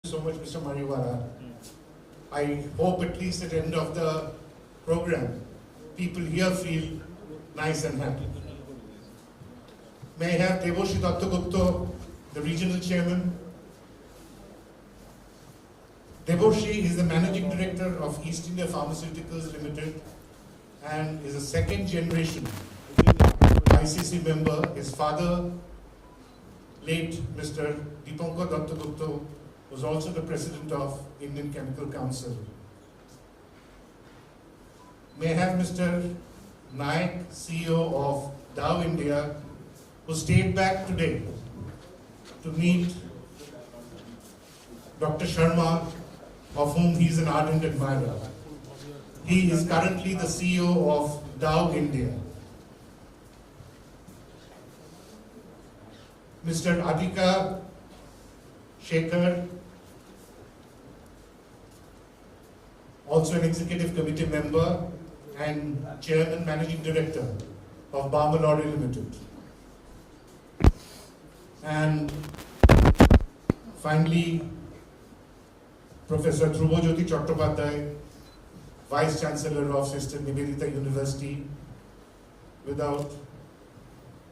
So much, Mr. Mariwala. I hope at least at the end of the program, people here feel nice and happy. May I have Devoshi Dattagupta, the regional chairman. Devoshi is the managing director of East India Pharmaceuticals Limited and is a second generation ICC member. His father, late Mr. Dipankar Dattagupta, was also the president of Indian Chemical Council. May I have Mr. Naik, CEO of Dow India, who stayed back today to meet Dr. Sharma, of whom he is an ardent admirer. He is currently the CEO of Dow India. Mr. Adhika Shekhar, also an executive committee member and chairman managing director of Barmalori Limited. And finally, Professor Dhrubajyoti Chattopadhyay, Vice Chancellor of Sister Nivedita University, without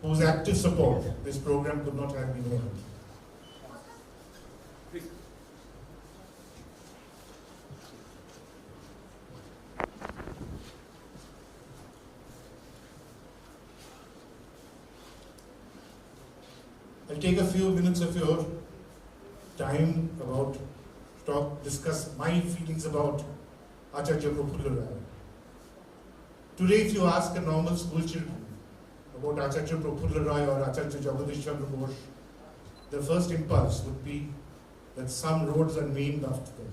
whose active support this program could not have been held. I'll take a few minutes of your time discuss my feelings about Acharya Prafulla Chandra. Today, if you ask a normal school children about Acharya Prafulla Chandra or Acharya Jagadish Chandra Bose, the first impulse would be that some roads are named after them.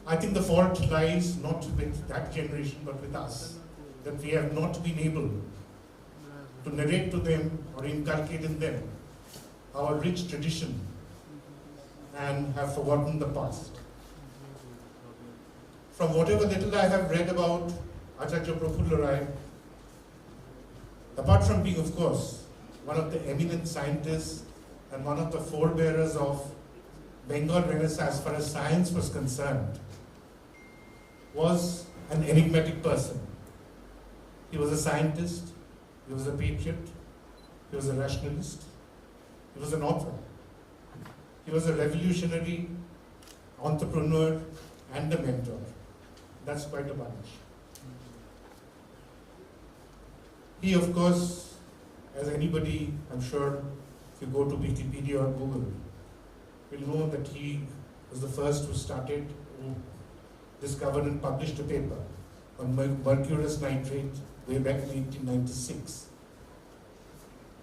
I think the fault lies not with that generation but with us, that we have not been able to narrate to them or inculcate in them our rich tradition and have forgotten the past. From whatever little I have read about Acharya Prafulla Chandra, apart from being, of course, one of the eminent scientists and one of the forebearers of Bengal Renaissance as far as science was concerned, was an enigmatic person. He was a scientist, he was a patriot, he was a rationalist, he was an author, he was a revolutionary, entrepreneur, and a mentor. That's quite a bunch. He, of course, as anybody, I'm sure, if you go to Wikipedia or Google, will know that he was the first who discovered and published a paper on mercurous nitrate way back in 1896.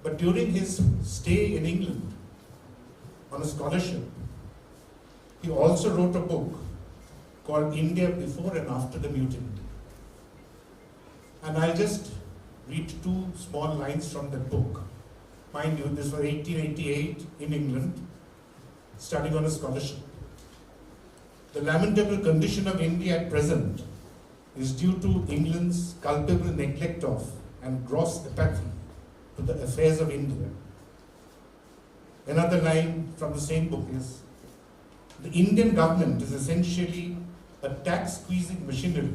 But during his stay in England on a scholarship, he also wrote a book called India Before and After the Mutiny. And I'll just read two small lines from that book. Mind you, this was 1888 in England, studying on a scholarship. The lamentable condition of India at present is due to England's culpable neglect of and gross apathy to the affairs of India. Another line from the same book is, the Indian government is essentially a tax-squeezing machinery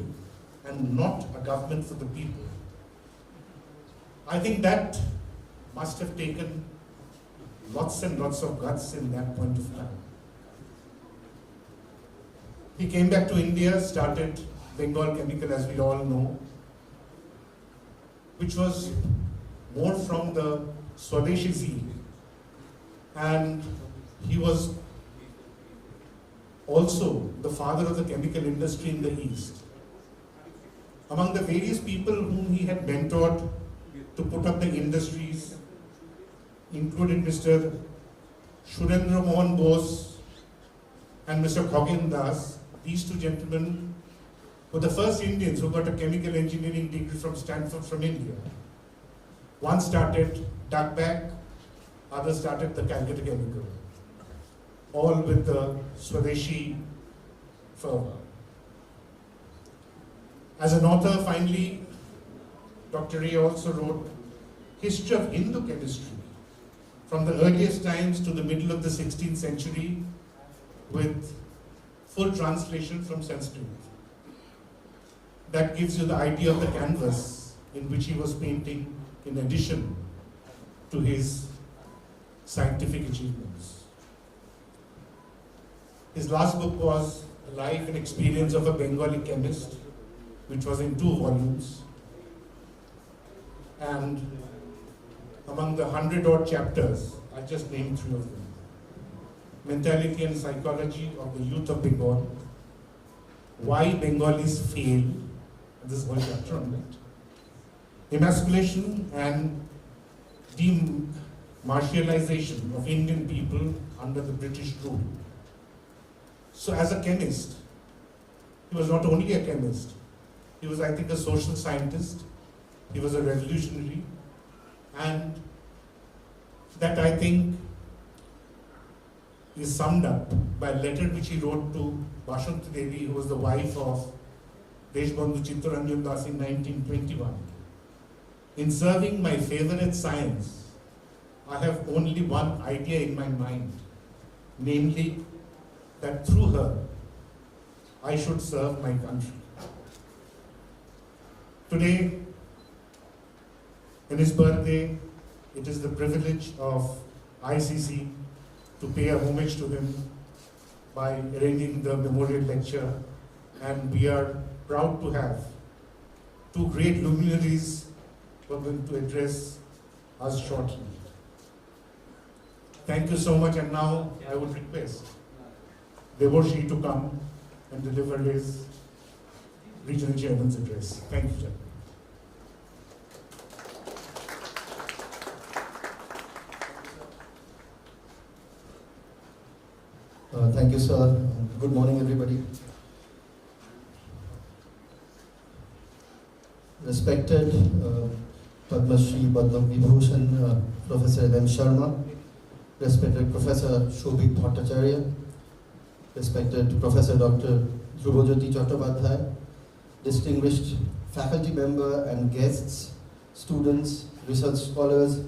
and not a government for the people. I think that must have taken lots and lots of guts in that point of time. He came back to India, started Bengal Chemical, as we all know, which was more from the Swadeshi zeal. And he was also the father of the chemical industry in the East. Among the various people whom he had mentored to put up the industries included Mr. Surendra Mohan Bose and Mr. Khogin Das. These two gentlemen were the first Indians who got a chemical engineering degree from Stanford from India. One started Duckback, other started the Calcutta Chemical, all with the Swadeshi fervor. As an author, finally, Dr. Ray also wrote History of Hindu Chemistry from the earliest times to the middle of the 16th century with full translation from Sanskrit. That gives you the idea of the canvas in which he was painting in addition to his scientific achievements. His last book was The Life and Experience of a Bengali Chemist, which was in 2 volumes. And among the 100-odd chapters, I just named 3 of them. Mentality and Psychology of the Youth of Bengal, Why Bengalis Fail, and this whole chapter on that. Emasculation and demartialization of Indian people under the British rule. So as a chemist, he was not only a chemist, he was, I think, a social scientist, he was a revolutionary, and that, I think, is summed up by a letter which he wrote to Bashanti Devi, who was the wife of Deshbandhu Chittaranjan Das in 1921. In serving my favorite science, I have only one idea in my mind, namely that through her, I should serve my country. Today, in his birthday, it is the privilege of ICC to pay a homage to him by arranging the memorial lecture, and we are proud to have 2 great luminaries who are going to address us shortly. Thank you so much, and now I would request Devorshi to come and deliver his regional chairman's address. Thank you, Chairman. Thank you, sir. Good morning, everybody. Respected Padma Shri Padma Vibhushan Professor M. Sharma, respected Professor Shobhik Bhattacharya, respected Professor Dr. Dhrubajyoti Chattopadhyay, distinguished faculty member and guests, students, research scholars,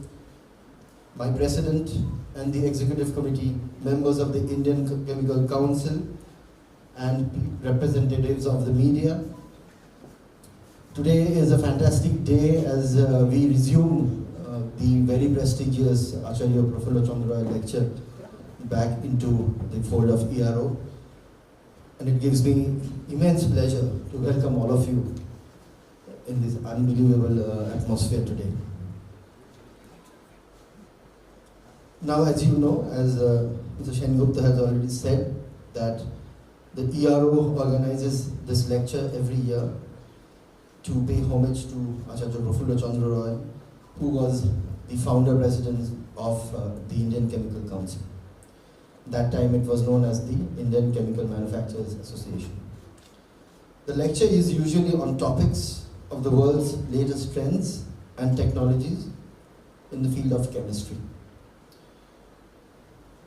my president and the executive committee, members of the Indian Chemical Council, and representatives of the media. Today is a fantastic day as we resume the very prestigious Acharya Prafulla Chandra lecture back into the fold of ERO. And it gives me immense pleasure to welcome all of you in this unbelievable atmosphere today. Now, as you know, as Mr. Sengupta has already said, that the ERO organizes this lecture every year to pay homage to Acharya Prafulla Chandra, who was the founder president of the Indian Chemical Council. That time it was known as the Indian Chemical Manufacturers Association. The lecture is usually on topics of the world's latest trends and technologies in the field of chemistry.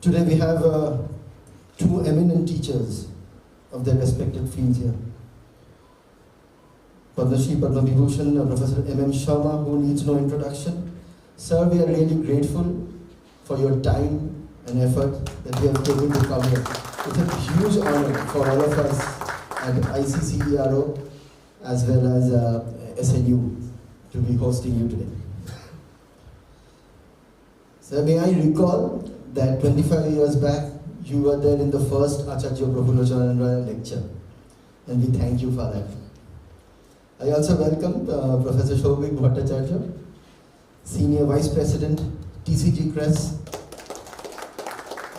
Today we have 2 eminent teachers of their respective fields here. Padma Shri Padma Vibhushan, Professor M. Sharma, who needs no introduction. Sir, we are really grateful for your time and effort that we have taken to come here. It's a huge honor for all of us at ICCERO as well as SNU to be hosting you today. Sir, may I recall that 25 years back, you were there in the first Acharya Prafulla Chandra lecture, and we thank you for that. I also welcome Professor Shobhik Bhattacharya, Senior Vice President, TCG CRES,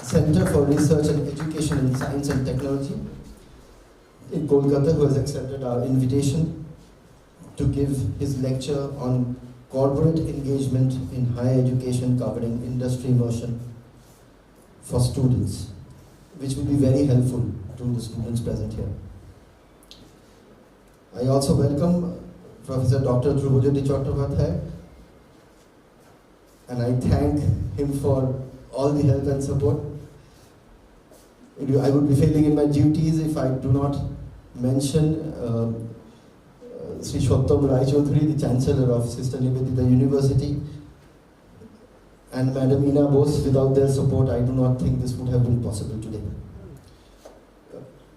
Center for Research and Education in Science and Technology in Kolkata, who has accepted our invitation to give his lecture on corporate engagement in higher education covering industry immersion for students, which will be very helpful to the students present here. I also welcome Professor Dr. Dhrubajyoti Chattopadhyay, and I thank him for all the help and support. I would be failing in my duties if I do not mention Sri Shottam Rai Chaudhary, the Chancellor of Sister Nivedita University, and Madam Ina Bose. Without their support, I do not think this would have been possible today.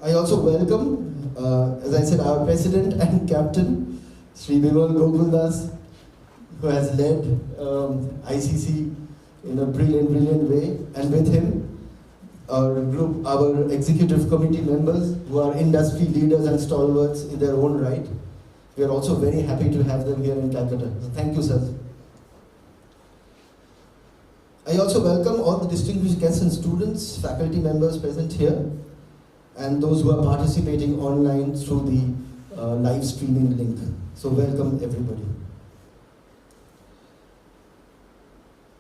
I also welcome, as I said, our president and captain, Sri Bimal Gokuldas, who has led ICC in a brilliant way, and with him, our executive committee members who are industry leaders and stalwarts in their own right. We are also very happy to have them here in Calcutta. So thank you, sir. I also welcome all the distinguished guests and students, faculty members present here, and those who are participating online through the live streaming link. So welcome everybody.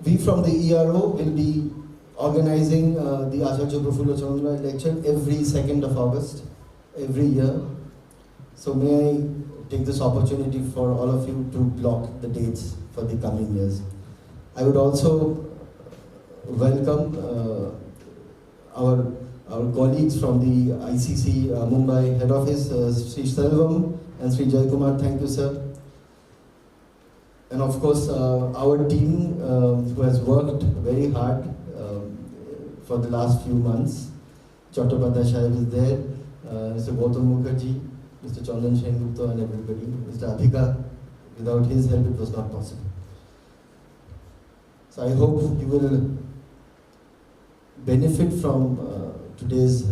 We from the ERO will be organizing the Acharya Prafulla Chandra lecture every 2nd of August, every year. So may I take this opportunity for all of you to block the dates for the coming years. I would also welcome our colleagues from the ICC Mumbai head office, Sri Selvam and Sri Jaykumar. Thank you, sir. And of course, our team who has worked very hard for the last few months. Chattopadhyay Sahib is there, Mr. Gautam Mukherjee, Mr. Chandan Sengupta and everybody, Mr. Abhika. Without his help, it was not possible. So I hope you will benefit from today's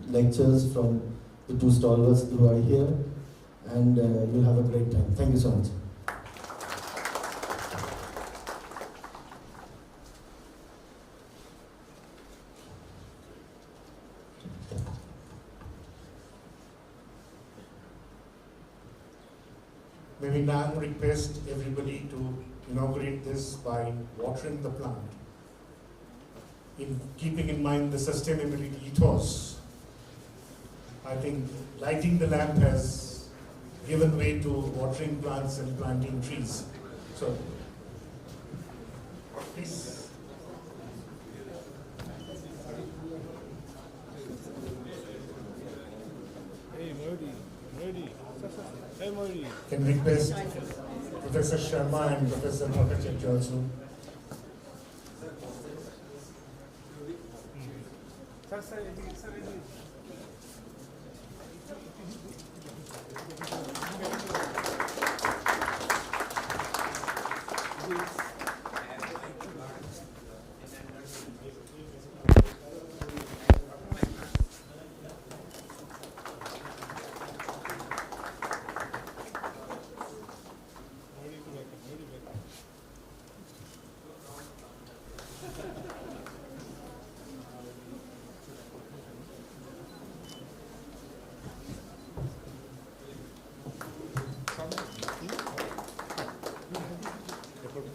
lectures from the two stalwarts who are here, and you'll have a great time. Thank you so much. May we now request everybody to inaugurate this by watering the plant, in keeping in mind the sustainability ethos. I think lighting the lamp has given way to watering plants and planting trees. So, please. Hey, Modi. Hey, Modi. Can request Professor Sharma and Professor Bhattacharya also. Yes. Correct.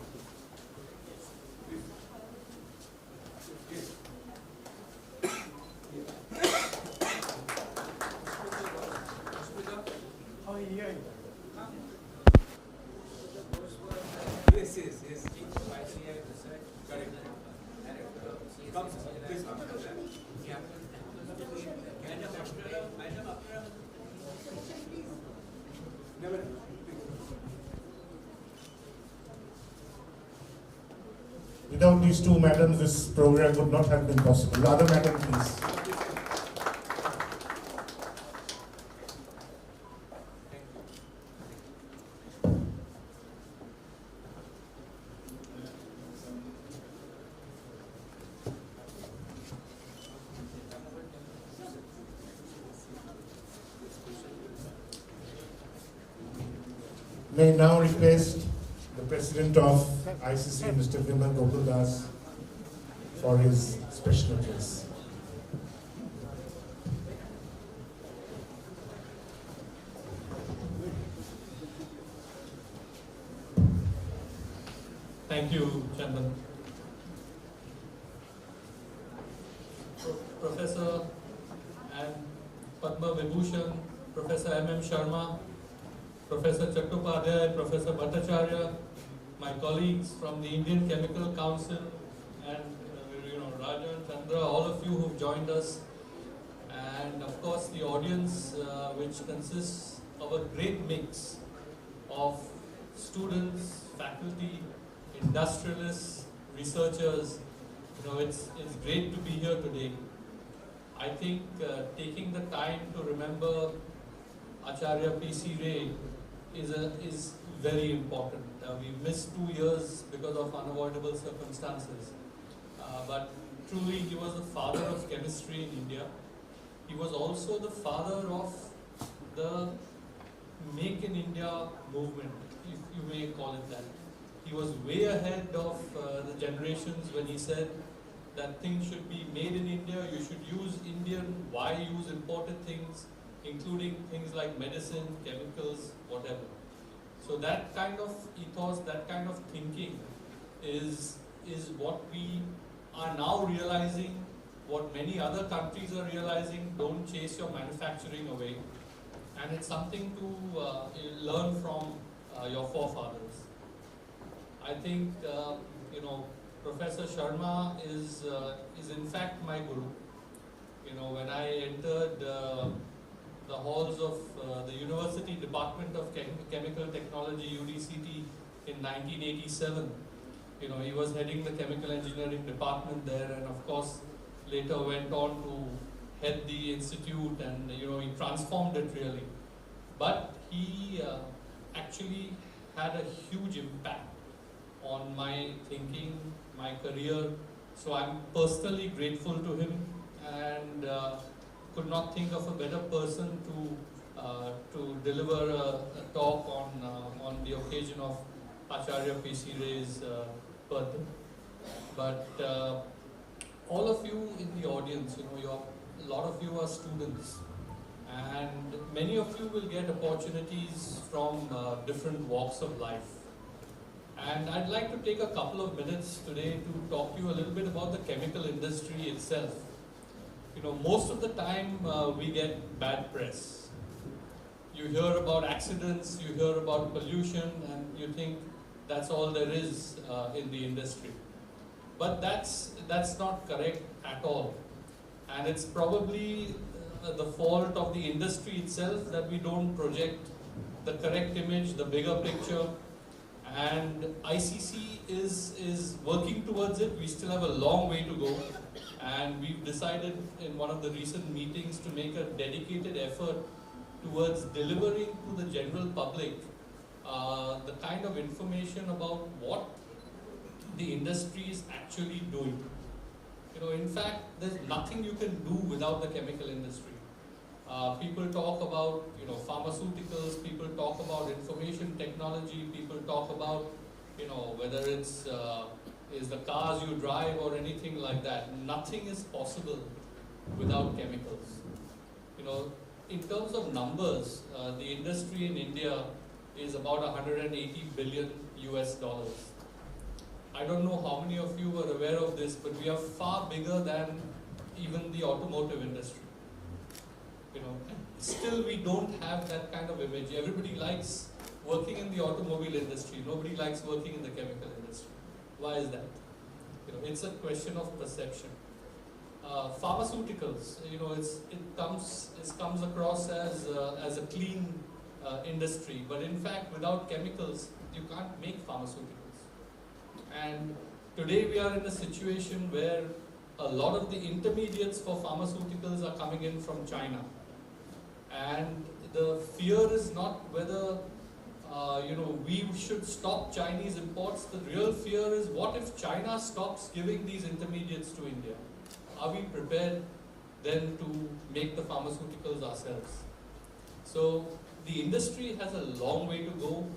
Come, please come. Yeah. Never. Without these two madams, this program would not have been possible. The other madam, please. May I now request the President of ICC, Mr. Bimal Gokuldas, for his special address. Thank you, Chandan. Professor and Padma Vibhushan, Professor M.M. Sharma, Professor Chattopadhyay, Professor Bhattacharya, my colleagues from the Indian Chemical Council, and Rajan, Chandra, all of you who've joined us, and of course the audience, which consists of a great mix of students, faculty, industrialists, researchers. It's great to be here today. I think taking the time to remember Acharya P.C. Ray is very important. We missed 2 years because of unavoidable circumstances. But truly, he was the father of chemistry in India. He was also the father of the Make in India movement, if you may call it that. He was way ahead of the generations when he said that things should be made in India, you should use Indian, why use imported things, including things like medicine, chemicals, whatever. So that kind of ethos, that kind of thinking is what we are now realizing, what many other countries are realizing. Don't chase your manufacturing away. And it's something to learn from your forefathers. I think, Professor Sharma is in fact my guru. When I entered the halls of the University Department of Chemical Technology, UDCT, in 1987, he was heading the chemical engineering department there, and of course later went on to head the institute, and he transformed it really. But he actually had a huge impact on my thinking, my career. So I'm personally grateful to him, and could not think of a better person to deliver a talk on the occasion of Acharya P.C. Ray's birthday. But all of you in the audience, a lot of you are students, and many of you will get opportunities from different walks of life. And I'd like to take a couple of minutes today to talk to you a little bit about the chemical industry itself. Most of the time we get bad press. You hear about accidents, you hear about pollution, and you think that's all there is in the industry. But that's not correct at all. And it's probably the fault of the industry itself that we don't project the correct image, the bigger picture. And ICC is working towards it. We still have a long way to go. And we've decided in one of the recent meetings to make a dedicated effort towards delivering to the general public the kind of information about what the industry is actually doing. In fact, there's nothing you can do without the chemical industry. People talk about, pharmaceuticals, people talk about information technology, people talk about, whether it's is the cars you drive or anything like that. Nothing is possible without chemicals. In terms of numbers, the industry in India is about 180 billion US dollars. I don't know how many of you are aware of this, but we are far bigger than even the automotive industry. Still we don't have that kind of image. Everybody likes working in the automobile industry. Nobody likes working in the chemical industry. Why is that? It's a question of perception. Pharmaceuticals, it comes across as a clean industry, but in fact, without chemicals, you can't make pharmaceuticals. And today we are in a situation where a lot of the intermediates for pharmaceuticals are coming in from China. And the fear is not whether we should stop Chinese imports. The real fear is, what if China stops giving these intermediates to India? Are we prepared then to make the pharmaceuticals ourselves? So the industry has a long way to go.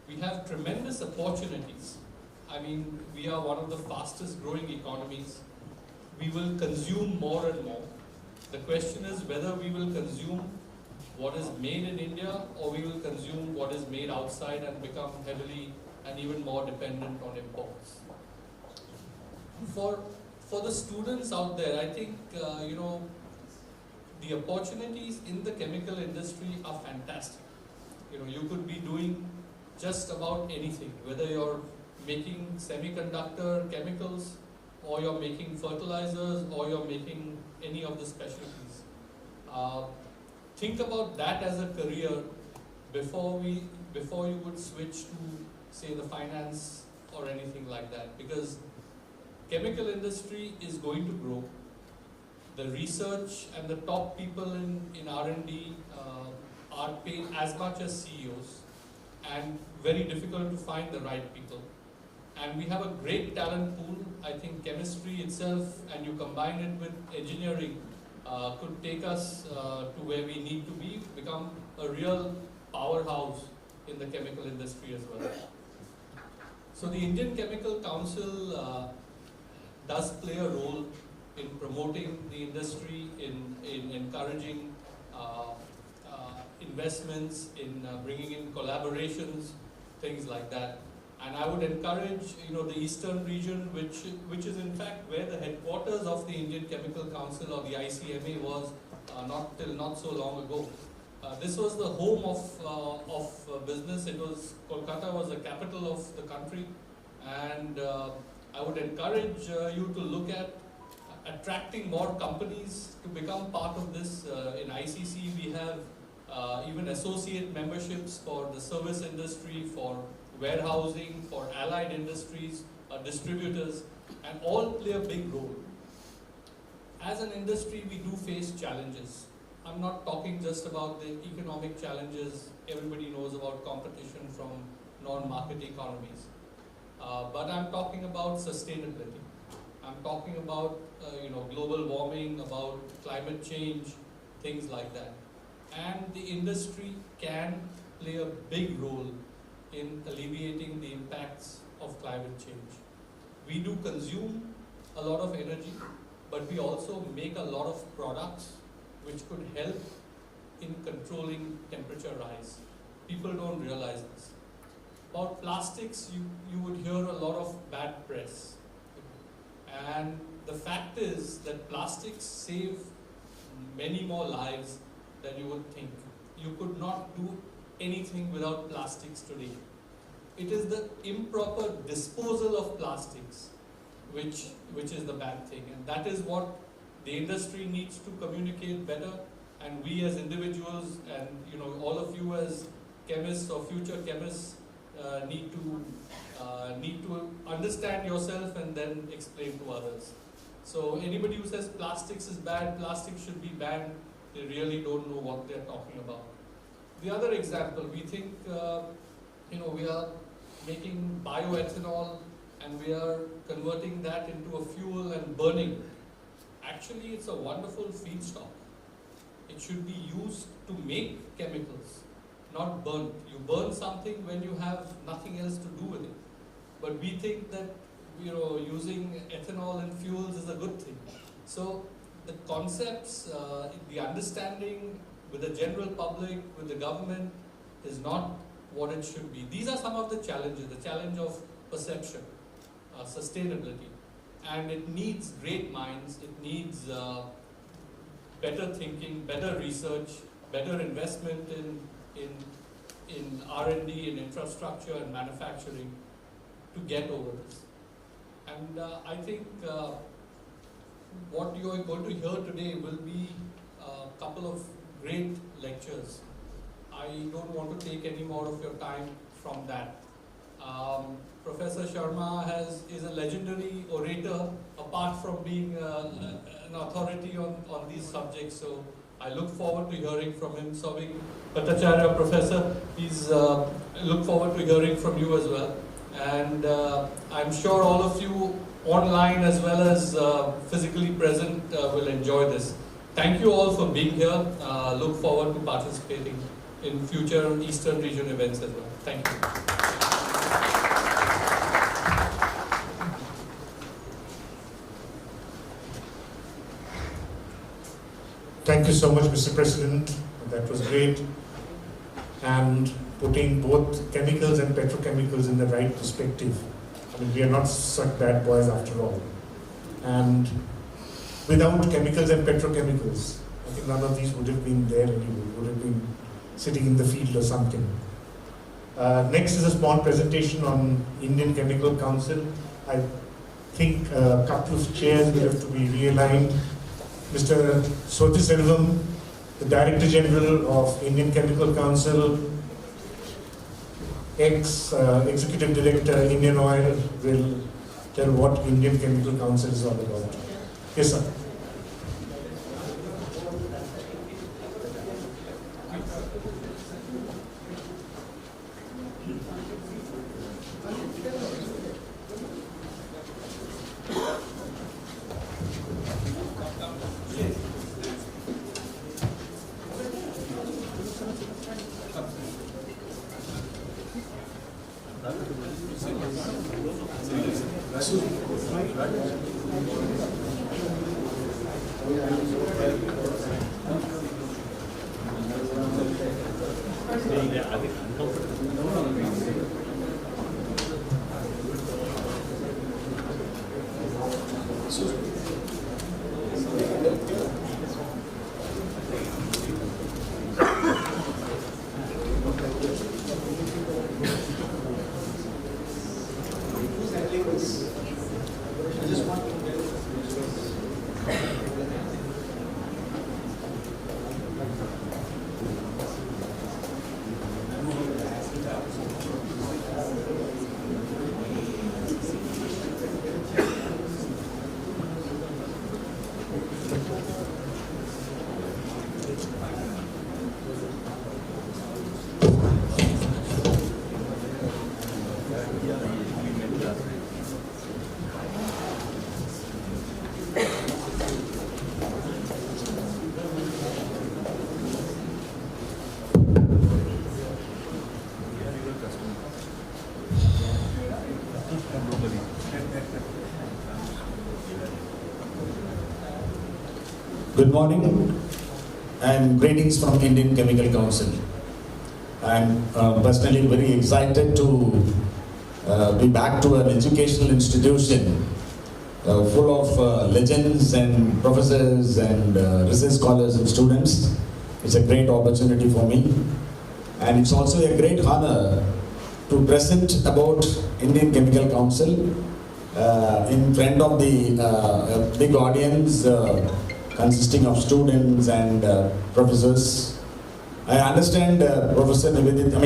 We have tremendous opportunities. We are one of the fastest growing economies. We will consume more and more. The question is whether we will consume what is made in India, or we will consume what is made outside and become heavily and even more dependent on imports. For the students out there, I think the opportunities in the chemical industry are fantastic. You could be doing just about anything, whether you're making semiconductor chemicals, or you're making fertilizers, or you're making any of the specialties. Think about that as a career before you would switch to, say, the finance or anything like that, because chemical industry is going to grow. the research and the top people in R&D are paid as much as CEOs, and very difficult to find the right people. And we have a great talent pool. I think chemistry itself, and you combine it with engineering, could take us to where we need to be, become a real powerhouse in the chemical industry as well. So the Indian Chemical Council does play a role in promoting the industry, in encouraging investments, in bringing in collaborations, things like that. And I would encourage, the eastern region, which is in fact where the headquarters of the Indian Chemical Council, or the ICMA, was not so long ago. This was the home of business. Kolkata was the capital of the country, and I would encourage you to look at attracting more companies to become part of this. In ICC, we have even associate memberships for the service industry, for warehousing, for allied industries, distributors, and all play a big role. As an industry, we do face challenges. I'm not talking just about the economic challenges. Everybody knows about competition from non-market economies. But I'm talking about sustainability. I'm talking about global warming, about climate change, things like that. And the industry can play a big role in alleviating the impacts of climate change. We do consume a lot of energy, but we also make a lot of products which could help in controlling temperature rise. People don't realize this. About plastics, you would hear a lot of bad press. And the fact is that plastics save many more lives than you would think. You could not do anything without plastics today. It is the improper disposal of plastics which is the bad thing, and that is what the industry needs to communicate better, and we as individuals, and all of you as chemists or future chemists need to understand yourself and then explain to others. So anybody who says plastics is bad, plastics should be banned, they really don't know what they're talking about. The other example, we think, we are making bioethanol and we are converting that into a fuel and burning. Actually, it's a wonderful feedstock. It should be used to make chemicals, not burnt. You burn something when you have nothing else to do with it. But we think that using ethanol in fuels is a good thing. So the concepts, the understanding with the general public, with the government, is not what it should be. These are some of the challenges, the challenge of perception, sustainability. And it needs great minds, it needs better thinking, better research, better investment in R&D, in infrastructure and manufacturing to get over this. And I think what you are going to hear today will be a couple of great lectures. I don't want to take any more of your time from that. Professor Sharma is a legendary orator, apart from being an authority on these subjects. So I look forward to hearing from him. Sobing Bhattacharya, Professor, look forward to hearing from you as well. And I'm sure all of you online as well as physically present will enjoy this. Thank you all for being here. Look forward to participating in future Eastern Region events as well. Thank you. Thank you so much, Mr. President. That was great. And putting both chemicals and petrochemicals in the right perspective. I mean, we are not such bad boys after all. And without chemicals and petrochemicals, I think none of these would have been there anyway, would have been sitting in the field or something. Next is a small presentation on Indian Chemical Council. I think a couple of chairs will have to be realigned. Mr. Soti Selvam, the Director General of Indian Chemical Council, Executive Director, Indian Oil, will tell what Indian Chemical Council is all about. Yes, sir. Good morning and greetings from Indian Chemical Council. I'm personally very excited to be back to an educational institution full of legends and professors and research scholars and students. It's a great opportunity for me, and it's also a great honor to present about Indian Chemical Council in front of the big audience consisting of students and professors. I understand Professor Nivedita,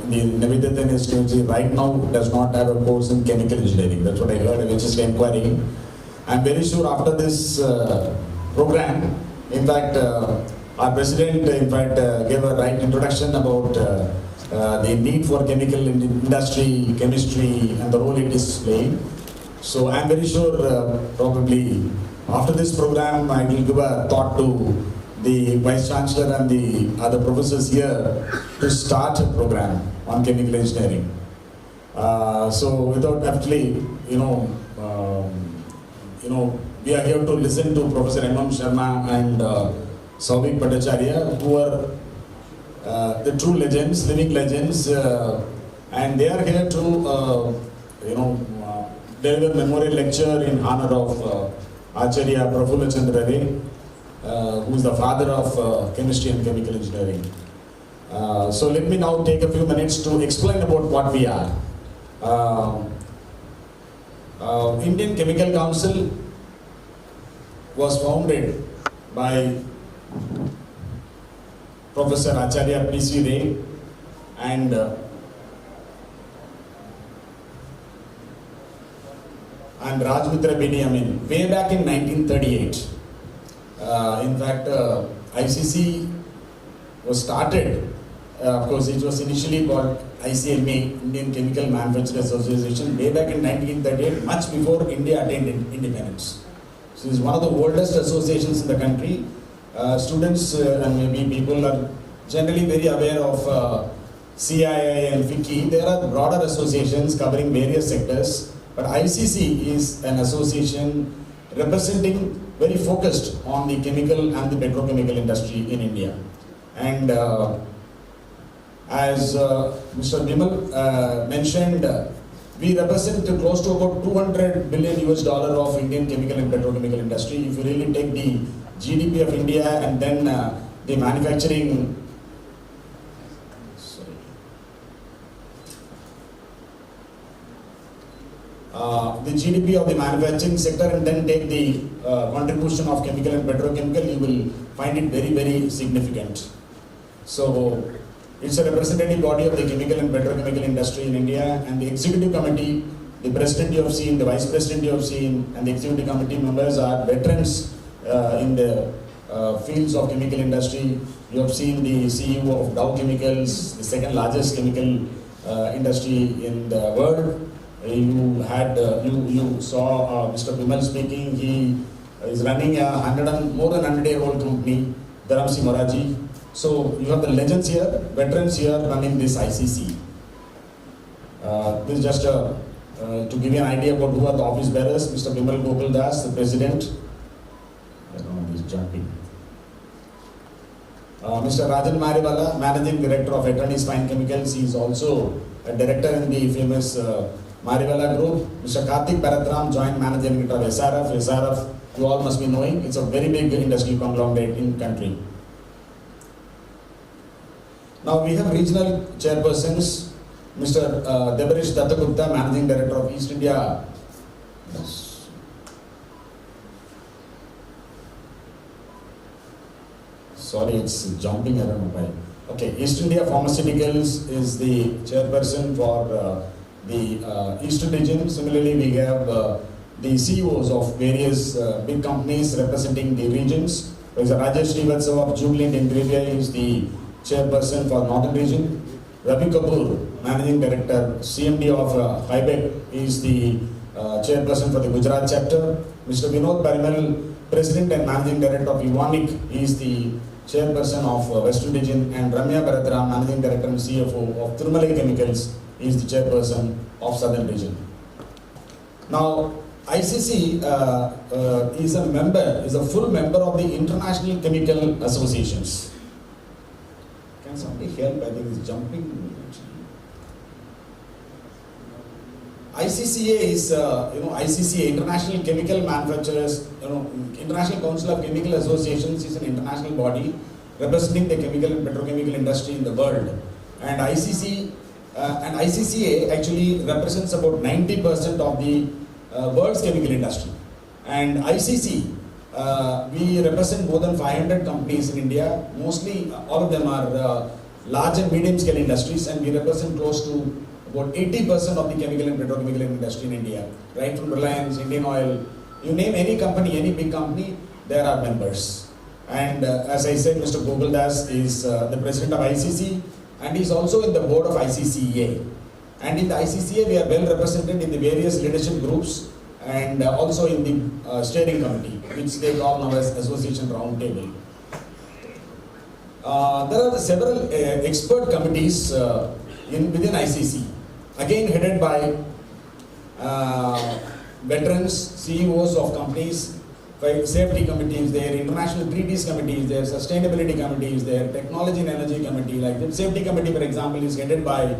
the Nivedita University right now does not have a course in chemical engineering. That's what I heard, which is inquiring. I'm very sure after this program, in fact, our president, gave a right introduction about the need for chemical industry, chemistry, and the role it is playing. So I'm very sure probably after this program, I will give a thought to the Vice Chancellor and the other professors here to start a program on chemical engineering. So without actually, we are here to listen to Professor M.M. Sharma and Saubik Bhattacharya, who are the true legends, living legends, and they are here to, deliver memorial lecture in honor of Acharya Prafulla Chandra, who is the father of chemistry and chemical engineering. So let me now take a few minutes to explain about what we are. Indian Chemical Council was founded by Professor Acharya P.C. Ray and Rajmitra Bedi, way back in 1938. In fact, ICC was started, of course it was initially called ICMA, Indian Chemical Manufacturers Association, way back in 1938, much before India attained independence. So it's one of the oldest associations in the country. Students and maybe people are generally very aware of CII and FICCI. There are broader associations covering various sectors, but ICC is an association representing very focused on the chemical and the petrochemical industry in India. And as Mr. Bimal mentioned, we represent close to about $200 billion of Indian chemical and petrochemical industry. If you really take the GDP of India and then the manufacturing, the GDP of the manufacturing sector and then take the contribution of chemical and petrochemical, you will find it very, very significant. So it's a representative body of the chemical and petrochemical industry in India, and the executive committee, the president you have seen, the vice president you have seen, and the executive committee members are veterans in the fields of chemical industry. You have seen the CEO of Dow Chemicals, the second largest chemical industry in the world. You had you saw Mr. Bimal speaking. He is running a more than 100-year-old company, Dharamsi Moraji. So you have the legends here, veterans here running this ICC. This is just a to give you an idea about who are the office bearers, Mr. Vimal Gopal Das, the President. I don't know, he's jumping. Mr. Rajan Mariwala, Managing Director of Attorneys Fine Chemicals. He is also a director in the famous Mariwala Group. Mr. Karthik Bharatram, Joint Managing Director of SRF. SRF, you all must be knowing, it's a very big industrial conglomerate in country. Now we have regional chairpersons. Mr. Debarish Dattagupta, Managing Director of East India. Sorry, it's jumping around. Okay, East India Pharmaceuticals is the chairperson for the Eastern region. Similarly, we have the CEOs of various big companies representing the regions. There is Rajesh Srivatsava of Jubilant Ingrevia, he is the chairperson for Northern region. Ravi Kapoor, Managing Director, CMD of Hybec, is the chairperson for the Gujarat chapter. Mr. Vinod Parimal, President and Managing Director of Evonik, is the chairperson of Western region, and Ramya Bharatram, Managing Director and CFO of Thirmalai Chemicals, is the chairperson of Southern region. Now, ICC is a full member of the International Chemical Associations. Can somebody help? I think it's jumping. ICCA is, ICCA, International Chemical Manufacturers, International Council of Chemical Associations is an international body representing the chemical and petrochemical industry in the world. And ICCA actually represents about 90% of the world's chemical industry. And ICC, we represent more than 500 companies in India. Mostly, all of them are large and medium scale industries, and we represent close to about 80% of the chemical and petrochemical industry in India, right from Reliance, Indian Oil, you name any company, any big company, there are members. And as I said, Mr. Gopal Das is the president of ICC, and he is also in the board of ICCA. And in the ICCA, we are well represented in the various leadership groups and also in the steering committee, which they call now as Association Roundtable. There are several expert committees within ICC, again headed by veterans, CEOs of companies. Safety committees there, international treaties committees there, sustainability committees there, technology and energy committee. Like the safety committee, for example, is headed by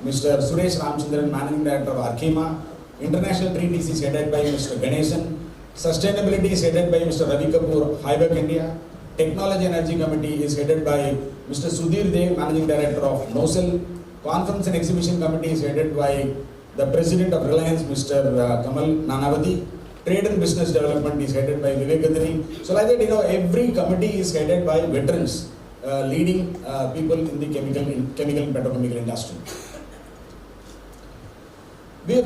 Mr. Suresh Ramchandran, Managing Director of Arkema. International treaties is headed by Mr. Ganesan. Sustainability is headed by Mr. Ravi Kapoor, Hybec India. Technology and energy committee is headed by Mr. Sudhir Dev, Managing Director of NOSEL. Conference and exhibition committee is headed by the President of Reliance, Mr. Kamal Nanavati. Trade and business development is headed by Vivek Gadri. So like that, every committee is headed by veterans, leading people in the chemical and petrochemical industry. We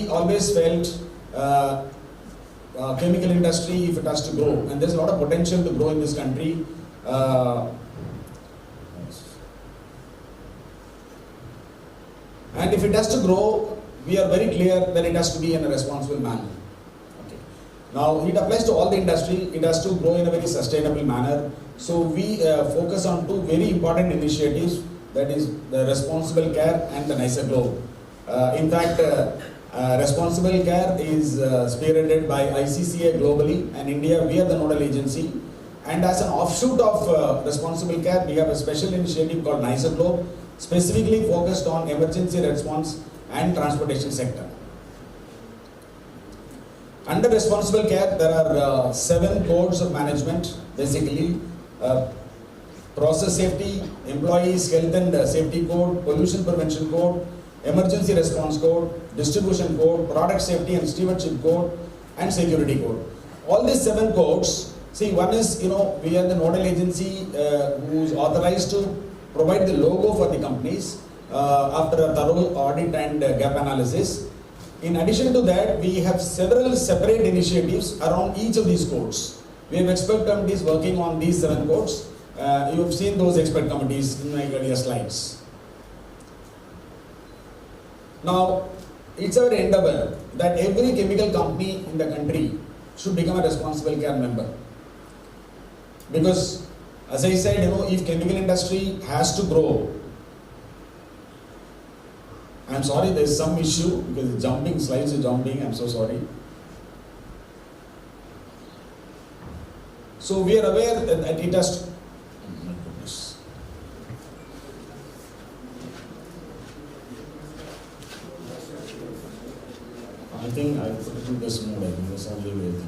always felt chemical industry, if it has to grow, and there's a lot of potential to grow in this country. And if it has to grow, we are very clear that it has to be in a responsible manner. Now, it applies to all the industry. It has to grow in a very sustainable manner. So, we focus on two very important initiatives, that is the responsible care and the nicer globe. In fact, responsible care is spearheaded by ICCA globally, and India, we are the nodal agency. And as an offshoot of responsible care, we have a special initiative called Nicer Globe, specifically focused on emergency response and transportation sector. Under responsible care, there are 7 codes of management, basically process safety, employees health and safety code, pollution prevention code, emergency response code, distribution code, product safety and stewardship code, and security code. All these 7 codes, see, one is, we are the nodal agency who is authorized to provide the logo for the companies after a thorough audit and gap analysis. In addition to that, we have several separate initiatives around each of these codes. We have expert committees working on these 7 codes. You have seen those expert committees in my earlier slides. Now, it's our endeavor that every chemical company in the country should become a responsible care member. Because, as I said, if chemical industry has to grow, I'm sorry, there's some issue because the jumping, slides are jumping, I'm so sorry. So we are aware that it has, oh my goodness. I think I put it in this mode, I think that's the only way.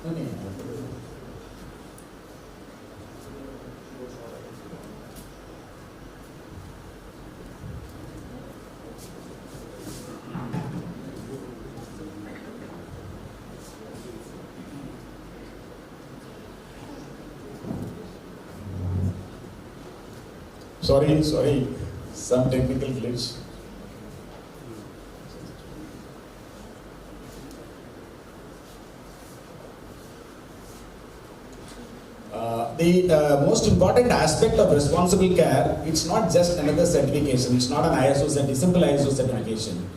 No, no, I put it. Sorry, some technical glitch. The most important aspect of responsible care, it's not just another certification, it's not an ISO certification, simple ISO certification.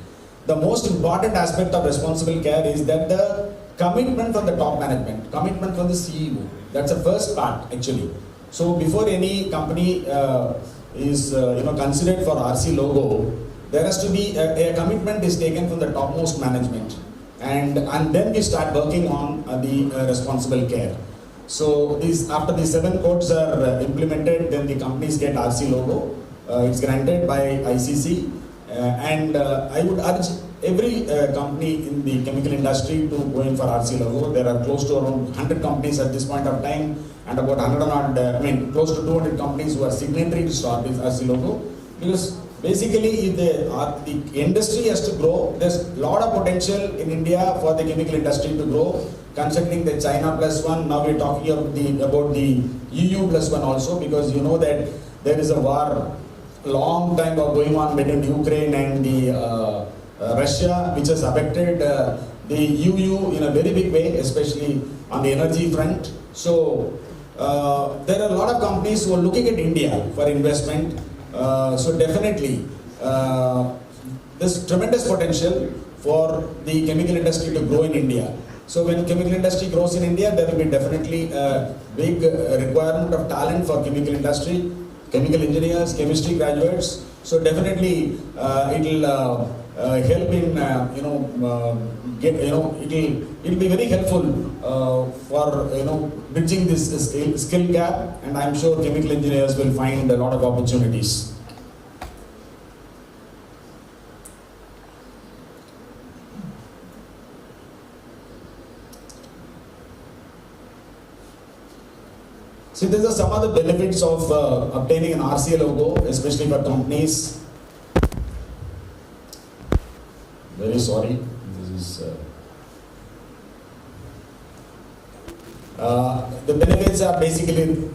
The most important aspect of responsible care is that the commitment from the top management, commitment from the CEO, that's the first part actually. So before any company is considered for RC logo, there has to be a commitment is taken from the topmost management, and then we start working on the responsible care. So after the 7 codes are implemented, then the companies get RC logo. It's granted by ICC, and I would urge every company in the chemical industry to go in for RC logo. There are close to around 100 companies at this point of time, and about 100 close to 200 companies who are signatory to start with RC logo. Because basically, if the industry has to grow, there's a lot of potential in India for the chemical industry to grow. Considering the China +1, now we're talking about the EU +1 also, because you know that there is a war long time going on between Ukraine and the Russia, which has affected the EU in a very big way, especially on the energy front. So there are a lot of companies who are looking at India for investment. So definitely, there's tremendous potential for the chemical industry to grow in India. So when chemical industry grows in India, there will be definitely a big requirement of talent for chemical industry, chemical engineers, chemistry graduates. So definitely it will help in it will be very helpful for bridging this skill gap, and I'm sure chemical engineers will find a lot of opportunities. See, these are some of the benefits of obtaining an RCA logo, especially for companies. Very sorry, this is. The benefits are basically,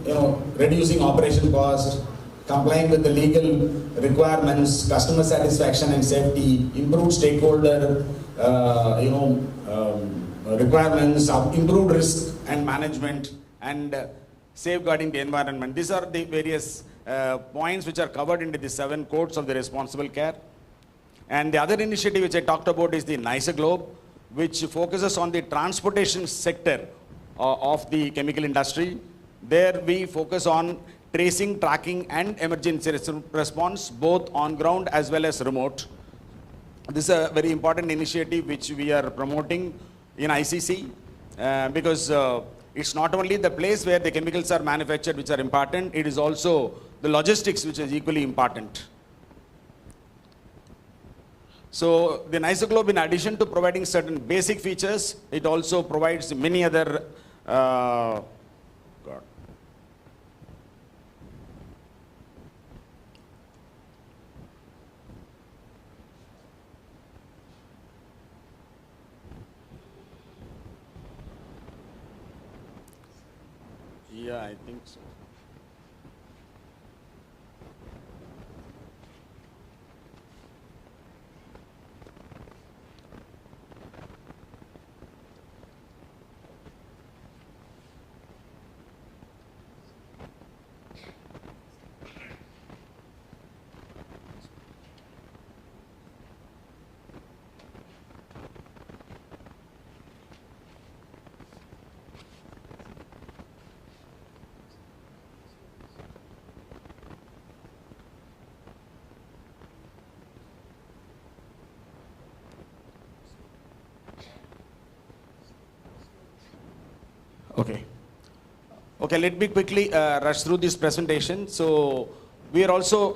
reducing operation cost, complying with the legal requirements, customer satisfaction and safety, improved stakeholder, requirements, improved risk and management, and safeguarding the environment. These are the various points which are covered into the 7 codes of the responsible care. And the other initiative which I talked about is the Nicer Globe, which focuses on the transportation sector of the chemical industry. There we focus on tracing, tracking and emergency response, both on ground as well as remote. This is a very important initiative which we are promoting in ICC because it's not only the place where the chemicals are manufactured which are important, it is also the logistics which is equally important. So the Nicer Globe, in addition to providing certain basic features, it also provides many other Yeah, I think so. Okay. Okay, let me quickly rush through this presentation. So we are also,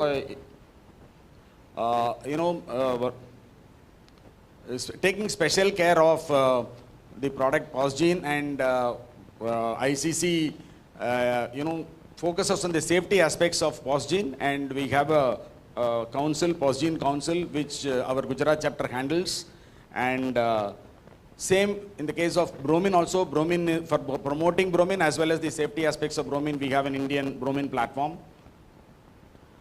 taking special care of the product Posgene, and ICC, focuses on the safety aspects of Posgene, and we have a council, Posgene Council, which our Gujarat chapter handles, and same in the case of bromine also. Bromine, for promoting bromine as well as the safety aspects of bromine, we have an Indian bromine platform.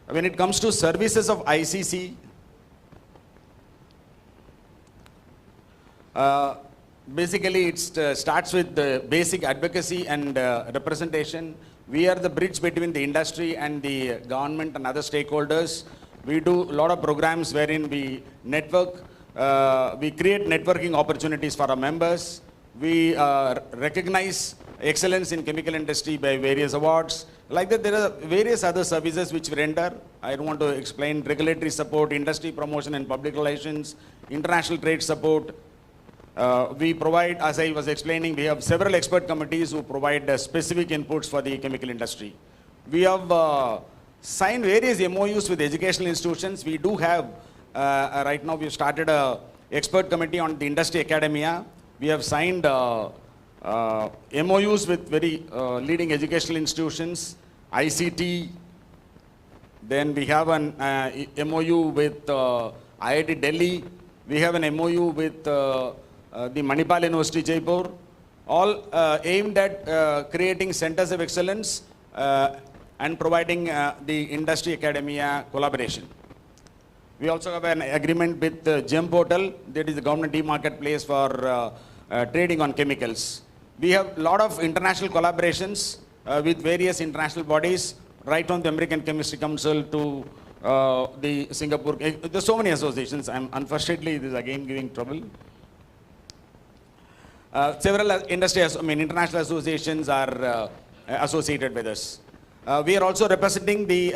When it comes to services of ICC, basically it starts with the basic advocacy and representation. We are the bridge between the industry and the government and other stakeholders. We do a lot of programs wherein we network. We create networking opportunities for our members. We recognize excellence in chemical industry by various awards. Like that, there are various other services which we render. I don't want to explain. Regulatory support, industry promotion and public relations, international trade support. We provide, as I was explaining, we have several expert committees who provide specific inputs for the chemical industry. We have signed various MOUs with educational institutions. We do have right now, we've started a expert committee on the industry academia. We have signed MOUs with very leading educational institutions, ICT. Then we have an MOU with IIT Delhi. We have an MOU with the Manipal University, Jaipur. All aimed at creating centers of excellence and providing the industry academia collaboration. We also have an agreement with GEM Portal, that is the government e-marketplace for trading on chemicals. We have a lot of international collaborations with various international bodies, right from the American Chemistry Council to the Singapore. There's so many associations. Unfortunately, this is again giving trouble. Several international associations are associated with us. We are also representing the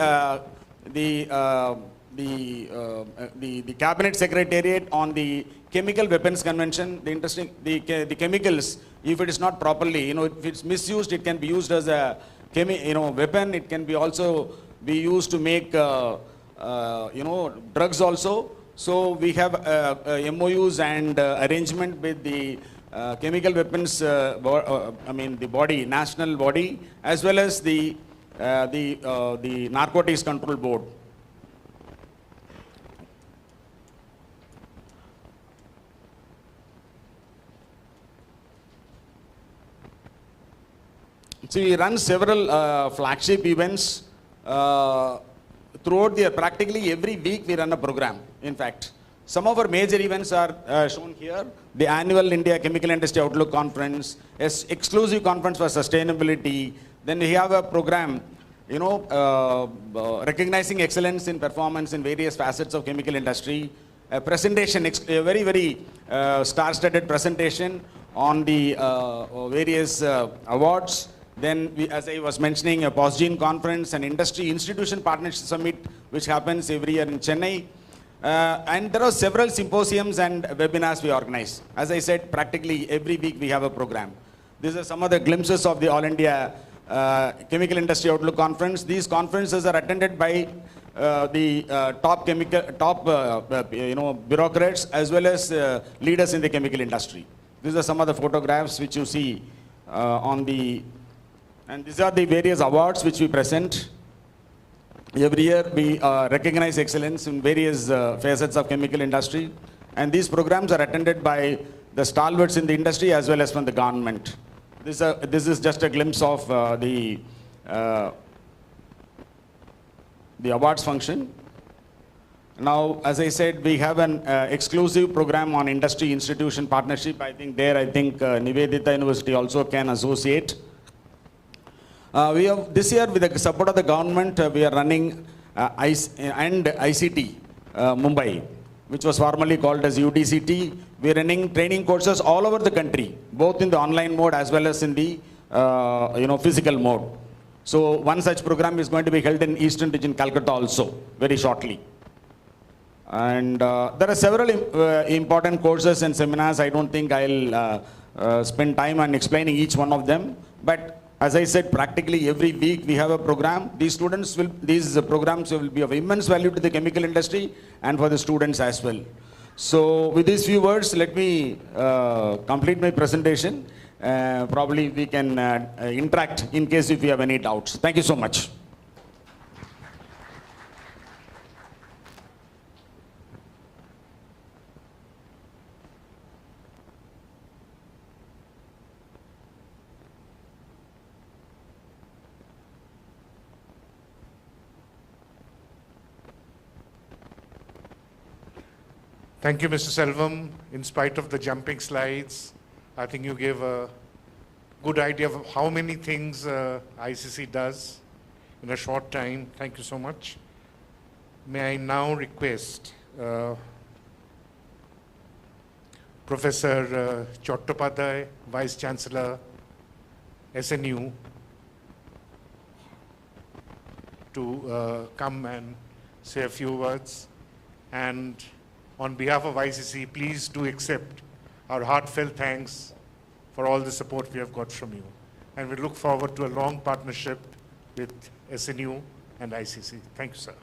Cabinet Secretariat on the Chemical Weapons Convention. The chemicals, if it is not properly, if it's misused, it can be used as a weapon. It can be also be used to make drugs also. So we have MOUs and arrangement with the chemical weapons, the body, national body, as well as the Narcotics Control Board. So we run several flagship events throughout the, practically every week we run a program. In fact, some of our major events are shown here. The annual India Chemical Industry Outlook Conference, exclusive conference for sustainability. Then we have a program, recognizing excellence in performance in various facets of chemical industry. A presentation, a very, very star-studded presentation on the various awards. Then, as I was mentioning, a Posgene conference, an industry institution partnership summit, which happens every year in Chennai. And there are several symposiums and webinars we organize. As I said, practically every week we have a program. These are some of the glimpses of the All India Chemical Industry Outlook Conference. These conferences are attended by the top bureaucrats as well as leaders in the chemical industry. These are some of the photographs which you see on the. And these are the various awards which we present. Every year we recognize excellence in various facets of chemical industry. And these programs are attended by the stalwarts in the industry as well as from the government. This is just a glimpse of the awards function. Now, as I said, we have an exclusive program on industry institution partnership. I think Nivedita University also can associate. We have this year, with the support of the government, we are running ICT Mumbai, which was formerly called as UDCT. We are running training courses all over the country, both in the online mode as well as in the physical mode. So one such program is going to be held in Eastern Region, Calcutta also, very shortly. And there are several important courses and seminars. I don't think I'll spend time on explaining each one of them. But as I said, practically every week we have a program. These programs will be of immense value to the chemical industry and for the students as well. So with these few words, let me complete my presentation. Probably we can interact in case if you have any doubts. Thank you so much. Thank you, Mr. Selvam. In spite of the jumping slides, I think you gave a good idea of how many things ICC does in a short time. Thank you so much. May I now request Professor Chattopadhyay, Vice Chancellor, SNU, to come and say a few words. And on behalf of ICC, please do accept our heartfelt thanks for all the support we have got from you. And we look forward to a long partnership with SNU and ICC. Thank you, sir.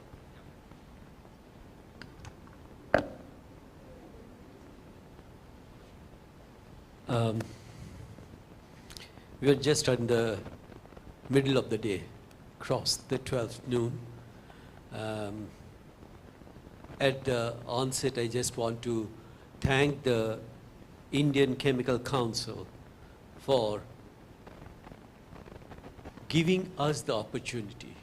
We are just on the middle of the day, crossed the 12th noon. At the onset, I just want to thank the Indian Chemical Council for giving us the opportunity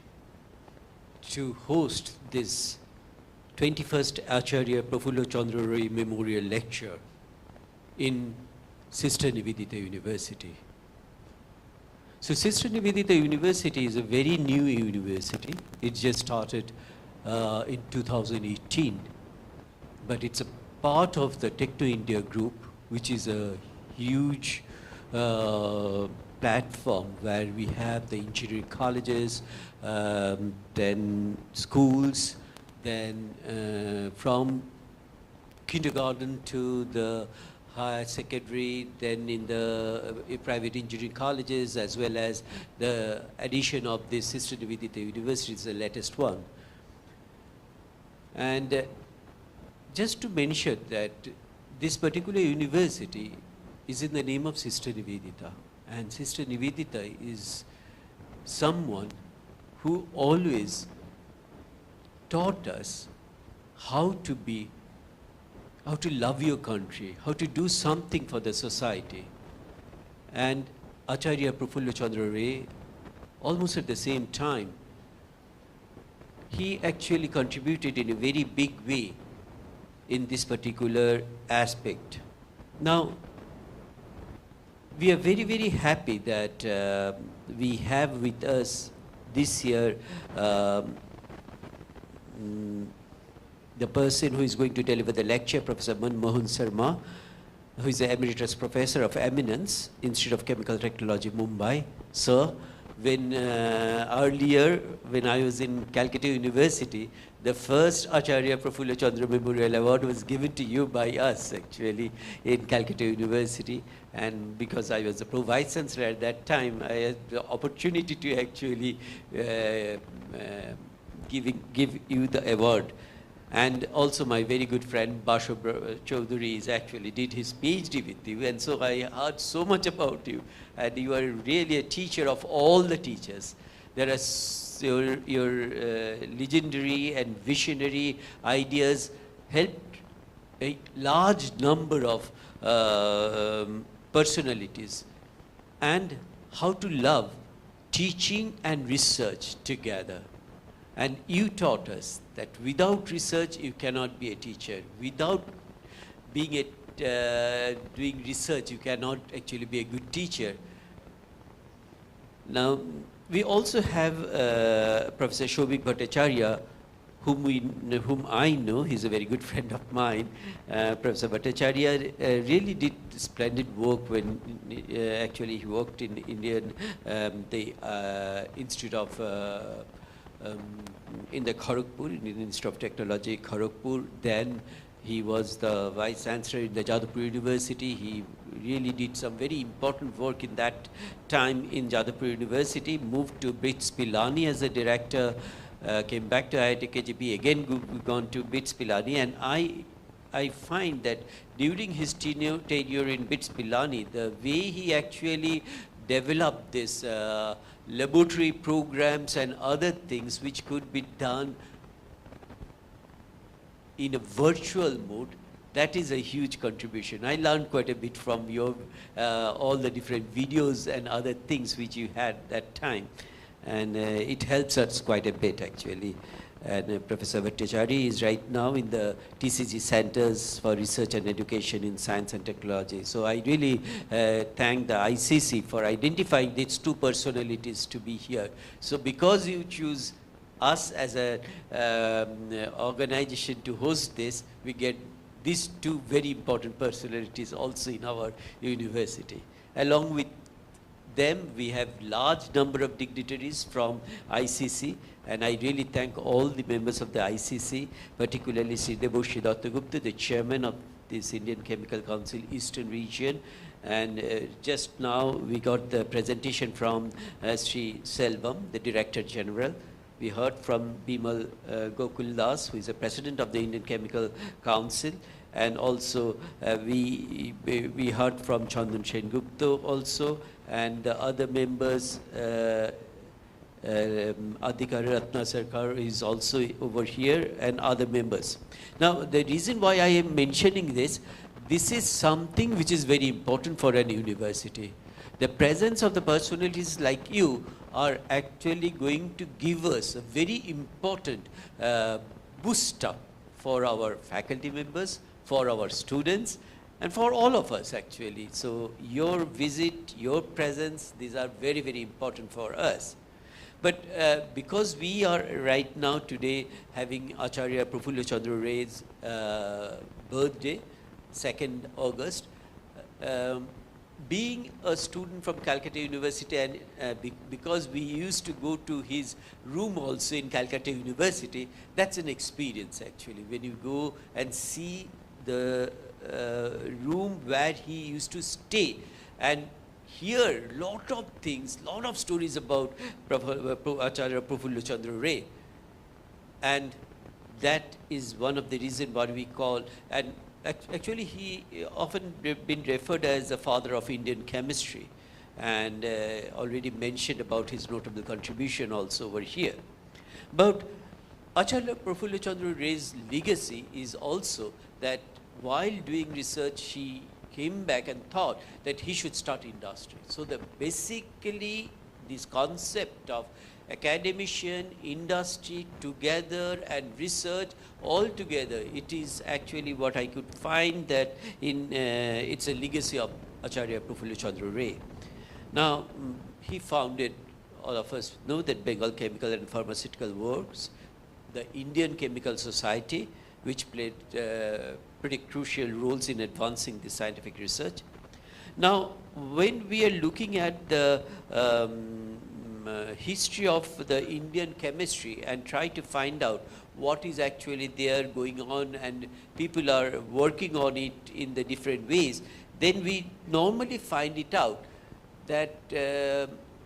to host this 21st Acharya Prafulla Chandra Memorial Lecture in Sister Nivedita University. So Sister Nivedita University is a very new university. It just started in 2018, but it's a part of the Techno India group, which is a huge platform where we have the engineering colleges, then schools, then from kindergarten to the higher secondary, then in the private engineering colleges, as well as the addition of this Sister Nivedita University is the latest one. And just to mention that this particular university is in the name of Sister Nivedita. And Sister Nivedita is someone who always taught us how to love your country, how to do something for the society. And Acharya Prafulla Chandra, almost at the same time, he actually contributed in a very big way in this particular aspect. Now, we are very, very happy that we have with us this year the person who is going to deliver the lecture, Professor Manmohan Sharma, who is the Emeritus Professor of Eminence, Institute of Chemical Technology, Mumbai. Sir, when earlier, when I was in Calcutta University, the first Acharya Prafulla Chandra Memorial Award was given to you by us, actually, in Calcutta University. And because I was the Pro-Vice Chancellor at that time, I had the opportunity to actually give you the award. And also my very good friend Basho Chaudhary is actually did his PhD with you, and so I heard so much about you. And you are really a teacher of all the teachers. There are your legendary and visionary ideas helped a large number of personalities, and how to love teaching and research together. And you taught us that without research, you cannot be a teacher. Without being doing research, you cannot actually be a good teacher. Now, we also have Professor Shobik Bhattacharya, whom I know. He's a very good friend of mine. Professor Bhattacharya really did splendid work when actually he worked in Indian, the Institute of in the Kharagpur, in the Institute of Technology, Kharagpur. Then he was the Vice Chancellor in the Jadavpur University. He really did some very important work in that time in Jadavpur University, moved to BITS Pilani as a director, came back to IIT KGP, again gone to BITS Pilani, and I find that during his tenure in BITS Pilani, the way he actually developed this laboratory programs and other things which could be done in a virtual mode, that is a huge contribution. I learned quite a bit from your all the different videos and other things which you had that time, and it helps us quite a bit actually. And Professor Bhattacharya is right now in the TCG Centers for Research and Education in Science and Technology. So I really thank the ICC for identifying these two personalities to be here. So because you choose us as an organization to host this, we get these two very important personalities also in our university. Along with them, we have large number of dignitaries from ICC, and I really thank all the members of the ICC, particularly Sri Deboshi Dattagupta, the chairman of this Indian Chemical Council Eastern Region. And just now we got the presentation from Sri Selvam, the Director General. We heard from Bimal Gokul Das, who is the President of the Indian Chemical Council. And also we heard from Chandan Sengupta also, and the other members, Adhikar Ratna Sarkar is also over here, and other members. Now, the reason why I am mentioning this is something which is very important for an university. The presence of the personalities like you are actually going to give us a very important boost up for our faculty members, for our students, and for all of us actually. So your visit, your presence, these are very, very important for us. But because we are right now today having Acharya Prafulla Chandra Ray's birthday, 2nd August, being a student from Calcutta University, and because we used to go to his room also in Calcutta University, that's an experience actually. When you go and see the room where he used to stay and hear lot of things, lot of stories about Acharya Prafulla Chandra Ray. And that is one of the reasons why we call, and actually he often been referred as the father of Indian chemistry, and already mentioned about his notable contribution also over here. But Acharya Prafulla Chandra Ray's legacy is also that while doing research, he came back and thought that he should start industry. So basically this concept of academician, industry together and research all together, it is actually what I could find that in it's a legacy of Acharya Prafulla Chandra Ray. Now he founded, all of us know that Bengal Chemical and Pharmaceutical Works, the Indian Chemical Society, which played pretty crucial roles in advancing the scientific research. Now, when we are looking at the history of the Indian chemistry and try to find out what is actually there going on, and people are working on it in the different ways, then we normally find it out that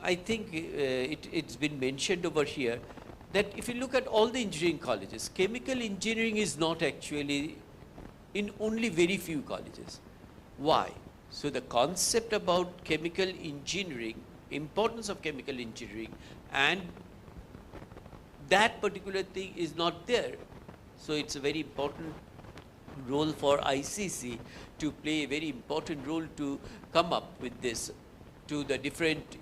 I think it's been mentioned over here that if you look at all the engineering colleges, chemical engineering is not actually in only very few colleges. Why? So the concept about chemical engineering, importance of chemical engineering, and that particular thing is not there. So it's a very important role for ICC to play a very important role to come up with this to the different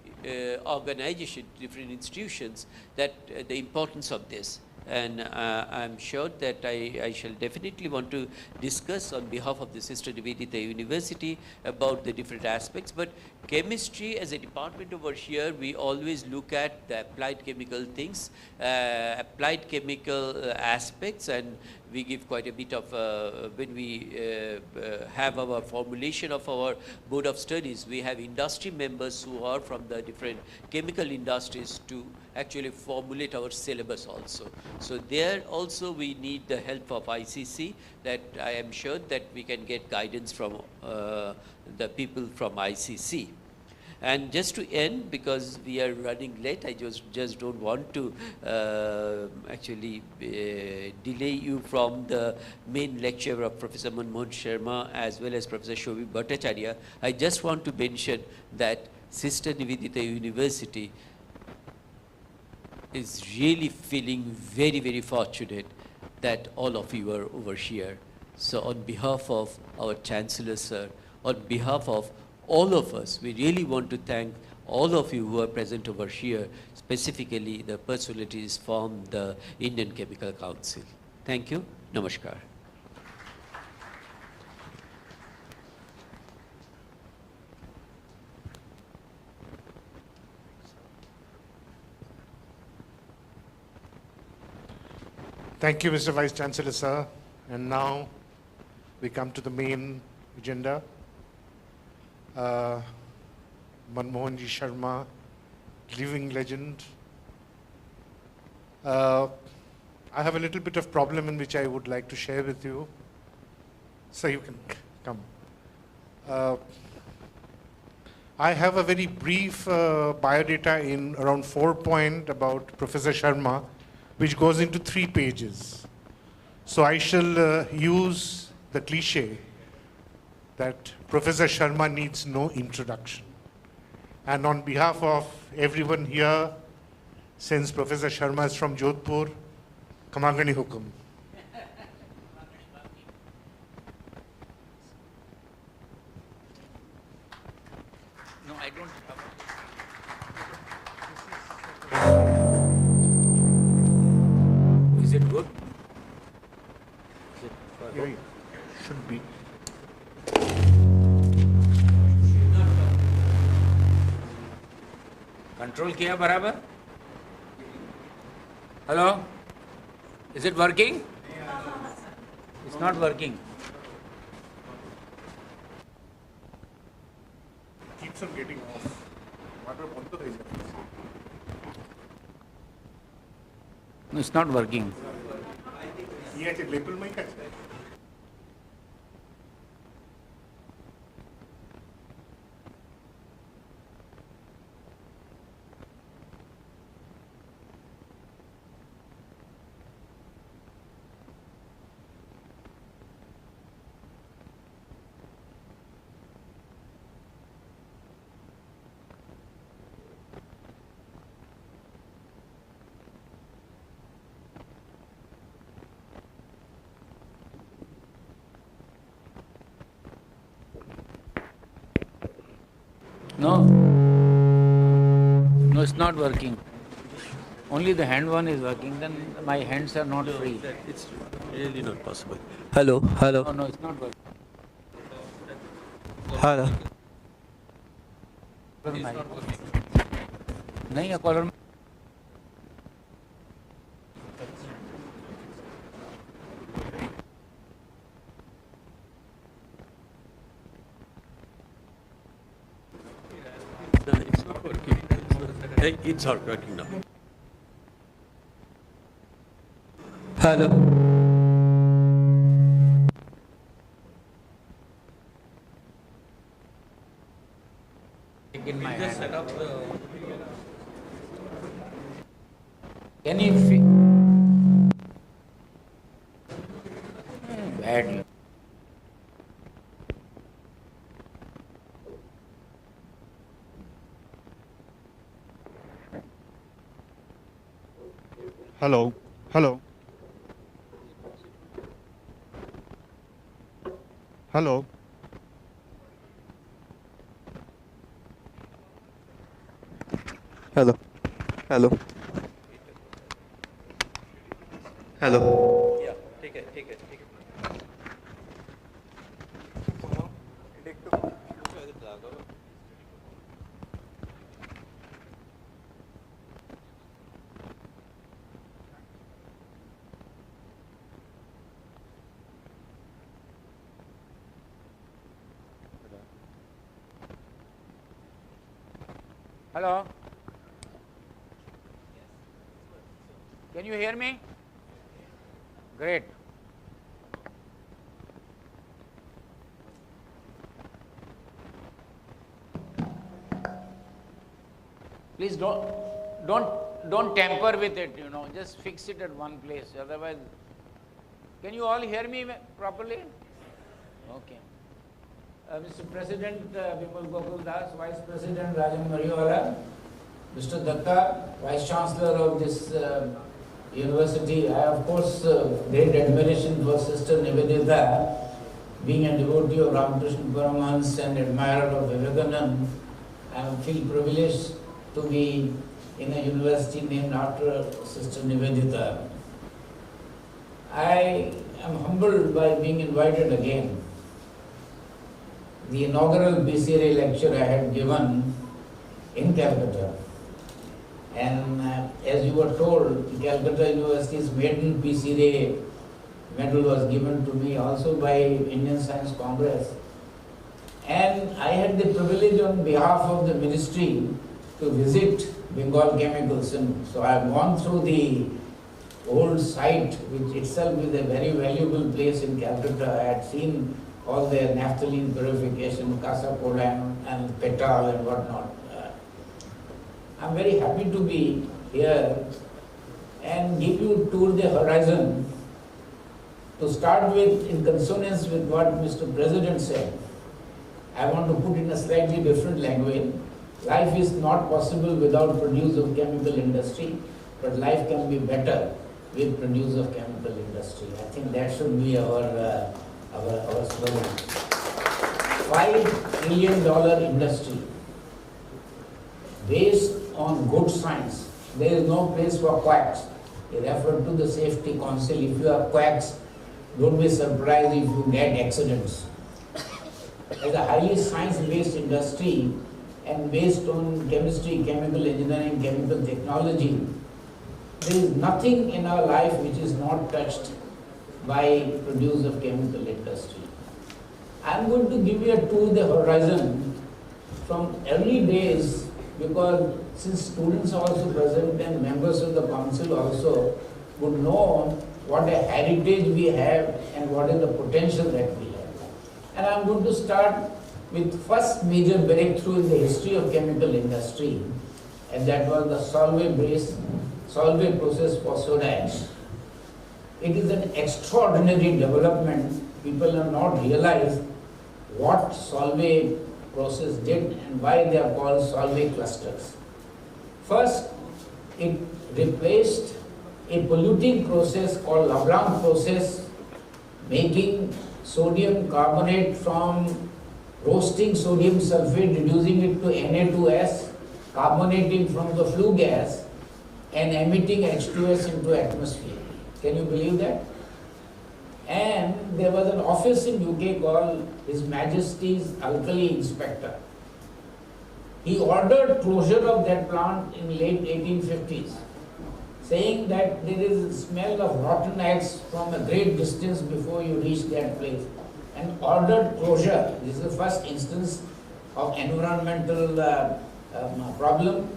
organizations, different institutions, that the importance of this. And I'm sure that I shall definitely want to discuss on behalf of the Sister Nivedita University about the different aspects. But chemistry as a department over here, we always look at the applied chemical things, applied chemical aspects, and we give quite a bit of, when we have our formulation of our board of studies, we have industry members who are from the different chemical industries to actually formulate our syllabus also. So there also we need the help of ICC, that I am sure that we can get guidance from the people from ICC. And just to end, because we are running late, I just don't want to actually delay you from the main lecture of Professor Manmohan Sharma as well as Professor Shobhit Bhattacharya. I just want to mention that Sister Nivedita University is really feeling very, very fortunate that all of you are over here. So on behalf of our Chancellor, sir, on behalf of all of us, we really want to thank all of you who are present over here, specifically the personalities from the Indian Chemical Council. Thank you. Namaskar. Thank you, Mr. Vice Chancellor, sir. And now we come to the main agenda. Manmohan Ji Sharma, living legend. I have a little bit of problem in which I would like to share with you. So you can come. I have a very brief biodata in around 4 points about Professor Sharma, which goes into 3 pages. So I shall use the cliche that Professor Sharma needs no introduction. And on behalf of everyone here, since Professor Sharma is from Jodhpur, Kamangani Hukum. No, I don't have. Is it good? Yeah, should be. Control किया बराबर? Hello? Is it working? It's not working. Keeps on getting off. No, it's not working. Yeah, label mic है. No. No, it's not working. Only the hand one is working, then my hands are not free. It's really not possible. Hello, hello. No, no, it's not working. Hello. नहीं है collar में. No, it's not working. It's not working now. Hello. In my Just hand. set up the. Can you feel? Badly. Hello. Hello. Hello. Hello. Hello. Hello. Yeah, take it, take it, take it. Hello? Can you hear me? Great. Please don't tamper with it, you know, just fix it at one place, otherwise. Can you all hear me properly? Okay. Mr. President Vimal Gokul Das, Vice President Rajan Mariwala, Mr. Datta, Vice Chancellor of this university. I have, of course, great admiration for Sister Nivedita, being a devotee of Ramakrishna Paramahans and admirer of Vivekananda. I feel privileged to be in a university named after Sister Nivedita. I am humbled by being invited again. The inaugural BCRA lecture I had given in Calcutta, and as you were told, the Calcutta University's maiden BCRA medal was given to me also by Indian Science Congress, and I had the privilege on behalf of the ministry to visit Bengal Chemicals, and so I have gone through the old site, which itself is a very valuable place in Calcutta. I had seen all the naphthalene purification, Casapolan and Petal and whatnot. I'm very happy to be here and give you tour the horizon. To start with, in consonance with what Mr. President said, I want to put in a slightly different language. Life is not possible without produce of chemical industry, but life can be better with produce of chemical industry. I think that should be our slogan. $5 trillion industry based on good science. There is no place for quacks. They refer to the Safety Council. If you are quacks, don't be surprised if you get accidents. As a highly science-based industry and based on chemistry, chemical engineering, chemical technology, there is nothing in our life which is not touched by produce of chemical industry. I am going to give you a tour the horizon from early days, because since students are also present and members of the council also would know what a heritage we have and what is the potential that we have. And I am going to start with first major breakthrough in the history of chemical industry, and that was the solvay process for soda ash. It is an extraordinary development. People have not realized what solvay process did and why they are called solvay clusters. First, it replaced a polluting process called Labranche process, making sodium carbonate from roasting sodium sulfate, reducing it to Na2S, carbonating from the flue gas, and emitting H2S into atmosphere. Can you believe that? And there was an office in UK called His Majesty's Alkali Inspector. He ordered closure of that plant in late 1850s, saying that there is a smell of rotten eggs from a great distance before you reach that place, and ordered closure. This is the first instance of environmental problem,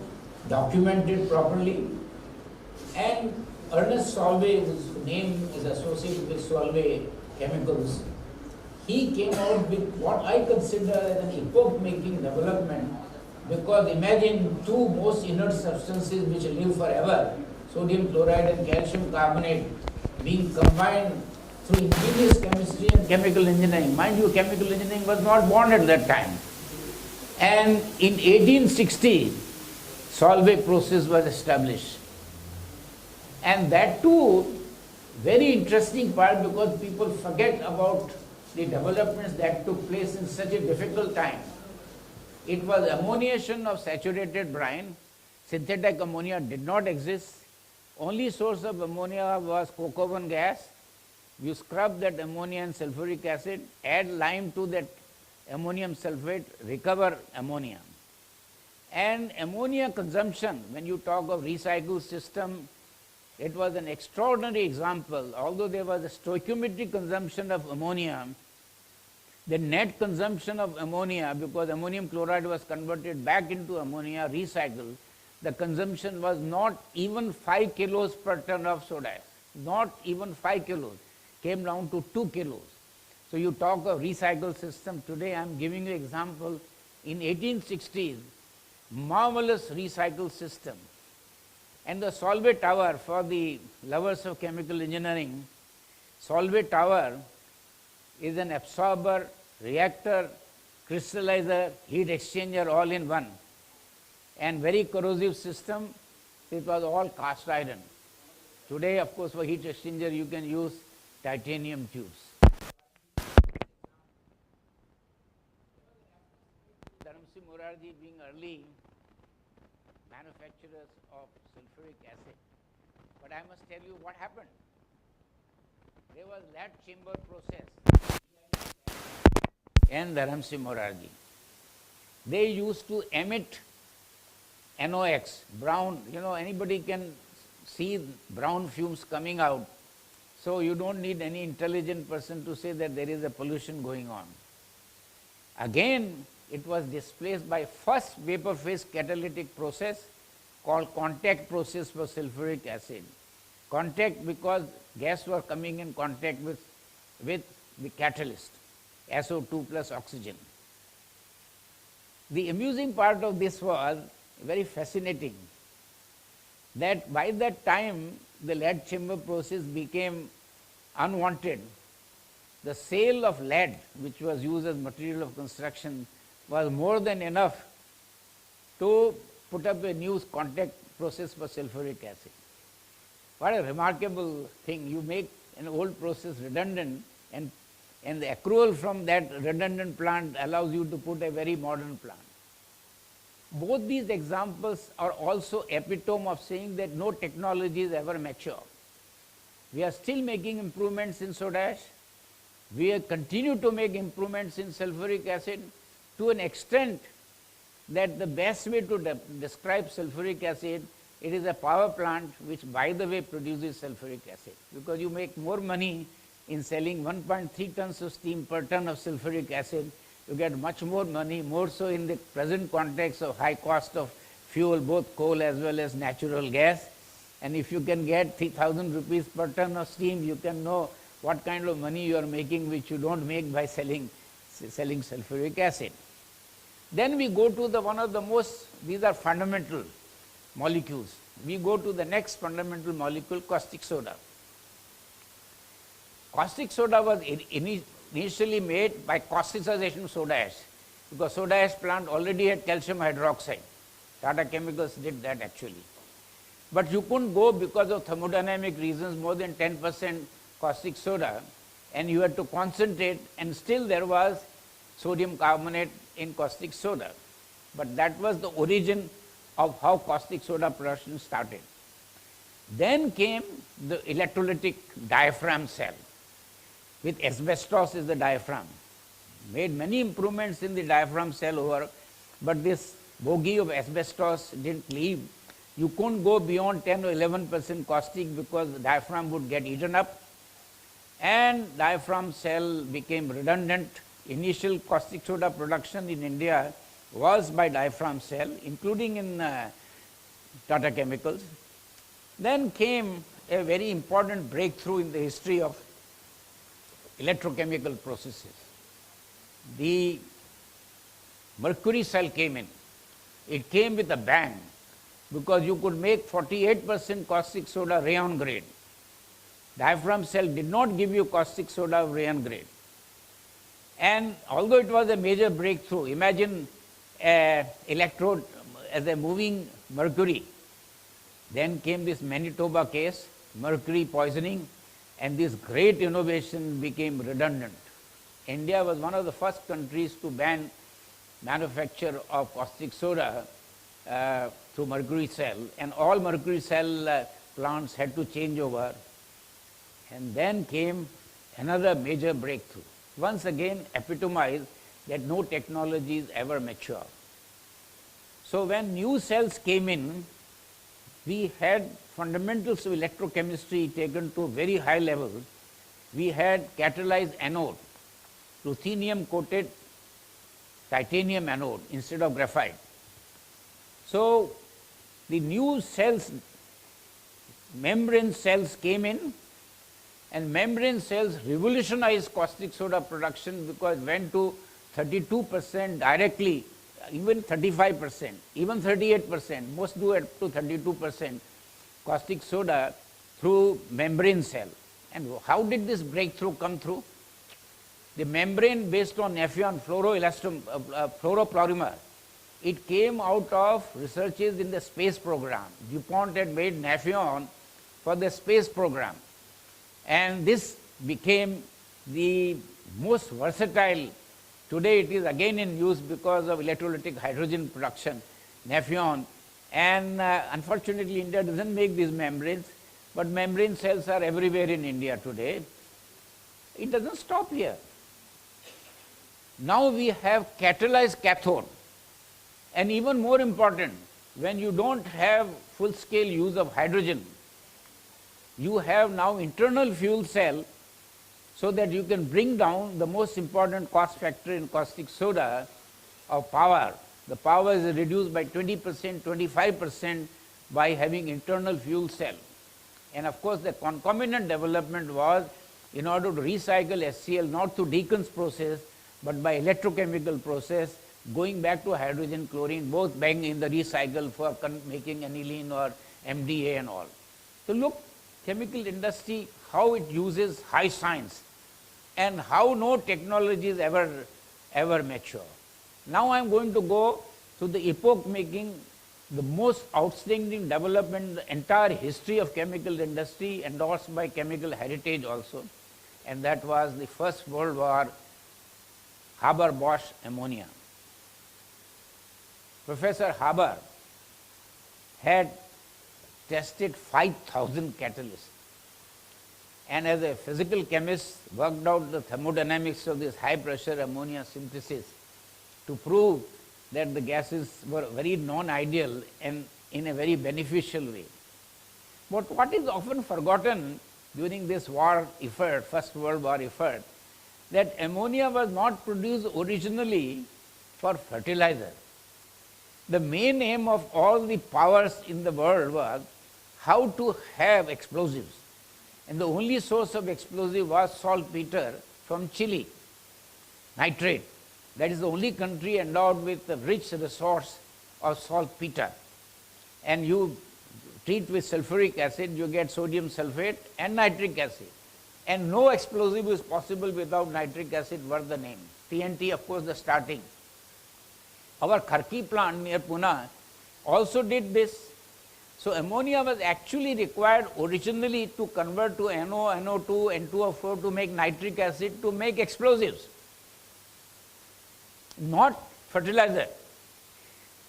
documented properly. And Ernest Solvay, whose name is associated with Solvay Chemicals, he came out with what I consider as an epoch-making development, because imagine two most inert substances which live forever, sodium chloride and calcium carbonate, being combined through ingenious chemistry and chemical engineering. Mind you, chemical engineering was not born at that time. And in 1860, Solvay process was established. And that too, very interesting part, because people forget about the developments that took place in such a difficult time. It was ammoniation of saturated brine. Synthetic ammonia did not exist. Only source of ammonia was coke oven gas. You scrub that ammonia and sulfuric acid, add lime to that ammonium sulfate, recover ammonia. And ammonia consumption, when you talk of recycle system, it was an extraordinary example. Although there was a stoichiometric consumption of ammonia, the net consumption of ammonia, because ammonium chloride was converted back into ammonia, recycled, the consumption was not even 5 kilos per ton of soda ash. Not even 5 kilos. Came down to 2 kilos. So you talk of recycle system. Today I am giving you example. In 1860s, marvelous recycle system. And the Solvay tower, for the lovers of chemical engineering, Solvay tower is an absorber, reactor, crystallizer, heat exchanger all in one, and very corrosive system. It was all cast iron. Today, of course, for heat exchanger you can use titanium tubes. Dharamsi Morarji being early manufacturers of sulfuric acid. But I must tell you what happened. There was lead chamber process in Dharamsi Morarji. They used to emit NOx, brown, anybody can see brown fumes coming out. So you don't need any intelligent person to say that there is a pollution going on. Again, it was displaced by first vapor phase catalytic process called contact process for sulfuric acid. Contact because gas were coming in contact with the catalyst, SO2 plus oxygen. The amusing part of this was very fascinating, that by that time the lead chamber process became unwanted. The sale of lead, which was used as material of construction, was more than enough to put up a new contact process for sulfuric acid. What a remarkable thing. You make an old process redundant, and the accrual from that redundant plant allows you to put a very modern plant. Both these examples are also epitome of saying that no technology is ever mature. We are still making improvements in soda ash. We continue to make improvements in sulfuric acid to an extent that the best way to describe sulfuric acid, it is a power plant which, by the way, produces sulfuric acid, because you make more money in selling 1.3 tons of steam per ton of sulfuric acid. You get much more money, more so in the present context of high cost of fuel, both coal as well as natural gas. And if you can get 3,000 rupees per ton of steam, you can know what kind of money you are making, which you don't make by selling sulfuric acid. Then we go to one of the most, these are fundamental molecules. We go to the next fundamental molecule, caustic soda. Caustic soda was initially made by causticization of soda ash, because soda ash plant already had calcium hydroxide. Tata Chemicals did that actually. But you couldn't go, because of thermodynamic reasons, more than 10% caustic soda, and you had to concentrate, and still there was sodium carbonate in caustic soda. But that was the origin of how caustic soda production started. Then came the electrolytic diaphragm cell, with asbestos as the diaphragm. Made many improvements in the diaphragm cell over, but this bogey of asbestos didn't leave. You couldn't go beyond 10 or 11% caustic, because the diaphragm would get eaten up, and diaphragm cell became redundant. Initial caustic soda production in India was by diaphragm cell, including in Tata Chemicals. Then came a very important breakthrough in the history of electrochemical processes. The mercury cell came in. It came with a bang, because you could make 48% caustic soda rayon grade. Diaphragm cell did not give you caustic soda of rayon grade. And although it was a major breakthrough, imagine an electrode as a moving mercury. Then came this Manitoba case, mercury poisoning, and this great innovation became redundant. India was one of the first countries to ban manufacture of caustic soda through mercury cell, and all mercury cell plants had to change over. And then came another major breakthrough. Once again epitomized that no technology is ever mature. So when new cells came in, we had fundamentals of electrochemistry taken to a very high level. We had catalyzed anode, ruthenium coated titanium anode instead of graphite. So the new cells, membrane cells came in, and membrane cells revolutionized caustic soda production, because it went to 32% directly even 35%, even 38%, most do up to 32% caustic soda through membrane cell. And how did this breakthrough come through? The membrane based on Nephion fluoropolymer, it came out of researches in the space program. DuPont had made Nephion for the space program. And this became the most versatile. Today it is again in use because of electrolytic hydrogen production, Nephion. And unfortunately India doesn't make these membranes, but membrane cells are everywhere in India today. It doesn't stop here. Now we have catalyzed cathode. And even more important, when you don't have full-scale use of hydrogen, you have now internal fuel cell so that you can bring down the most important cost factor in caustic soda of power. The power is reduced by 20%, 25% by having internal fuel cell. And of course, the concomitant development was in order to recycle HCl not through Deacon's process, but by electrochemical process, going back to hydrogen chlorine, both being in the recycle for making aniline or MDA and all. So look, chemical industry, how it uses high science and how no technology is ever mature. Now I am going to go to the epoch making, the most outstanding development in the entire history of chemical industry, endorsed by Chemical Heritage also, and that was the First World War Haber-Bosch ammonia. Professor Haber had tested 5,000 catalysts, and as a physical chemist worked out the thermodynamics of this high pressure ammonia synthesis to prove that the gases were very non-ideal and in a very beneficial way. But what is often forgotten during this war effort, First World War effort, that ammonia was not produced originally for fertilizer. The main aim of all the powers in the world was how to have explosives. And the only source of explosive was saltpeter from Chile, nitrate. That is the only country endowed with the rich resource of saltpeter. And you treat with sulfuric acid, you get sodium sulfate and nitric acid. And no explosive is possible without nitric acid worth the name. TNT, of course, the starting. Our Kharki plant near Pune also did this. So ammonia was actually required originally to convert to NO, NO2, N2O4 to make nitric acid to make explosives, not fertilizer.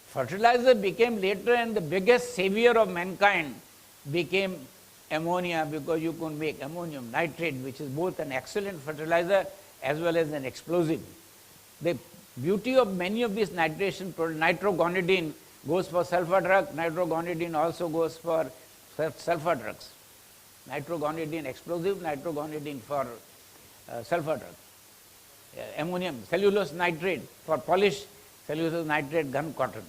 Fertilizer became later, and the biggest savior of mankind became ammonia, because you could make ammonium nitrate, which is both an excellent fertilizer as well as an explosive. The beauty of many of these nitration products, nitrogonidine goes for sulfur drug, nitrogonidine also goes for sulfur drugs. Nitrogonidine explosive, nitrogonidine for sulfur drug. Ammonium, cellulose nitrate for polish, cellulose nitrate gun cotton.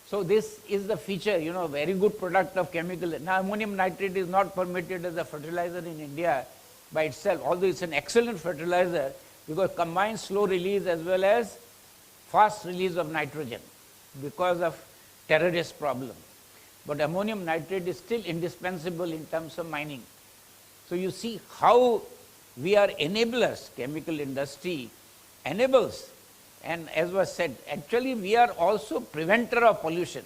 So this is the feature, very good product of chemical. Now ammonium nitrate is not permitted as a fertilizer in India by itself, although it's an excellent fertilizer because it combines slow release as well as fast release of nitrogen because of terrorist problem. But ammonium nitrate is still indispensable in terms of mining. So you see how we are enablers, chemical industry enables. And as was said, actually we are also preventer of pollution.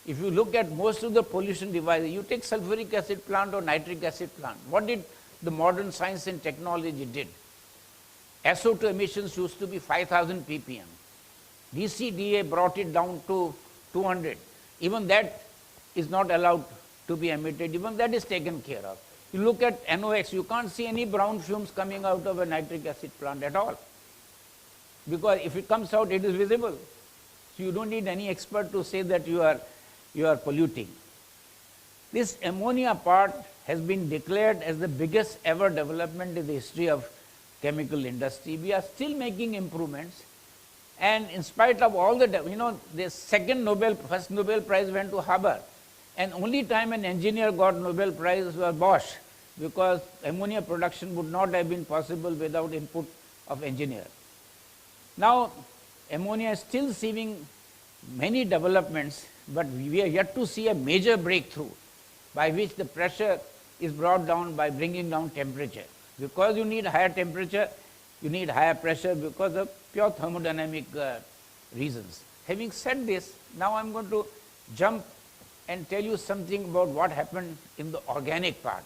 If you look at most of the pollution devices, you take sulfuric acid plant or nitric acid plant. What did the modern science and technology did? SO2 emissions used to be 5,000 ppm. DCDA brought it down to 200. Even that is not allowed to be emitted. Even that is taken care of. You look at NOx, you can't see any brown fumes coming out of a nitric acid plant at all. Because if it comes out, it is visible. So you don't need any expert to say that you are polluting. This ammonia part has been declared as the biggest ever development in the history of chemical industry. We are still making improvements. And in spite of all the, the first Nobel Prize went to Haber. And only time an engineer got Nobel Prize was Bosch, because ammonia production would not have been possible without input of engineer. Now, ammonia is still receiving many developments, but we are yet to see a major breakthrough by which the pressure is brought down by bringing down temperature. Because you need higher temperature, you need higher pressure because of pure thermodynamic reasons. Having said this, now I am going to jump and tell you something about what happened in the organic part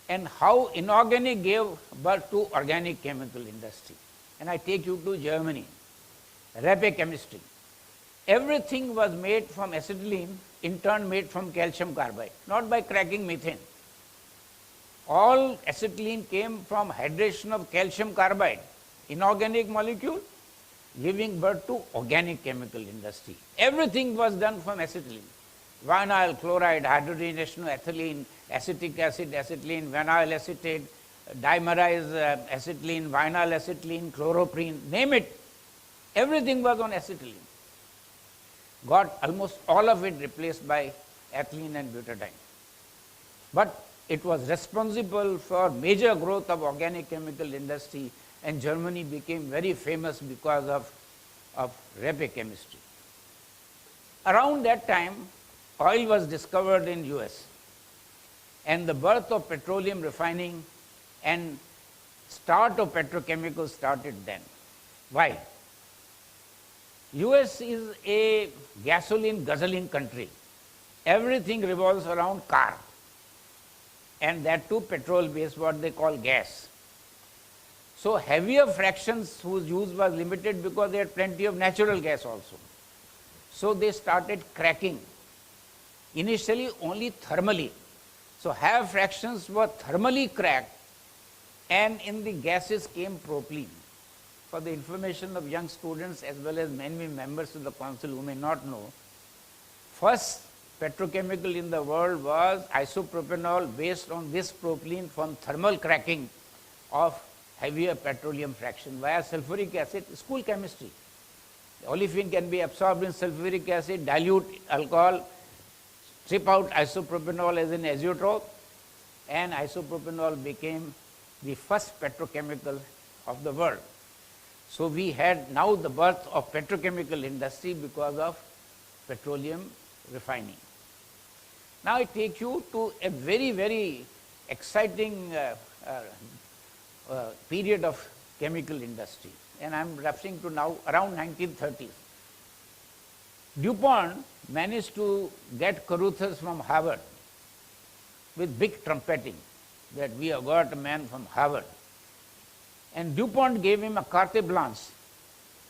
and how inorganic gave birth to organic chemical industry. And I take you to Germany, rapid chemistry. Everything was made from acetylene, in turn made from calcium carbide, not by cracking methane. All acetylene came from hydration of calcium carbide, inorganic molecule, giving birth to organic chemical industry. Everything was done from acetylene. Vinyl chloride, hydrogenation of ethylene, acetic acid, acetylene, vinyl acetate, dimerized acetylene, vinyl acetylene, chloroprene, name it. Everything was on acetylene. Got almost all of it replaced by ethylene and butadiene. But it was responsible for major growth of organic chemical industry, and Germany became very famous because of rapid chemistry. Around that time, oil was discovered in US, and the birth of petroleum refining and start of petrochemicals started then. Why? US is a gasoline guzzling country. Everything revolves around car, and that too petrol based, what they call gas. So heavier fractions whose use was limited because they had plenty of natural gas also. So they started cracking. Initially only thermally. So higher fractions were thermally cracked, and in the gases came propylene. For the information of young students as well as many members of the council who may not know, first petrochemical in the world was isopropanol based on this propylene from thermal cracking of heavier petroleum fraction via sulfuric acid, school chemistry. The olefin can be absorbed in sulfuric acid, dilute alcohol, strip out isopropanol as an azeotrope, and isopropanol became the first petrochemical of the world. So we had now the birth of petrochemical industry because of petroleum refining. Now I take you to a very, very exciting period of chemical industry, and I am referring to now around 1930s. DuPont managed to get Caruthers from Harvard with big trumpeting that we have got a man from Harvard. And DuPont gave him a carte blanche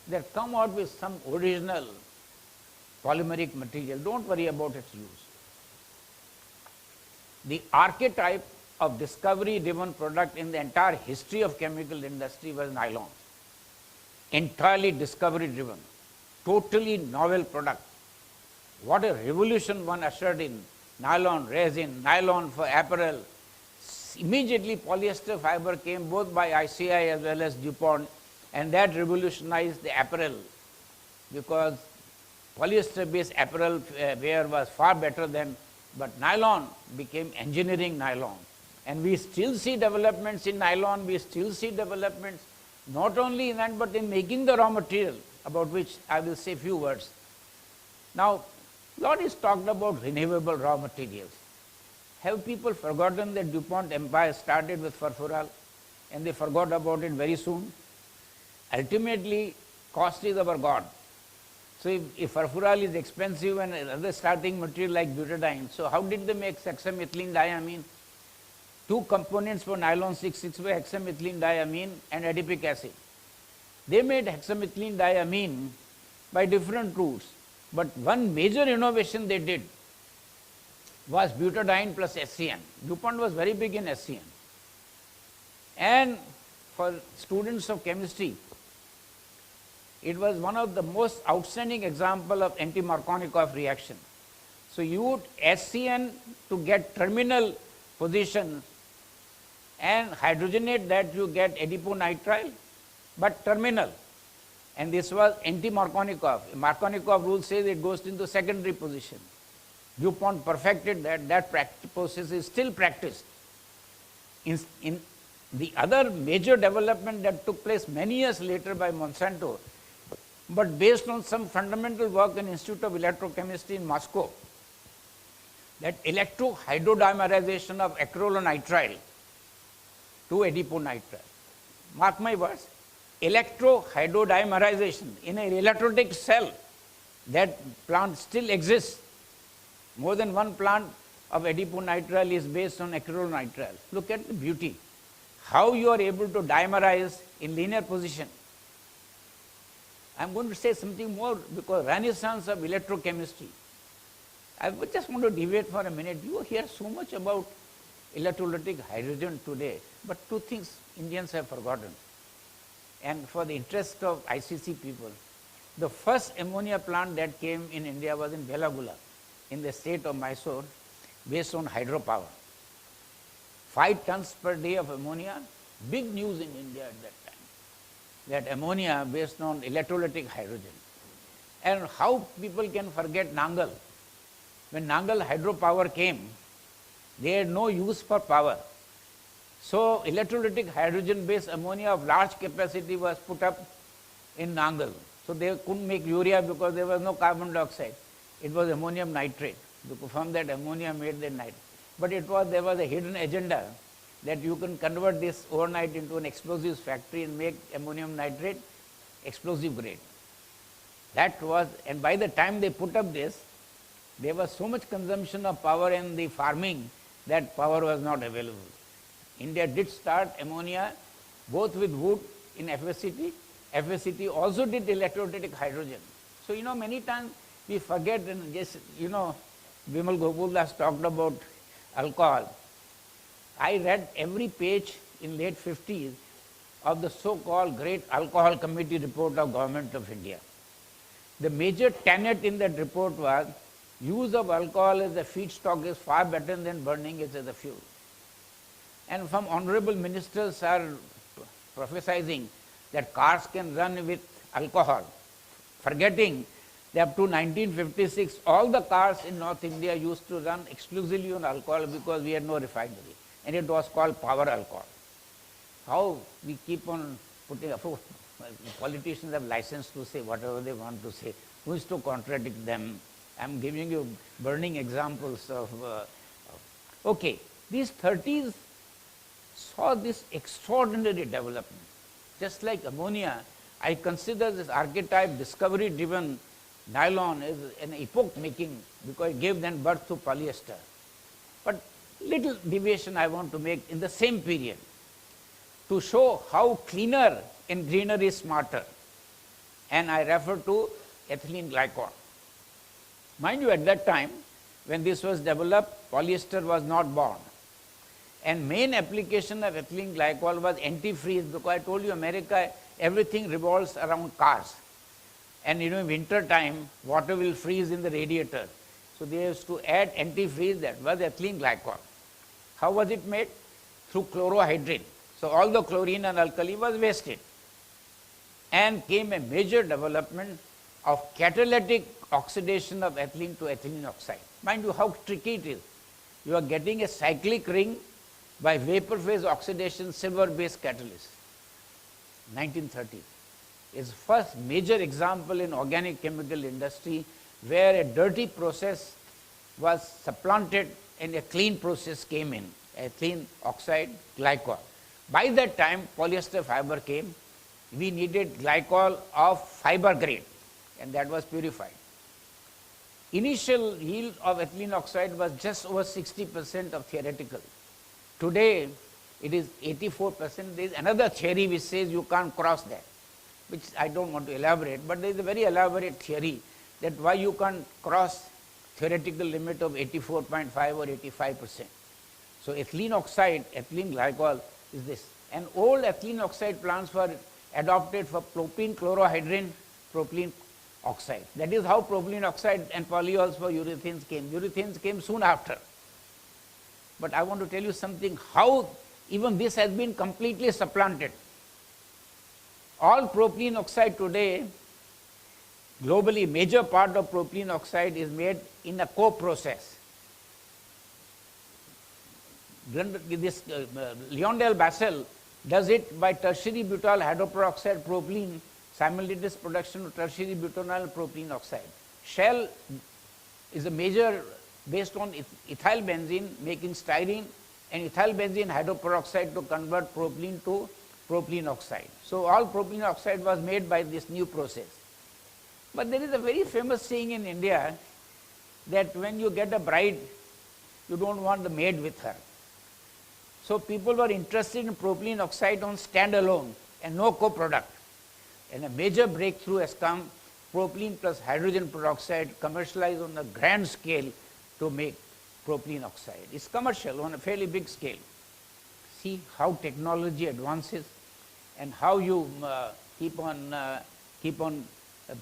that come out with some original polymeric material. Don't worry about its use. The archetype of discovery-driven product in the entire history of chemical industry was nylon. Entirely discovery-driven, totally novel product. What a revolution one ushered in. Nylon resin, nylon for apparel. Immediately polyester fiber came both by ICI as well as DuPont, and that revolutionized the apparel because polyester-based apparel wear was far better than, but nylon became engineering nylon. And we still see developments in nylon, we still see developments not only in that but in making the raw material, about which I will say a few words. Now, a lot is talked about renewable raw materials. Have people forgotten that DuPont empire started with furfural and they forgot about it very soon? Ultimately, cost is our God. So if furfural is expensive and other starting material like butadiene, so how did they make hexamethylene diamine? Two components for nylon 6,6 were hexamethylene diamine and adipic acid. They made hexamethylene diamine by different routes, but one major innovation they did was butadiene plus SCN. DuPont was very big in SCN. And for students of chemistry, it was one of the most outstanding example of anti-Markovnikov reaction. So you would SCN to get terminal position and hydrogenate that you get adiponitrile, but terminal. And this was anti-Markovnikov. Markovnikov rule says it goes into secondary position. DuPont perfected that. That process is still practiced. In the other major development that took place many years later by Monsanto but based on some fundamental work in Institute of Electrochemistry in Moscow, that electrohydrodimerization of acrylonitrile to adiponitrile. Mark my words, electrohydrodimerization in an electrolytic cell, that plant still exists. More than one plant of adiponitrile is based on acrylonitrile. Look at the beauty. How you are able to dimerize in linear position. I am going to say something more because renaissance of electrochemistry. I just want to debate for a minute. You hear so much about electrolytic hydrogen today, but two things Indians have forgotten. And for the interest of ICC people, the first ammonia plant that came in India was in Belagula, in the state of Mysore, based on hydropower. 5 tons per day of ammonia, big news in India at that time. That ammonia based on electrolytic hydrogen. And how people can forget Nangal. When Nangal hydropower came, they had no use for power. So electrolytic hydrogen based ammonia of large capacity was put up in Nangal. So they couldn't make urea because there was no carbon dioxide. It was ammonium nitrate. From that ammonia made the nitrate. But there was a hidden agenda that you can convert this overnight into an explosives factory and make ammonium nitrate explosive grade. That was, and by the time they put up this, there was so much consumption of power in the farming that power was not available. India did start ammonia both with wood in FSCT. FSCT also did electrolytic hydrogen. So, many times we forget, and just, Vimal Gopaldas talked about alcohol. I read every page in late 50s of the so-called Great Alcohol Committee report of Government of India. The major tenet in that report was use of alcohol as a feedstock is far better than burning it as a fuel. And some honorable ministers are prophesying that cars can run with alcohol, forgetting that up to 1956, all the cars in North India used to run exclusively on alcohol because we had no refinery. And it was called power alcohol. How we keep on putting up, politicians have license to say whatever they want to say. Who is to contradict them? I'm giving you burning examples of, okay, these 30s saw this extraordinary development. Just like ammonia, I consider this archetype discovery-driven nylon as an epoch-making because it gave then birth to polyester. But little deviation I want to make in the same period to show how cleaner and greener is smarter. And I refer to ethylene glycol. Mind you, at that time, when this was developed, polyester was not born. And main application of ethylene glycol was antifreeze because I told you America, everything revolves around cars. And in winter time, water will freeze in the radiator. So they used to add antifreeze, that was ethylene glycol. How was it made? Through chlorohydrin. So all the chlorine and alkali was wasted. And came a major development of catalytic oxidation of ethylene to ethylene oxide. Mind you how tricky it is. You are getting a cyclic ring by vapor phase oxidation silver-based catalyst. 1930 is first major example in organic chemical industry where a dirty process was supplanted and a clean process came in, ethylene oxide glycol. By that time polyester fiber came, we needed glycol of fiber grade and that was purified. Initial yield of ethylene oxide was just over 60% of theoretical. Today it is 84%. There is another theory which says you can't cross that, which I don't want to elaborate, but there is a very elaborate theory that why you can't cross theoretical limit of 84.5 or 85%. So ethylene oxide, ethylene glycol is this. And old ethylene oxide plants were adopted for propene chlorohydrin, propylene oxide. That is how propylene oxide and polyols for urethanes came. Urethanes came soon after. But I want to tell you something, how even this has been completely supplanted. All propylene oxide today, globally, major part of propylene oxide is made in a co-process. This Lyondell Basel does it by tertiary butyl hydroperoxide propylene simultaneous production of tertiary butanol propylene oxide. Shell is a major based on ethyl benzene making styrene and ethyl benzene hydroperoxide to convert propylene to propylene oxide. So all propylene oxide was made by this new process. But there is a very famous saying in India that when you get a bride, you don't want the maid with her. So people were interested in propylene oxide on standalone and no co-product. And a major breakthrough has come, propylene plus hydrogen peroxide commercialized on a grand scale to make propylene oxide. It's commercial on a fairly big scale. See how technology advances and how you keep on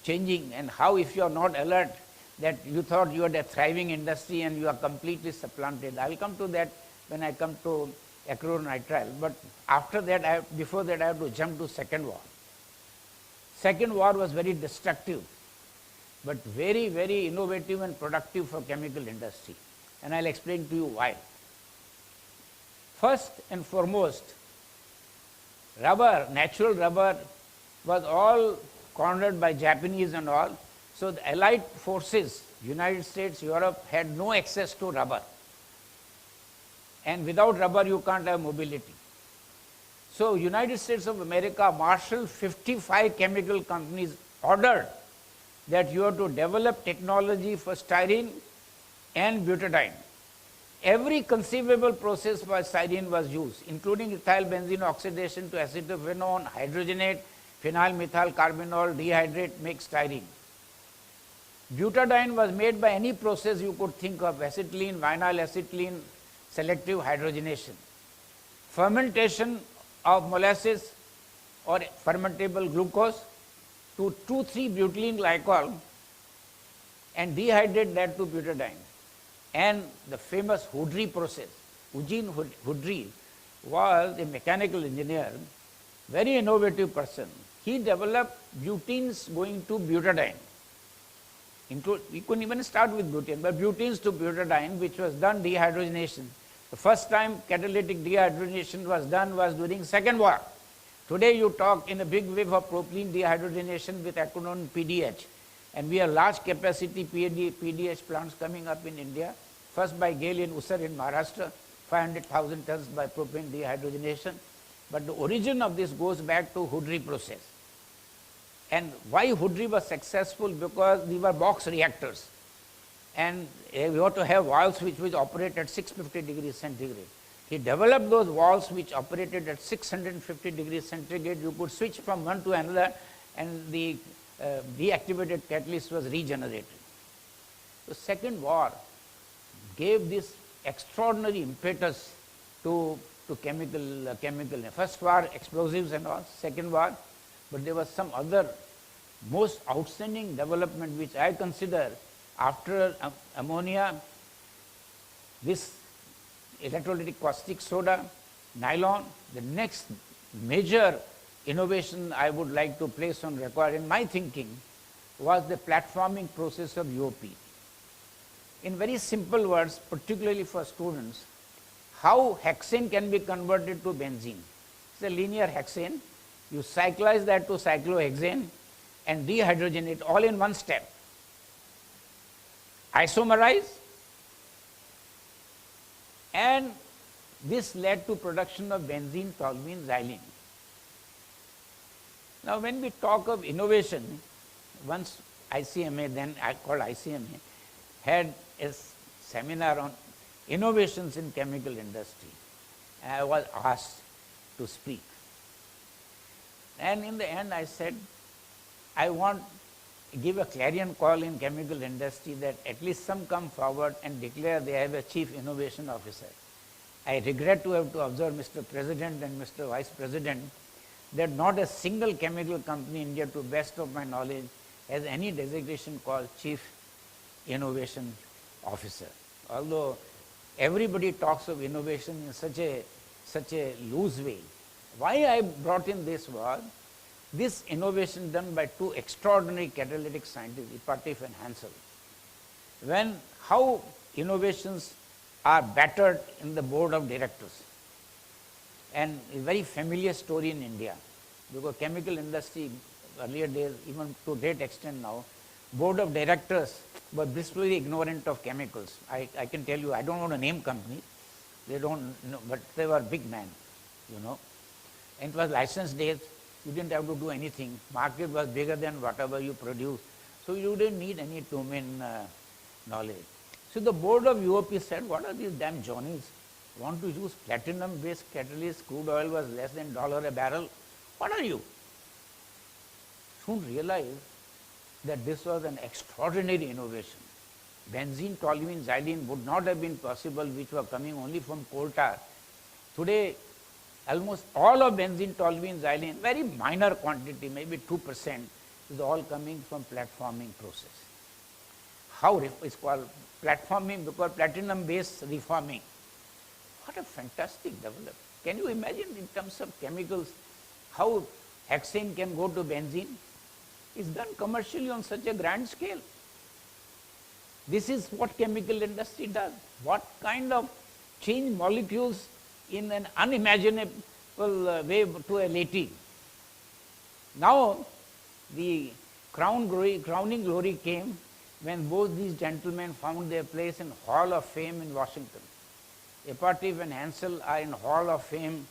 changing, and how if you are not alert that you thought you had a thriving industry and you are completely supplanted. I will come to that when I come to acrylonitrile. But after that, before that I have to jump to Second War. Second War was very destructive, but very, very innovative and productive for chemical industry. And I will explain to you why. First and foremost, rubber, natural rubber was all cornered by Japanese and all. So the Allied forces, United States, Europe, had no access to rubber. And without rubber you can't have mobility. So United States of America marshaled 55 chemical companies, ordered that you have to develop technology for styrene and butadiene. Every conceivable process for styrene was used, including ethyl benzene oxidation to acetophenone, hydrogenate, phenyl methyl carbinol, dehydrate, make styrene. Butadiene was made by any process you could think of, acetylene, vinyl acetylene, selective hydrogenation. Fermentation of molasses or fermentable glucose to 2,3-butylene glycol and dehydrate that to butadiene. And the famous Houdry process. Eugene Houdry was a mechanical engineer, very innovative person. He developed butenes going to butadiene. We couldn't even start with butane, but butenes to butadiene, which was done dehydrogenation. The first time catalytic dehydrogenation was done was during Second War. Today you talk in a big wave of propylene dehydrogenation with acronym PDH. And we have large capacity PDH plants coming up in India, first by GAIL in Usar in Maharashtra, 500,000 tons by propane dehydrogenation. But the origin of this goes back to Houdry process. And why Houdry was successful? Because these were box reactors. And we have to have valves which operate at 650 degrees centigrade. He developed those valves which operated at 650 degrees centigrade. You could switch from one to another and the deactivated catalyst was regenerated. The Second War gave this extraordinary impetus to chemical. First war, explosives and all, Second war, but there was some other most outstanding development which I consider after ammonia, this electrolytic caustic soda, nylon. The next major innovation I would like to place on record in my thinking was the platforming process of UOP. In very simple words, particularly for students, how hexane can be converted to benzene. It's a linear hexane. You cyclize that to cyclohexane and dehydrogenate all in one step. Isomerize, and this led to production of benzene, toluene, xylene. Now when we talk of innovation, once ICMA, then called ICMA, had a seminar on innovations in chemical industry. I was asked to speak. And in the end I said, I want to give a clarion call in chemical industry that at least some come forward and declare they have a chief innovation officer. I regret to have to observe, Mr. President and Mr. Vice President, that not a single chemical company in India, to best of my knowledge, has any designation called chief innovation officer. Although everybody talks of innovation in such a loose way. Why I brought in this was, this innovation done by two extraordinary catalytic scientists, Ipatif and Hansel. How innovations are battered in the board of directors. And a very familiar story in India, because chemical industry earlier days, even to that extent now, board of directors were blissfully ignorant of chemicals. I can tell you, I don't want to name company, they don't know, but they were big men, you know. And it was licensed days, you didn't have to do anything. Market was bigger than whatever you produce. So you didn't need any domain knowledge. So the board of UOP said, what are these damn Johnnies? Want to use platinum-based catalyst, crude oil was less than $1 a barrel. What are you? Soon realized that this was an extraordinary innovation. Benzene, toluene, xylene would not have been possible, which were coming only from coal tar. Today, almost all of benzene, toluene, xylene, very minor quantity, maybe 2%, is all coming from platforming process. How it's called platforming? Because platinum-based reforming. What a fantastic development. Can you imagine in terms of chemicals how hexane can go to benzene? It's done commercially on such a grand scale. This is what chemical industry does. What kind of change molecules in an unimaginable way to a latte. Now, the crowning glory came when both these gentlemen found their place in Hall of Fame in Washington. Epatif and Hansel are in Hall of Fame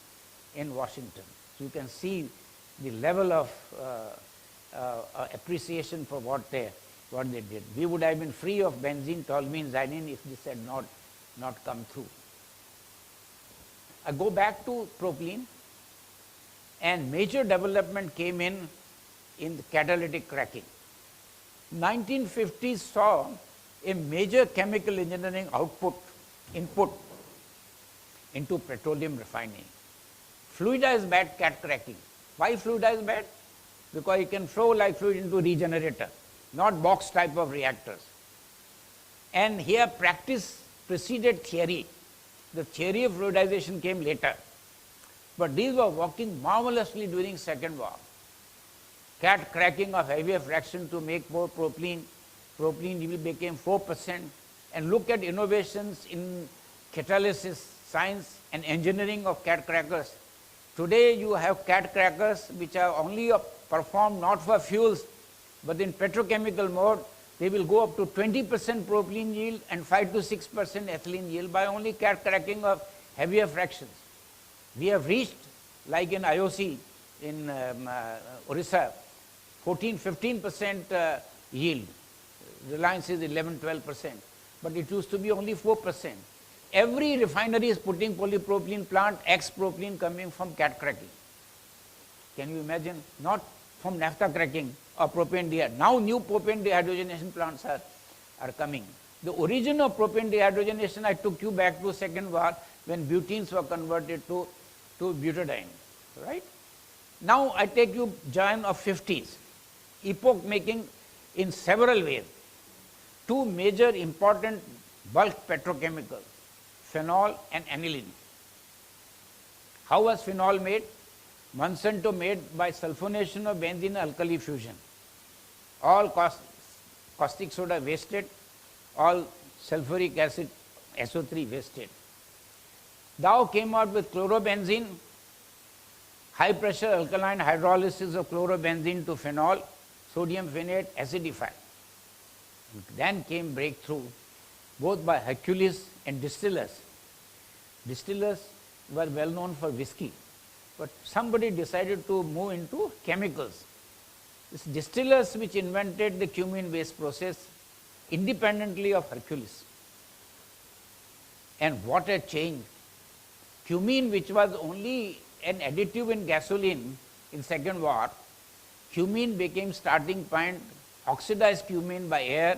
in Washington. So you can see the level of appreciation for what they did. We would have been free of benzene, toluene, xylene if this had not come through. I go back to propylene, and major development came in the catalytic cracking. 1950s saw a major chemical engineering input into petroleum refining. Fluidized bed cat cracking. Why fluidized bed? Because you can flow like fluid into regenerator, not box type of reactors. And here practice preceded theory. The theory of fluidization came later. But these were working marvelously during Second War. Cat cracking of heavier fraction to make more propylene. Propylene became 4%. And look at innovations in catalysis, science and engineering of cat crackers. Today you have cat crackers which are only performed not for fuels, but in petrochemical mode, they will go up to 20% propylene yield and 5 to 6% ethylene yield by only cat cracking of heavier fractions. We have reached, like in IOC in Orissa, 14-15% yield. Reliance is 11-12%, but it used to be only 4%. Every refinery is putting polypropylene plant, ex-propylene coming from cat cracking. Can you imagine? Not from naphtha cracking or propane dehydrogenation. Now new propane dehydrogenation plants are coming. The origin of propane dehydrogenation, I took you back to Second War when butenes were converted to butadiene, right? Now I take you giant of 50s, epoch making in several ways. Two major important bulk petrochemicals, phenol and aniline. How was phenol made? Monsanto made by sulfonation of benzene alkali fusion. All caustic soda wasted, all sulfuric acid SO3 wasted. Dow came out with chlorobenzene, high pressure alkaline hydrolysis of chlorobenzene to phenol, sodium phenate acidified. Then came breakthrough both by Hercules and distillers. Distillers were well known for whiskey, but somebody decided to move into chemicals. It's distillers which invented the cumene-based process independently of Hercules. And what a change. Cumene, which was only an additive in gasoline in Second War, cumene became starting point, oxidized cumene by air,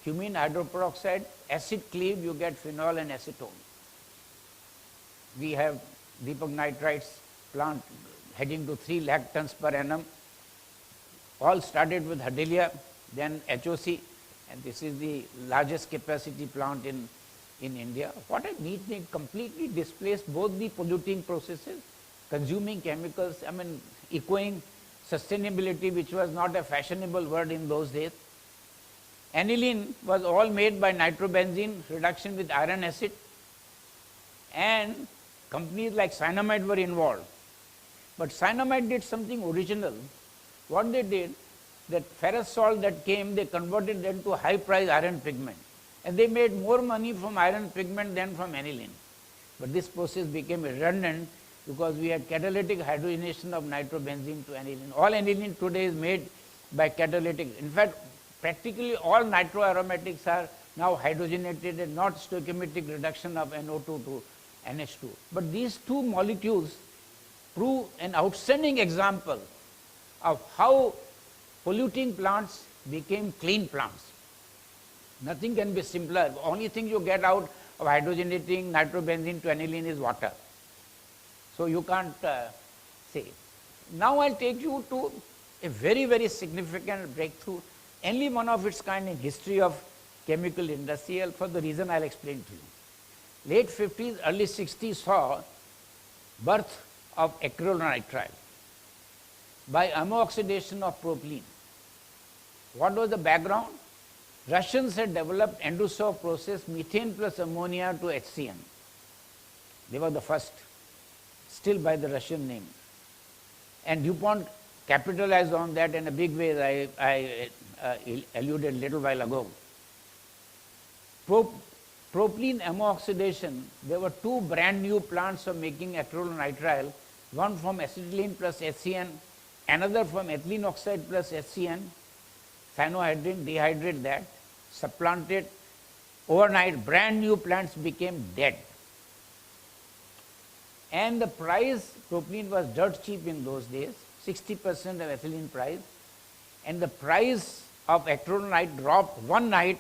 cumene hydroperoxide, acid cleave, you get phenol and acetone. We have Deepak Nitrite's plant heading to 3 lakh tons per annum. All started with Hadelia, then HOC, and this is the largest capacity plant in India. What a neat thing, completely displaced both the polluting processes, consuming chemicals, echoing sustainability, which was not a fashionable word in those days. Aniline was all made by nitrobenzene reduction with iron acid, and companies like Cyanamide were involved. But Cyanamide did something original. what they did, that ferrous salt that came, they converted that to high price iron pigment. And they made more money from iron pigment than from aniline. But this process became redundant because we had catalytic hydrogenation of nitrobenzene to aniline. All aniline today is made by catalytic. In fact, practically all nitroaromatics are now hydrogenated and not stoichiometric reduction of NO2 to NH2. But these two molecules prove an outstanding example of how polluting plants became clean plants. Nothing can be simpler. The only thing you get out of hydrogenating nitrobenzene to aniline is water. So you can't say. Now I'll take you to a very, very significant breakthrough, only one of its kind in history of chemical industry, for the reason I'll explain to you. Late 50s, early 60s saw birth of acrylonitrile by ammo-oxidation of propylene. What was the background? Russians had developed Endusov process, methane plus ammonia to HCN. They were the first, still by the Russian name. And DuPont capitalized on that in a big way, I alluded a little while ago. Propylene ammo-oxidation, there were two brand new plants of making acrylonitrile, one from acetylene plus HCN, another from ethylene oxide plus HCN, cyanohydrin, dehydrate that, supplanted. Overnight, brand new plants became dead. And the price, propylene was dirt cheap in those days, 60% of ethylene price, and the price of acrylonitrile dropped one night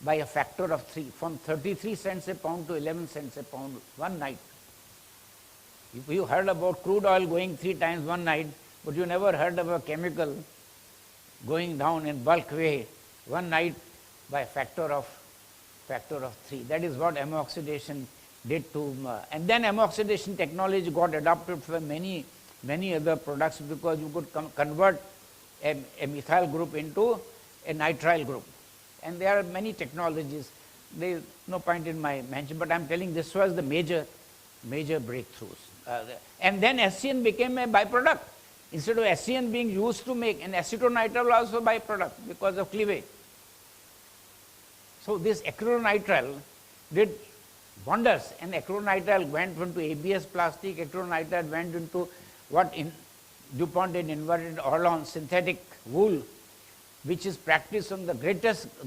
by a factor of 3, from 33 cents a pound to 11 cents a pound, one night. If you heard about crude oil going 3 times one night, but you never heard of a chemical going down in bulk way one night by a factor of 3. That is what ammo-oxidation did to, and then ammo-oxidation technology got adopted for many other products, because you could convert a methyl group into a nitrile group. And there are many technologies. There is no point in my mention, but I am telling this was the major breakthroughs. And then HCN became a byproduct. Instead of HCN being used to make, an acetonitrile also byproduct because of cleavage. So this acrylonitrile did wonders, and acrylonitrile went into ABS plastic, acrylonitrile went into what DuPont had invented, Orlon, synthetic wool, which is practiced on the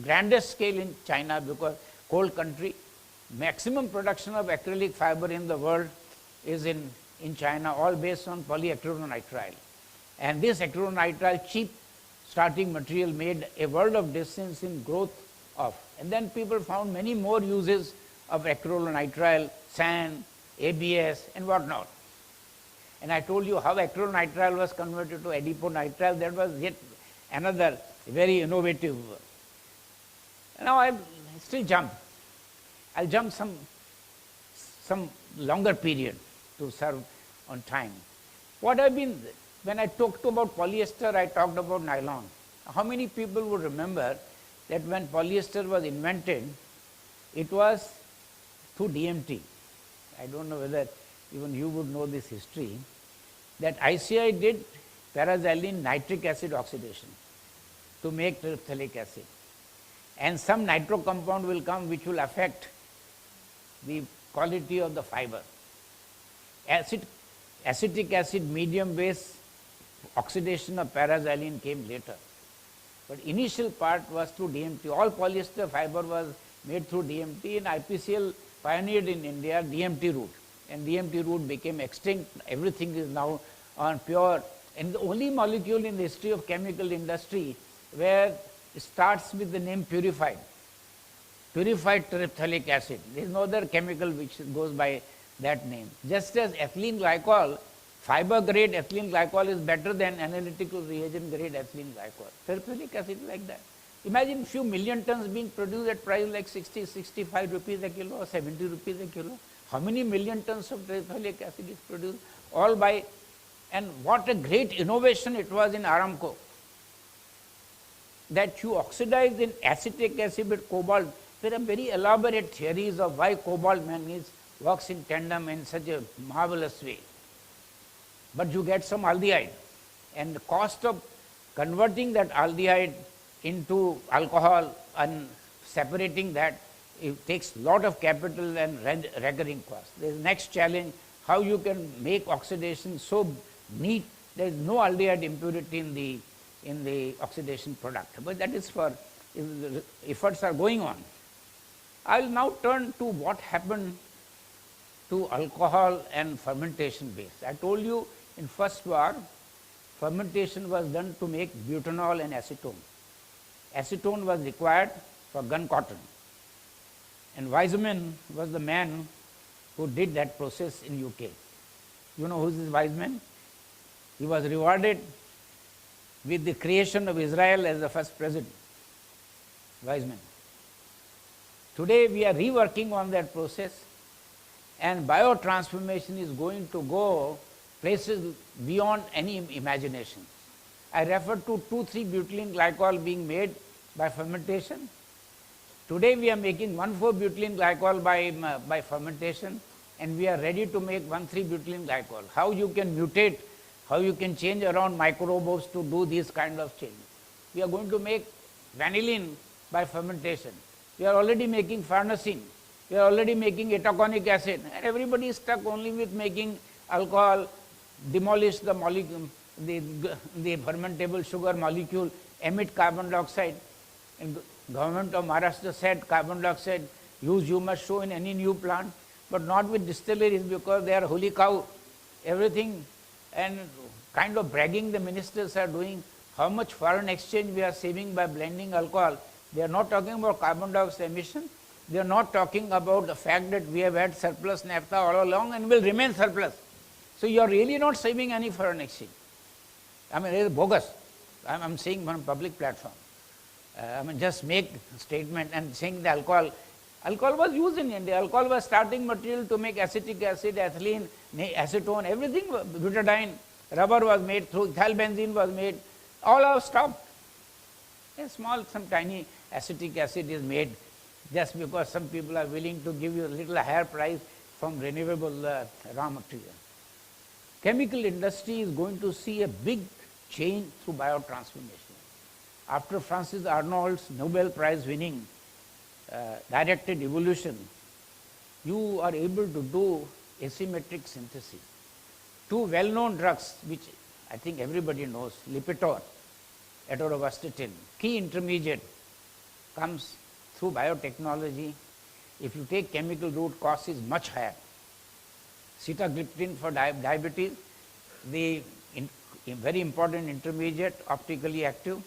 grandest scale in China, because cold country, maximum production of acrylic fiber in the world is in China, all based on polyacrylonitrile. And this acrylonitrile, cheap starting material, made a world of difference in growth of. And then people found many more uses of acrylonitrile, sand, ABS, and whatnot. And I told you how acrylonitrile was converted to adiponitrile. That was yet another very innovative. Now I'll still jump. I'll jump some longer period to serve on time. What I've been, when I talked about polyester, I talked about nylon. How many people would remember that when polyester was invented, it was through DMT. I don't know whether even you would know this history, that ICI did paraxylene nitric acid oxidation to make terephthalic acid. And some nitro compound will come which will affect the quality of the fiber. Acetic acid medium base oxidation of paraxylene came later. But initial part was through DMT. All polyester fiber was made through DMT, and IPCL pioneered in India DMT route. And DMT route became extinct. Everything is now on pure. And the only molecule in the history of chemical industry where it starts with the name purified. Purified terephthalic acid. There is no other chemical which goes by that name. Just as ethylene glycol, fiber grade ethylene glycol is better than analytical reagent grade ethylene glycol. Terephthalic acid is like that. Imagine few million tons being produced at price like 60, 65 rupees a kilo or 70 rupees a kilo. How many million tons of terephthalic acid is produced? All by, and what a great innovation it was in Aramco. That you oxidize in acetic acid with cobalt. There are very elaborate theories of why cobalt manganese works in tandem in such a marvelous way. But you get some aldehyde. And the cost of converting that aldehyde into alcohol and separating that, it takes lot of capital and recurring cost. The next challenge, how you can make oxidation so neat, there is no aldehyde impurity in the oxidation product. But that is for, efforts are going on. I will now turn to what happened to alcohol and fermentation base. I told you in first war, fermentation was done to make butanol and acetone. Acetone was required for gun cotton. And Wiseman was the man who did that process in UK. You know who is this Wiseman? He was rewarded with the creation of Israel as the first president. Wiseman. Today we are reworking on that process, and biotransformation is going to go places beyond any imagination. I refer to 2,3-butylene glycol being made by fermentation. Today we are making 1,4-butylene glycol by fermentation, and we are ready to make 1,3-butylene glycol. How you can mutate, how you can change around microbes to do these kind of changes. We are going to make vanillin by fermentation. We are already making farnesene. We are already making itaconic acid, and everybody is stuck only with making alcohol, demolish the molecule, the fermentable sugar molecule, emit carbon dioxide. And government of Maharashtra said carbon dioxide use you must show in any new plant, but not with distilleries because they are holy cow. Everything, and kind of bragging the ministers are doing how much foreign exchange we are saving by blending alcohol. They are not talking about carbon dioxide emission. They are not talking about the fact that we have had surplus naphtha all along and will remain surplus. So you are really not saving any foreign exchange. I mean, it is bogus. I am saying on a public platform. I mean, just make statement and saying the alcohol was used in India. Alcohol was starting material to make acetic acid, ethylene, acetone, everything, butadiene, rubber was made through, ethyl benzene was made, all are stopped. A small, some tiny acetic acid is made just because some people are willing to give you a little higher price from renewable raw material. Chemical industry is going to see a big change through biotransformation. After Francis Arnold's Nobel Prize winning directed evolution, you are able to do asymmetric synthesis. Two well-known drugs, which I think everybody knows, Lipitor, atorvastatin, key intermediate, comes through biotechnology. If you take chemical route, cost is much higher. Sitagliptin for diabetes, the very important intermediate, optically active,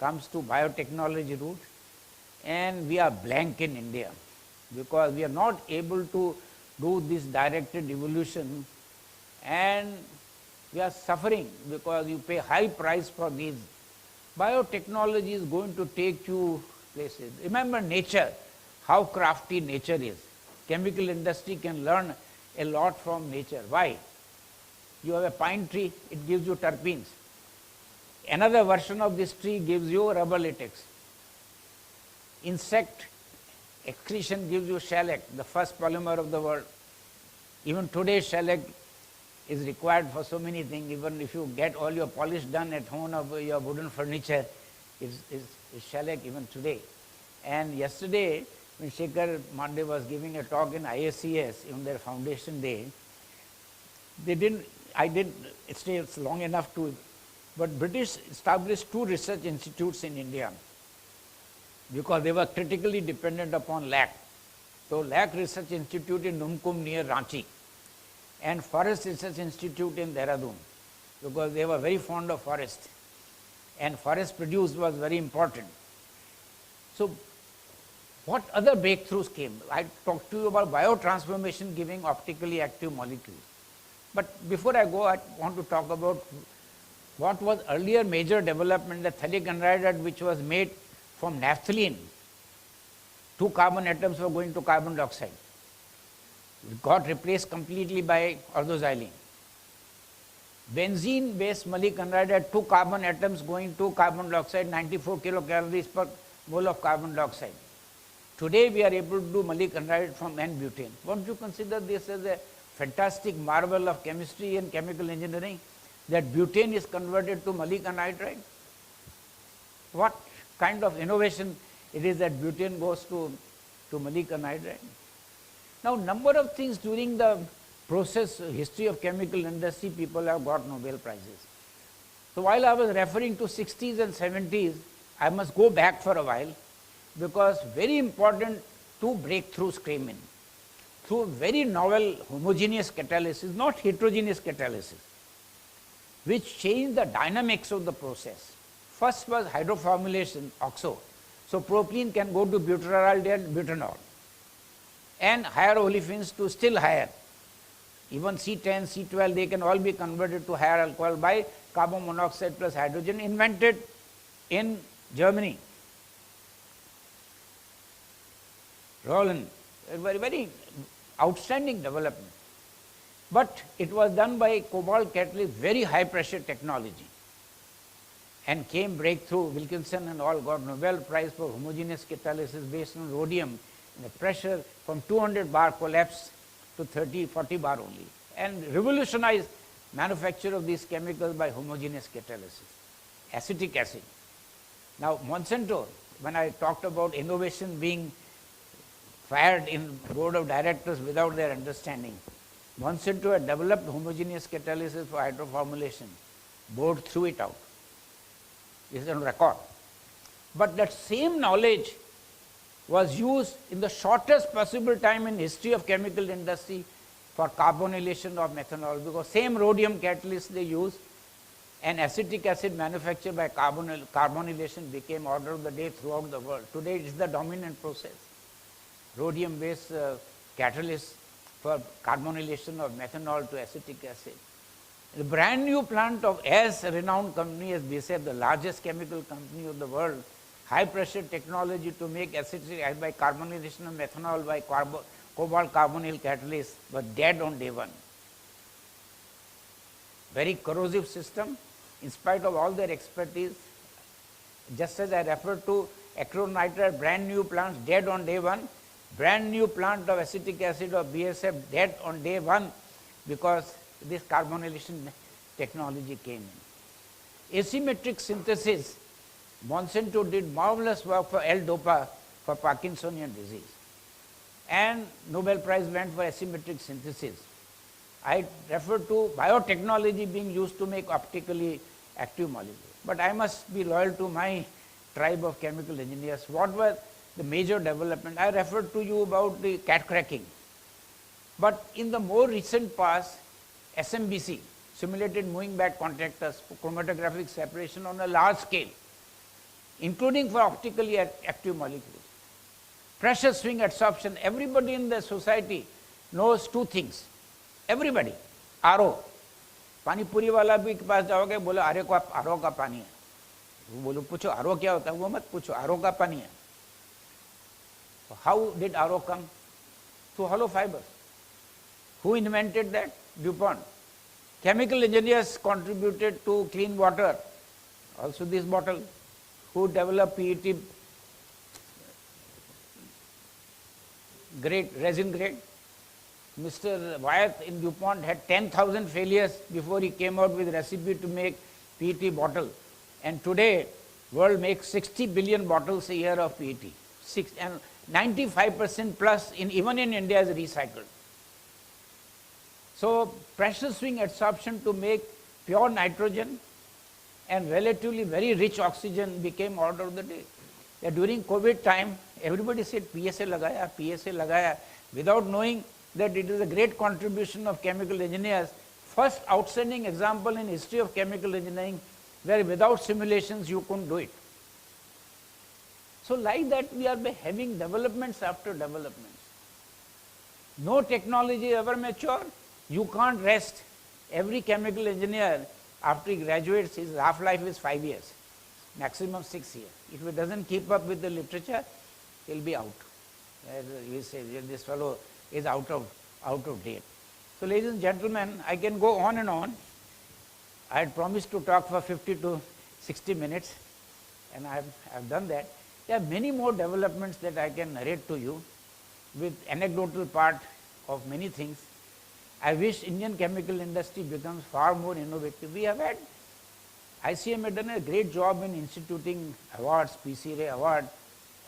comes to biotechnology route, and we are blank in India because we are not able to do this directed evolution, and we are suffering because you pay high price for these. Biotechnology is going to take you places. Remember nature, how crafty nature is. Chemical industry can learn a lot from nature. Why? You have a pine tree, it gives you terpenes. Another version of this tree gives you rubber latex. Insect excretion gives you shellac, the first polymer of the world. Even today shellac is required for so many things. Even if you get all your polish done at home of your wooden furniture, is shellac even today. And yesterday, when Shekhar Mande was giving a talk in ISCS on their foundation day, I didn't stay long enough to, but British established 2 research institutes in India because they were critically dependent upon lac. So Lac Research Institute in Numkum near Ranchi, and Forest Research Institute in Dehradun, because they were very fond of forest, and forest produce was very important. So what other breakthroughs came? I talked to you about biotransformation giving optically active molecules. But before I go, I want to talk about what was earlier major development, the phthalic anhydride, which was made from naphthalene. 2 carbon atoms were going to carbon dioxide. It got replaced completely by orthoxylene. Benzene-based malic anhydride had 2 carbon atoms going to carbon dioxide, 94 kilocalories per mole of carbon dioxide. Today we are able to do malic anhydride from N-butane. Won't you consider this as a fantastic marvel of chemistry and chemical engineering? that butane is converted to malic anhydride? What kind of innovation it is that butane goes to malic anhydride? Now, number of things during the process history of chemical industry, people have got Nobel Prizes. So while I was referring to 60s and 70s, I must go back for a while, because very important two breakthroughs came in through very novel homogeneous catalysis, not heterogeneous catalysis, which changed the dynamics of the process. First was hydroformylation, oxo. So propylene can go to butyraldehyde and butanol, and higher olefins to still higher. Even C10, C12, they can all be converted to higher alcohol by carbon monoxide plus hydrogen, invented in Germany. Roland, a very, very outstanding development. But it was done by cobalt catalyst, very high pressure technology. And came breakthrough, Wilkinson and all got Nobel Prize for homogeneous catalysis based on rhodium. The pressure from 200 bar collapsed to 30, 40 bar only, and revolutionized manufacture of these chemicals by homogeneous catalysis. Acetic acid. Now Monsanto, when I talked about innovation being fired in board of directors without their understanding, Monsanto had developed homogeneous catalysis for hydroformylation. Board threw it out. This is on record. But that same knowledge was used in the shortest possible time in history of chemical industry for carbonylation of methanol, because same rhodium catalyst they used, and acetic acid manufactured by carbonylation became order of the day throughout the world. Today it is the dominant process. Rhodium based catalyst for carbonylation of methanol to acetic acid. The brand new plant of as renowned company as BASF, the largest chemical company of the world, high pressure technology to make acetic acid by carbonylation of methanol by cobalt carbonyl catalyst, was dead on day one. Very corrosive system, in spite of all their expertise. Just as I referred to acrylonitrile, brand new plants dead on day one, brand new plant of acetic acid of BASF dead on day one, because this carbonylation technology came in. Asymmetric synthesis, Monsanto did marvelous work for L-DOPA for Parkinsonian disease, and Nobel Prize went for asymmetric synthesis. I referred to biotechnology being used to make optically active molecules. But I must be loyal to my tribe of chemical engineers. What were the major development? I referred to you about the cat cracking. But in the more recent past, SMBC, simulated moving back contactors, for chromatographic separation on a large scale, including for optically active molecules. Pressure swing adsorption. Everybody in the society knows two things. Everybody. RO. पानी पूरी वाला भी के पास जाओगे, बोलो RO का पानी है. वो बोलो पूछो आरओ क्या होता है, वो मत पूछो, आरओ का पानी है. How did RO come? Through hollow fibers. Who invented that? DuPont. Chemical engineers contributed to clean water. Also this bottle. Who developed PET grade, resin grade? Mr. Wyeth in DuPont had 10,000 failures before he came out with recipe to make PET bottle. And today, world makes 60 billion bottles a year of PET. And 95% plus, even in India, is recycled. So pressure swing adsorption to make pure nitrogen and relatively very rich oxygen became order of the day. During COVID time, everybody said PSA lagaya, without knowing that it is a great contribution of chemical engineers. First outstanding example in history of chemical engineering where without simulations you couldn't do it. So like that we are having developments after developments. No technology ever mature. You can't rest. Every chemical engineer, after he graduates, his half-life is 5 years, maximum 6 years. If he doesn't keep up with the literature, he'll be out. You say, this fellow is out of date. So ladies and gentlemen, I can go on and on. I had promised to talk for 50 to 60 minutes, and I've done that. There are many more developments that I can narrate to you with anecdotal part of many things. I wish Indian chemical industry becomes far more innovative. We have had, ICM had done a great job in instituting awards, PC Ray award,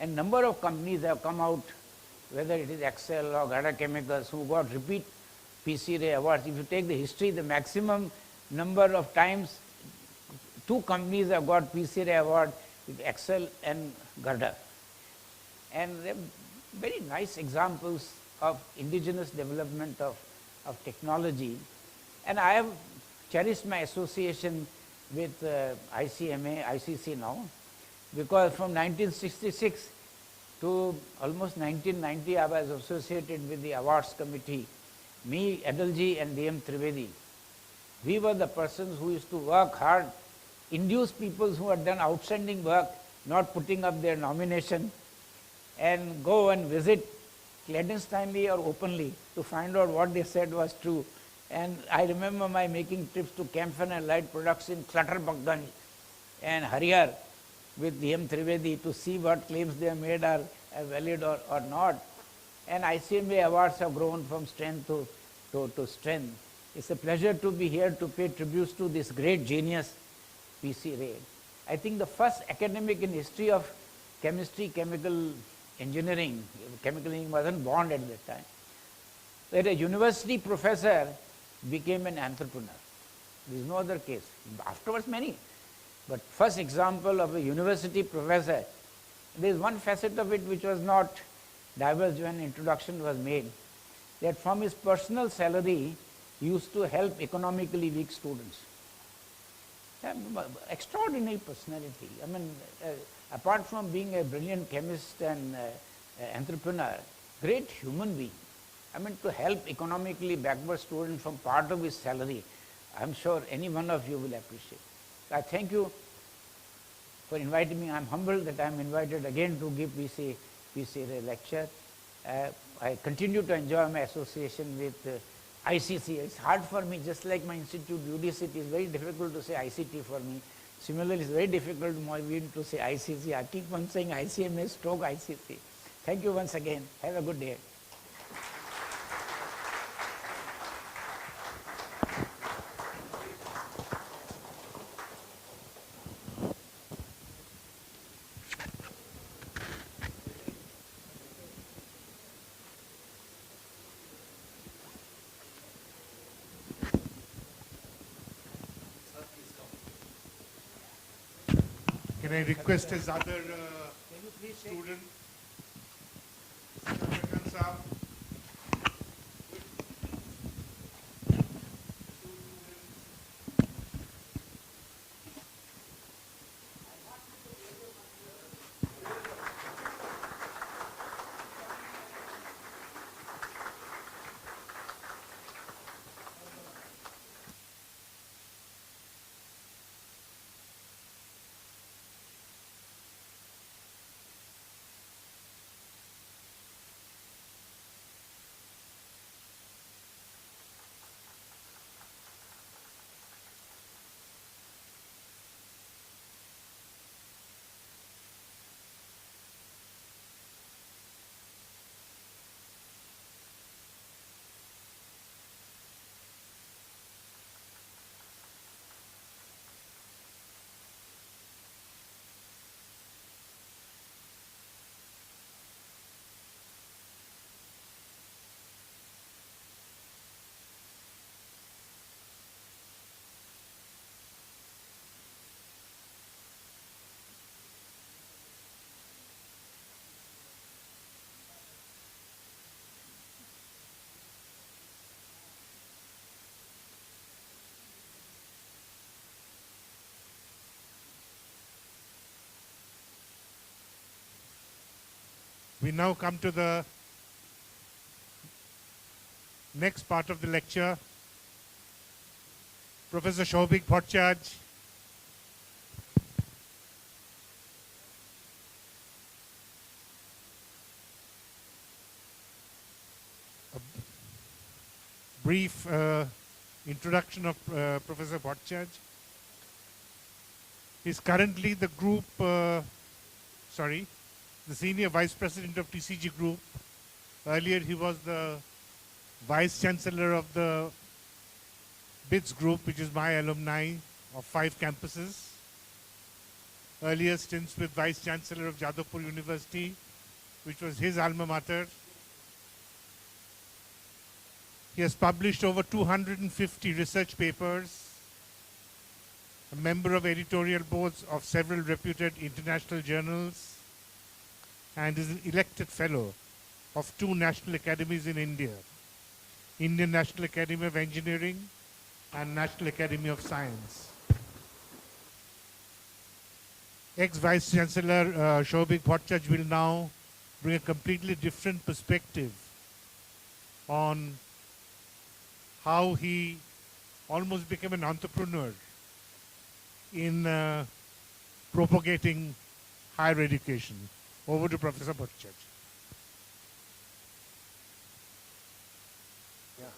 and number of companies have come out, whether it is Excel or Gada Chemicals, who got repeat PC Ray awards. If you take the history, the maximum number of times two companies have got PC Ray award with Excel and Garda. And they are very nice examples of indigenous development of technology. And I have cherished my association with ICMA, ICC now, because from 1966 to almost 1990 I was associated with the awards committee. Me, Adalji and D.M. Trivedi. We were the persons who used to work hard, induce people who had done outstanding work, not putting up their nomination, and go and visit clandestinely or openly to find out what they said was true. And I remember my making trips to Camphor and Light Products in Clutterbuckganj and Harihar with D.M. Trivedi to see what claims they have made are valid or not. And ICMA awards have grown from strength to strength. It's a pleasure to be here to pay tributes to this great genius, P.C. Ray. I think the first academic in history of chemistry, chemical engineering wasn't born at that time, where a university professor became an entrepreneur. There is no other case. Afterwards, many. But first example of a university professor, there is one facet of it which was not divulged when introduction was made, that from his personal salary, he used to help economically weak students. Extraordinary personality. I mean, apart from being a brilliant chemist and entrepreneur, great human being. I mean, to help economically backward students from part of his salary, I'm sure any one of you will appreciate. I thank you for inviting me. I'm humbled that I'm invited again to give PC Ray lecture. I continue to enjoy my association with ICC. It's hard for me, just like my institute UDC, it is very difficult to say ICT for me. Similarly, it's very difficult to say ICC. I keep on saying ICMA stroke ICC. Thank you once again. Have a good day. Can I request his other student, Khan Saab? We now come to the next part of the lecture. Professor Shobik Bhattacharya. A brief introduction of Professor Bhattacharya. He is currently the group, the Senior Vice President of TCG Group. Earlier he was the Vice Chancellor of the BITS Group, which is my alumni of 5 campuses. Earlier stints with Vice Chancellor of Jadavpur University, which was his alma mater. He has published over 250 research papers, a member of editorial boards of several reputed international journals, and is an elected fellow of 2 national academies in India, Indian National Academy of Engineering and National Academy of Science. Ex-Vice Chancellor Shobik Bhattacharya will now bring a completely different perspective on how he almost became an entrepreneur in propagating higher education. Over to Professor Bhattacharya. Yeah,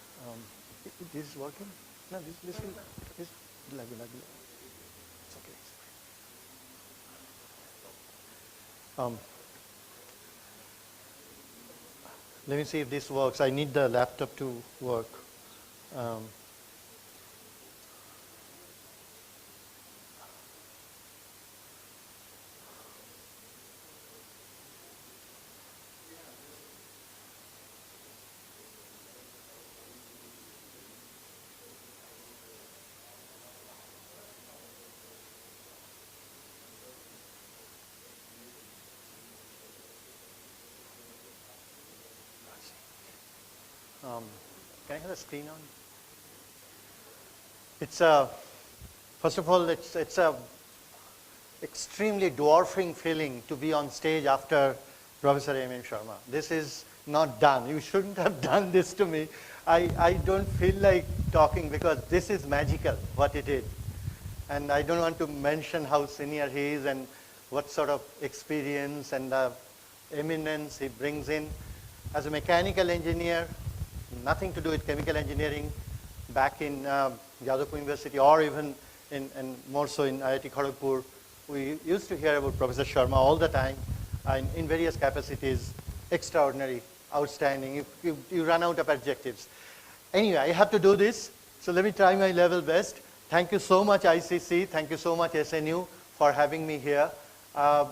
this is working? No, this will, this, it's okay. Let me see if this works. I need the laptop to work. Can I have the screen on? It's first of all, it's a extremely dwarfing feeling to be on stage after Professor M.M. Sharma. This is not done. You shouldn't have done this to me. I don't feel like talking because this is magical, what he did. And I don't want to mention how senior he is and what sort of experience and eminence he brings in. As a mechanical engineer, nothing to do with chemical engineering, back in Jadavpur University or even and more so in IIT Kharagpur, we used to hear about Professor Sharma all the time in various capacities, extraordinary, outstanding. You run out of adjectives. Anyway, I have to do this, so let me try my level best. Thank you so much ICC, thank you so much SNU for having me here. I'm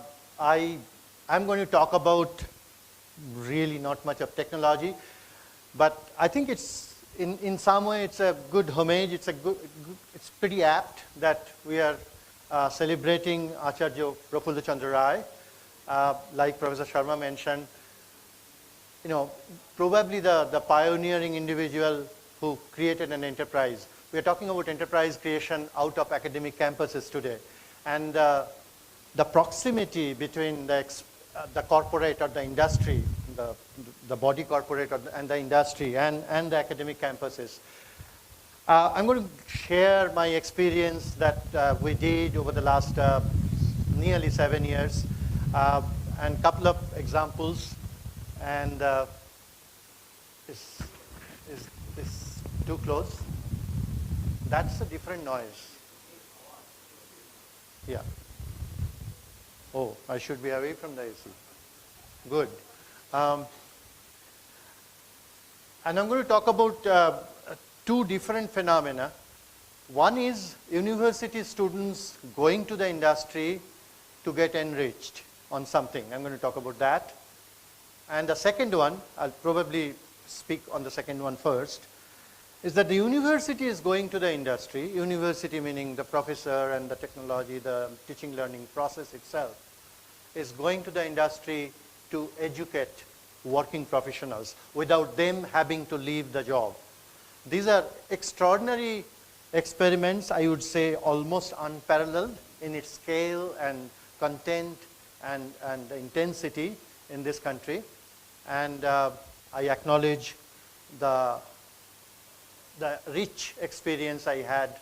going to talk about really not much of technology, but I think it's in some way it's a good homage. It's pretty apt that we are celebrating Acharya Prafulla Chandra. Like Professor Sharma mentioned, you know, probably the pioneering individual who created an enterprise. We are talking about enterprise creation out of academic campuses today, and the proximity between the corporate or the industry, the body corporate and the industry and the academic campuses. I'm going to share my experience that we did over the last nearly 7 years, and a couple of examples. And is this too close? That's a different noise. Yeah. Oh, I should be away from the AC. Good. And I'm going to talk about 2 different phenomena. One is university students going to the industry to get enriched on something. I'm going to talk about that. And the second one, I'll probably speak on the second one first, is that the university is going to the industry, university meaning the professor and the technology, the teaching learning process itself, is going to the industry to educate working professionals without them having to leave the job. These are extraordinary experiments, I would say almost unparalleled in its scale and content and intensity in this country. And I acknowledge the rich experience I had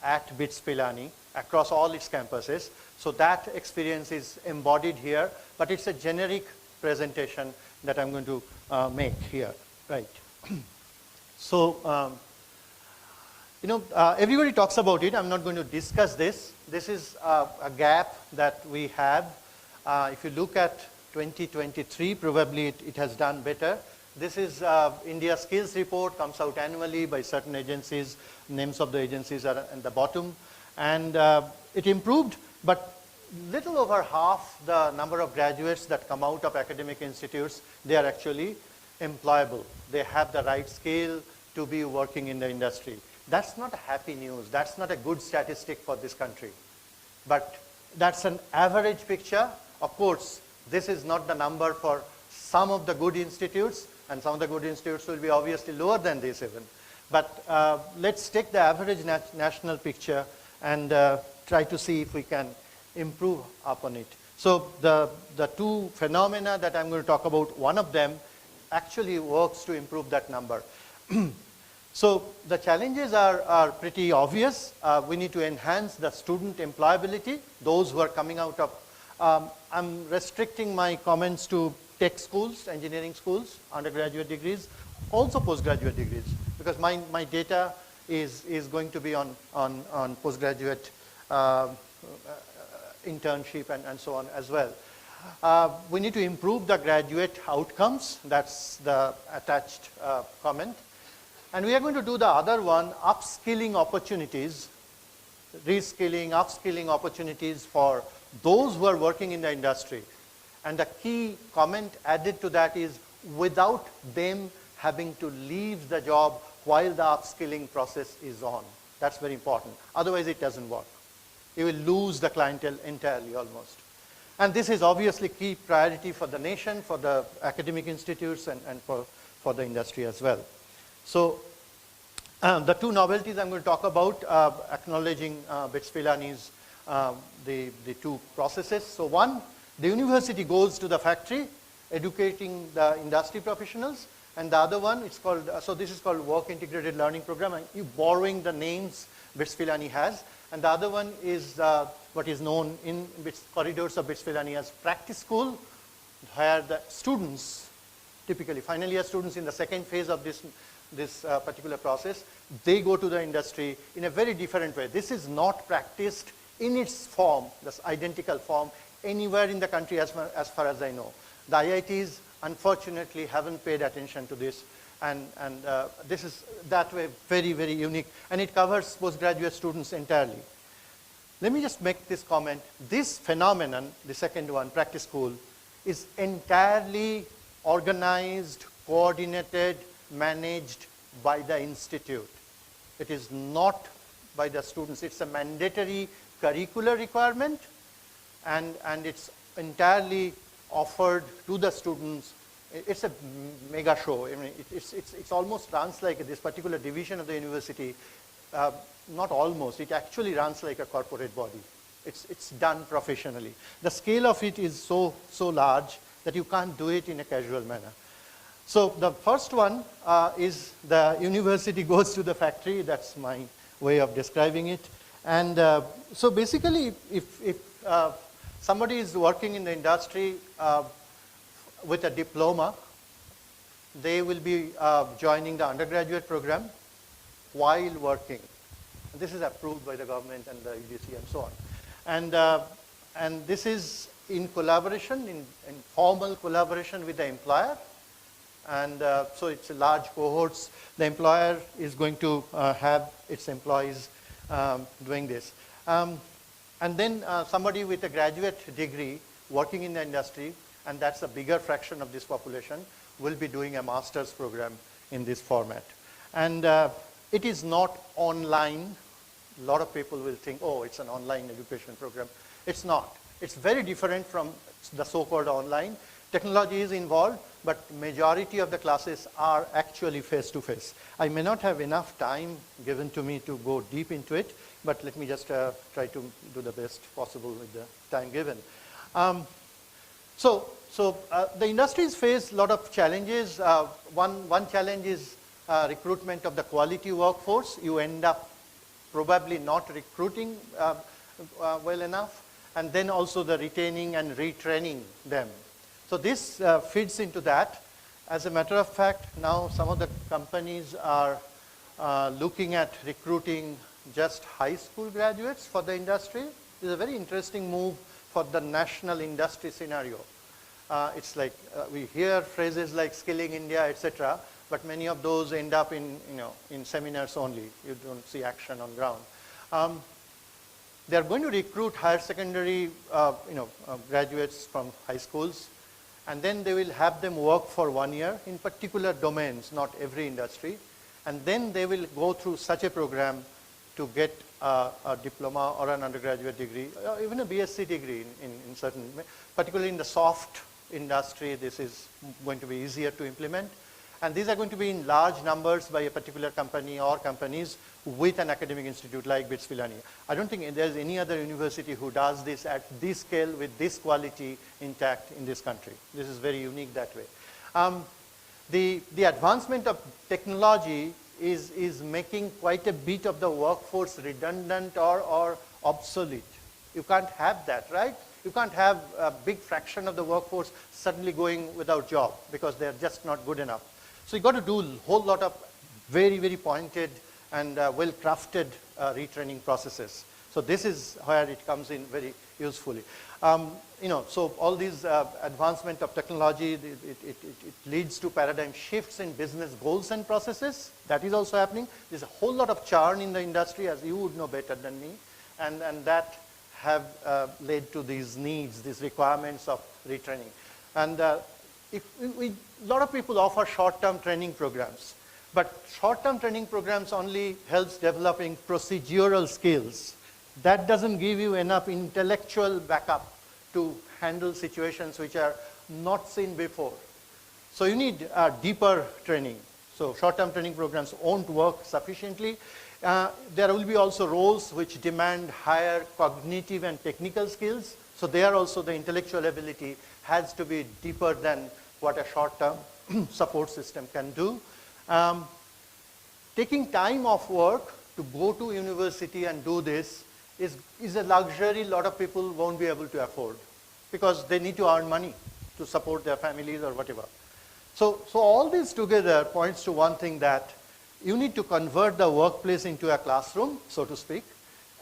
at BITS Pilani across all its campuses. So that experience is embodied here, but it's a generic presentation that I'm going to make here, right? So, you know, everybody talks about it. I'm not going to discuss this. This is a gap that we have. If you look at 2023, probably it has done better. This is India Skills Report, comes out annually by certain agencies. Names of the agencies are at the bottom. And it improved, but little over half the number of graduates that come out of academic institutes, they are actually employable. They have the right skill to be working in the industry. That's not happy news. That's not a good statistic for this country. But that's an average picture. Of course, this is not the number for some of the good institutes, and some of the good institutes will be obviously lower than this even. But let's take the average national picture and try to see if we can improve upon it. So the two phenomena that I'm going to talk about, one of them actually works to improve that number. So the challenges are pretty obvious. We need to enhance the student employability, those who are coming out of, I'm restricting my comments to tech schools, engineering schools, undergraduate degrees, also postgraduate degrees, because my data is going to be on postgraduate internship and so on as well. We need to improve the graduate outcomes. That's the attached comment. And we are going to do the other one, upskilling opportunities, reskilling, upskilling opportunities for those who are working in the industry. And the key comment added to that is without them having to leave the job while the upskilling process is on. That's very important. Otherwise, it doesn't work. You will lose the clientele entirely almost. And this is obviously key priority for the nation, for the academic institutes, and for the industry as well. So the two novelties I'm going to talk about, acknowledging BITS Pilani's the two processes. So one, the university goes to the factory, educating the industry professionals, and the other one, it's called, so this is called Work Integrated Learning Program, and you borrowing the names BITS Pilani has, and the other one is what is known in corridors of BITS Pilani as practice school, where the students, typically final year students in the second phase of this particular process, they go to the industry in a very different way. This is not practiced in its form, this identical form, anywhere in the country as far as I know. The IITs, unfortunately, haven't paid attention to this, and this is that way very, very unique, and it covers postgraduate students entirely. Let me just make this comment. This phenomenon, the second one, practice school, is entirely organized, coordinated, managed by the institute. It is not by the students. It's a mandatory curricular requirement, and it's entirely offered to the students. It's a mega show. I mean, it's almost runs like this particular division of the university, not almost, it actually runs like a corporate body. It's done professionally. The scale of it is so large that you can't do it in a casual manner. So the first one is the university goes to the factory. That's my way of describing it. And so basically, if somebody is working in the industry with a diploma, they will be joining the undergraduate program while working. This is approved by the government and the UGC and so on. And this is in collaboration, in formal collaboration with the employer. And so it's a large cohorts. The employer is going to have its employees doing this. And then somebody with a graduate degree working in the industry, and that's a bigger fraction of this population, will be doing a master's program in this format. And it is not online. A lot of people will think, oh, it's an online education program. It's not. It's very different from the so-called online. Technology is involved, but majority of the classes are actually face-to-face. I may not have enough time given to me to go deep into it, but let me just try to do the best possible with the time given. So the industries face a lot of challenges. One challenge is recruitment of the quality workforce. You end up probably not recruiting well enough, and then also the retaining and retraining them. So this fits into that. As a matter of fact, now some of the companies are looking at recruiting just high school graduates for the industry. This is a very interesting move for the national industry scenario. It's like we hear phrases like skilling India, etc., but many of those end up in, in seminars only. You don't see action on ground. They're going to recruit higher secondary, graduates from high schools, and then they will have them work for 1 year in particular domains, not every industry, and then they will go through such a program to get a diploma or an undergraduate degree, or even a BSc degree in certain, particularly in the soft industry, this is going to be easier to implement. And these are going to be in large numbers by a particular company or companies with an academic institute like BITS Pilani. I don't think there's any other university who does this at this scale with this quality intact in this country. This is very unique that way. The advancement of technology is making quite a bit of the workforce redundant or obsolete. You can't have that, right? You can't have a big fraction of the workforce suddenly going without job because they're just not good enough. So you got to do a whole lot of very, very pointed and well-crafted retraining processes. So this is where it comes in very usefully. So all these advancement of technology, it leads to paradigm shifts in business goals and processes. That is also happening. There's a whole lot of churn in the industry, as you would know better than me, and that have led to these needs, these requirements of retraining. And a lot of people offer short-term training programs, but short-term training programs only helps developing procedural skills. That doesn't give you enough intellectual backup to handle situations which are not seen before. So you need deeper training. So short-term training programs won't work sufficiently. There will be also roles which demand higher cognitive and technical skills. So there also the intellectual ability has to be deeper than what a short-term support system can do. Taking time off work to go to university and do this is a luxury a lot of people won't be able to afford because they need to earn money to support their families or whatever. So all this together points to one thing, that you need to convert the workplace into a classroom, so to speak,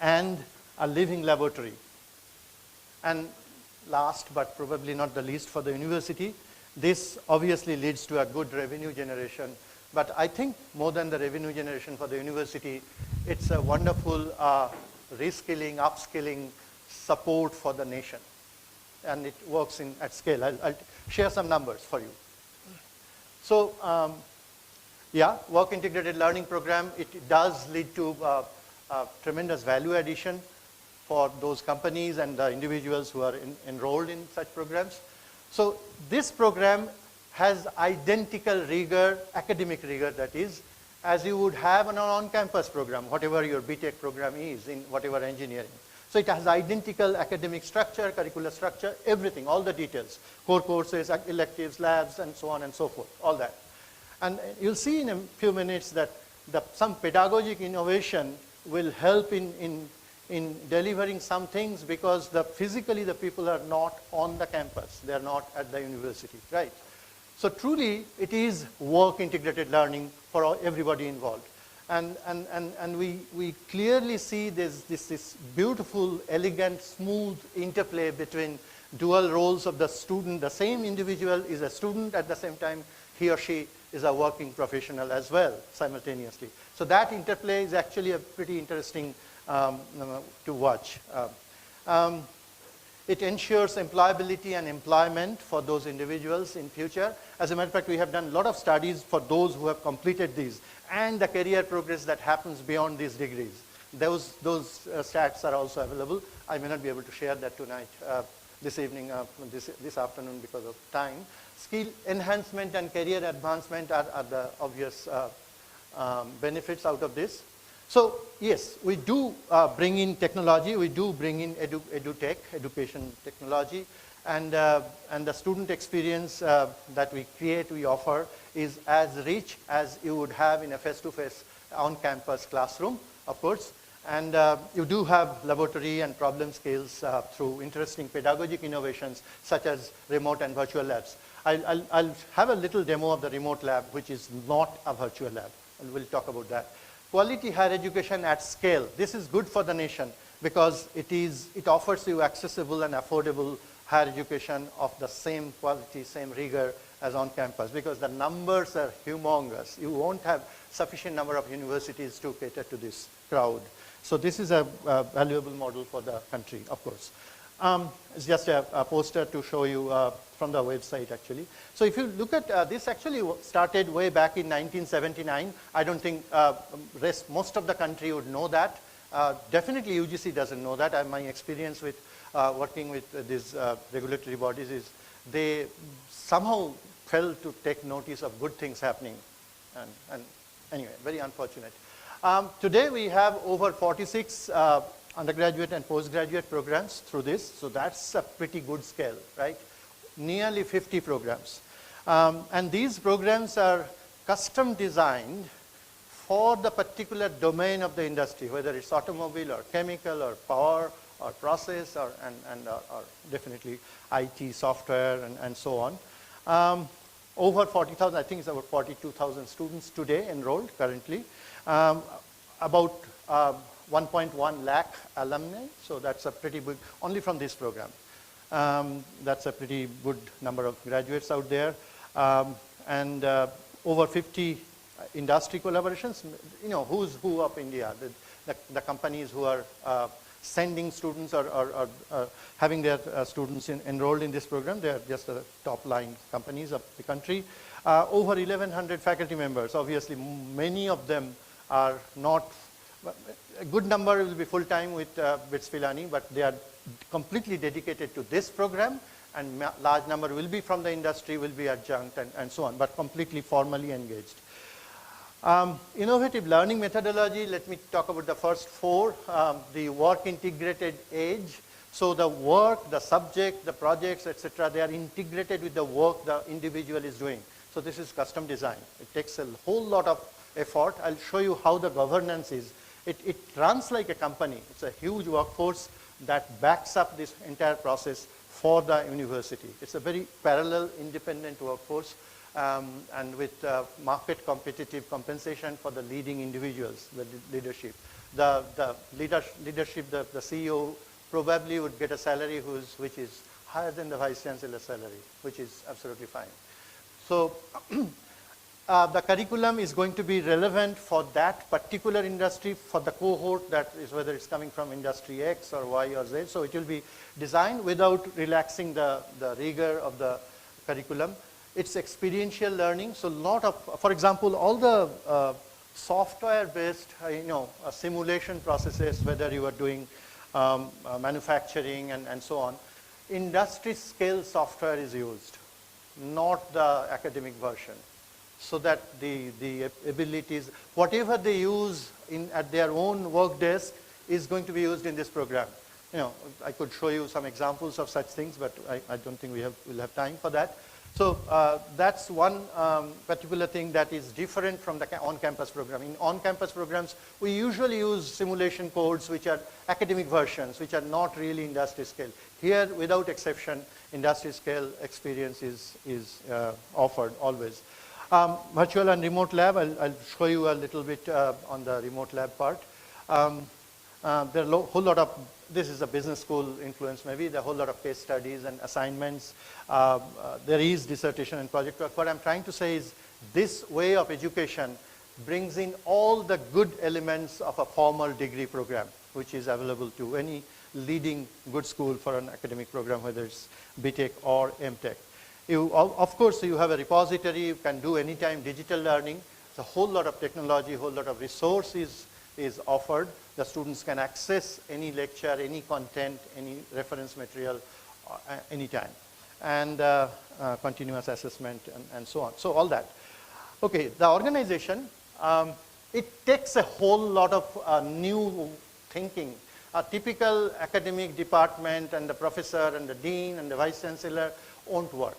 and a living laboratory. And last but probably not the least for the university, this obviously leads to a good revenue generation. But I think more than the revenue generation for the university, it's a wonderful reskilling, upskilling support for the nation. And it works at scale. I'll share some numbers for you. So work integrated learning program, it does lead to tremendous value addition for those companies and the individuals who are enrolled in such programs. So this program has identical rigor, academic rigor that is, as you would have on an on-campus program, whatever your BTech program is in whatever engineering. So it has identical academic structure, curricular structure, everything, all the details, core courses, electives, labs, and so on and so forth, all that. And you'll see in a few minutes that some pedagogic innovation will help in delivering some things because physically the people are not on the campus. They are not at the university, right? So truly, it is work integrated learning for everybody involved. And we clearly see this beautiful, elegant, smooth interplay between dual roles of the student. The same individual is a student, at the same time he or she is a working professional as well, simultaneously. So that interplay is actually a pretty interesting to watch. It ensures employability and employment for those individuals in future. As a matter of fact, we have done a lot of studies for those who have completed these and the career progress that happens beyond these degrees. Those stats are also available. I may not be able to share that tonight, this evening, this afternoon because of time. Skill enhancement and career advancement are the obvious benefits out of this. So yes, we do bring in technology, we do bring in edutech, education technology, and the student experience that we create, we offer is as rich as you would have in a face-to-face on-campus classroom, of course. And you do have laboratory and problem skills through interesting pedagogic innovations such as remote and virtual labs. I'll have a little demo of the remote lab, which is not a virtual lab, and we'll talk about that. Quality higher education at scale. This is good for the nation because it offers you accessible and affordable higher education of the same quality, same rigor as on campus, because the numbers are humongous. You won't have sufficient number of universities to cater to this crowd. So this is a valuable model for the country, of course. It's just a poster to show you from the website, actually. So if you look at this, actually started way back in 1979. I don't think most of the country would know that. Definitely UGC doesn't know that. My experience with working with these regulatory bodies is they somehow failed to take notice of good things happening. And anyway, very unfortunate. Today we have over 46 undergraduate and postgraduate programs through this. So that's a pretty good scale, right? Nearly 50 programs. And these programs are custom designed for the particular domain of the industry, whether it's automobile or chemical or power or process or definitely IT, software, and so on. Over 40,000, I think it's about 42,000 students today enrolled currently. About 1.1 lakh alumni, so that's a pretty big, only from this program. That's a pretty good number of graduates out there. And over 50 industry collaborations, you know, who's who of India, the companies who are sending students or having their students enrolled in this program. They are just the top line companies of the country. Over 1,100 faculty members. Obviously, many of them are not, a good number will be full-time with BITS Pilani, but they are completely dedicated to this program, and large number will be from the industry, will be adjunct, and so on, but completely formally engaged. Innovative learning methodology, let me talk about the first four. The work integrated age. So the work, the subject, the projects, etc., they are integrated with the work the individual is doing. So this is custom design. It takes a whole lot of effort. I'll show you how the governance is. It runs like a company. It's a huge workforce that backs up this entire process for the university. It's a very parallel, independent workforce. And with market competitive compensation for the leading individuals, the leadership. The leadership, the CEO probably would get a salary which is higher than the Vice Chancellor's salary, which is absolutely fine. So the curriculum is going to be relevant for that particular industry, for the cohort that is, whether it's coming from industry X or Y or Z. So it will be designed without relaxing the rigor of the curriculum. It's experiential learning. So lot of, for example, all the software-based, simulation processes, whether you are doing manufacturing and so on, industry scale software is used, not the academic version. So that the abilities, whatever they use at their own work desk is going to be used in this program. I could show you some examples of such things, but I don't think we'll have time for that. So that's one particular thing that is different from the on-campus program. In on-campus programs, we usually use simulation codes which are academic versions, which are not really industry scale. Here, without exception, industry scale experience is offered always. Virtual and remote lab, I'll show you a little bit on the remote lab part. There are a whole lot of, this is a business school influence maybe, there are a whole lot of case studies and assignments. There is dissertation and project work. What I'm trying to say is this way of education brings in all the good elements of a formal degree program, which is available to any leading good school for an academic program, whether it's BTech or MTech. Of course, you have a repository, you can do anytime digital learning. It's a whole lot of technology, a whole lot of resources is offered. The students can access any lecture, any content, any reference material anytime. And continuous assessment and so on. So all that. Okay, the organization, it takes a whole lot of new thinking. A typical academic department and the professor and the dean and the vice chancellor won't work.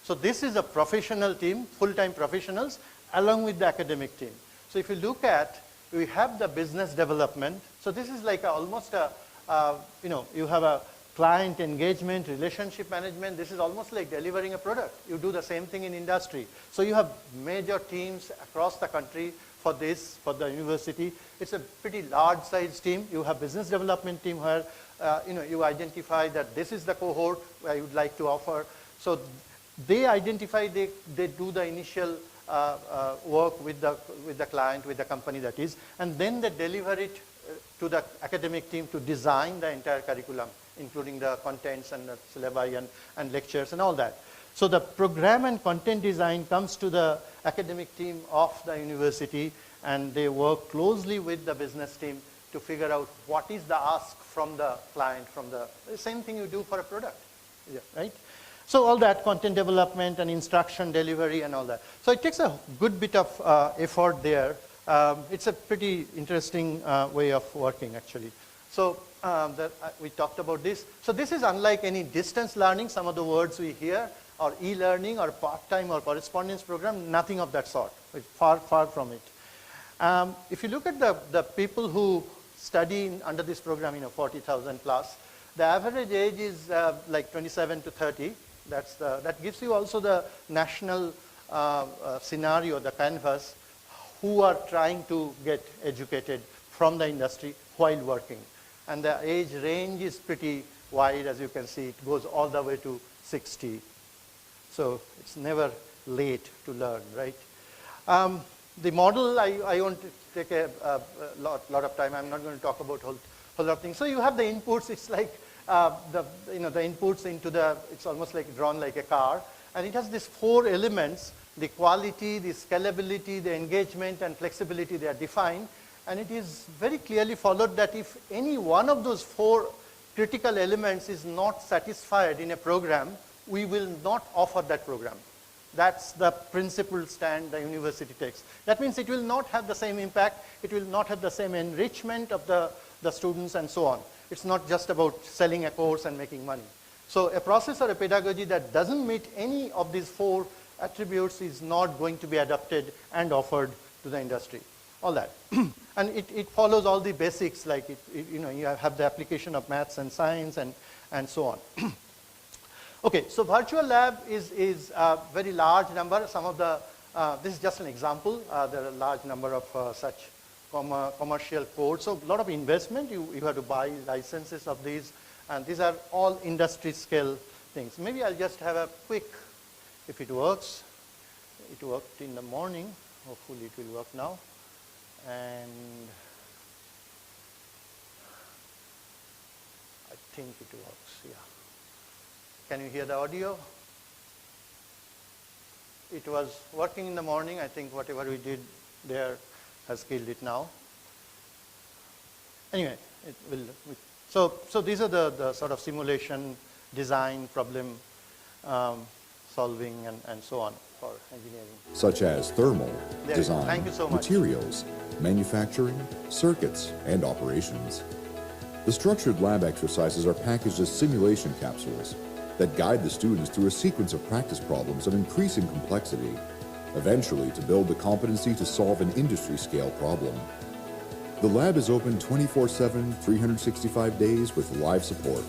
So this is a professional team, full-time professionals, along with the academic team. So if you look at, we have the business development. So this is like almost a, you have a client engagement, relationship management. This is almost like delivering a product. You do the same thing in industry. So you have major teams across the country for this, for the university. It's a pretty large size team. You have business development team where you identify that this is the cohort where you would like to offer. So they identify, they do the initial work with the client, with the company that is, and then they deliver it to the academic team to design the entire curriculum, including the contents and the syllabi and lectures and all that. So the program and content design comes to the academic team of the university, and they work closely with the business team to figure out what is the ask from the client, from the same thing you do for a product, right? So all that content development and instruction delivery and all that. So it takes a good bit of effort there. It's a pretty interesting way of working, actually. So we talked about this. So this is unlike any distance learning, some of the words we hear, or e-learning, or part-time, or correspondence program, nothing of that sort. It's far, far from it. If you look at the people who study under this program, 40,000 plus, the average age is like 27 to 30. That gives you also the national scenario, the canvas, who are trying to get educated from the industry while working. And the age range is pretty wide, as you can see. It goes all the way to 60. So it's never late to learn, right? The model, I want to take a lot of time. I'm not going to talk about whole lot of things. So you have the inputs. It's like the inputs into it's almost like drawn like a car. And it has these 4 elements: the quality, the scalability, the engagement, and flexibility. They are defined. And it is very clearly followed that if any one of those 4 critical elements is not satisfied in a program, we will not offer that program. That's the principled stand the university takes. That means it will not have the same impact, it will not have the same enrichment of the students and so on. It's not just about selling a course and making money. So a process or a pedagogy that doesn't meet any of these 4 attributes is not going to be adopted and offered to the industry. All that. And it follows all the basics, like you have the application of maths and science and so on. Okay, so virtual lab is a very large number. Some of the, this is just an example. There are a large number of such commercial codes. So a lot of investment. You have to buy licenses of these. And these are all industry scale things. Maybe I'll just have a quick, if it works. It worked in the morning. Hopefully it will work now. And I think it works, yeah. Can you hear the audio? It was working in the morning. I think whatever we did there has killed it now. Anyway, it will. So these are the sort of simulation, design, problem solving, and so on for engineering. Such as thermal, design, Thank you so much. materials, manufacturing, circuits, and operations. The structured lab exercises are packaged as simulation capsules that guide the students through a sequence of practice problems of increasing complexity, eventually to build the competency to solve an industry-scale problem. The lab is open 24/7, 365 days with live support.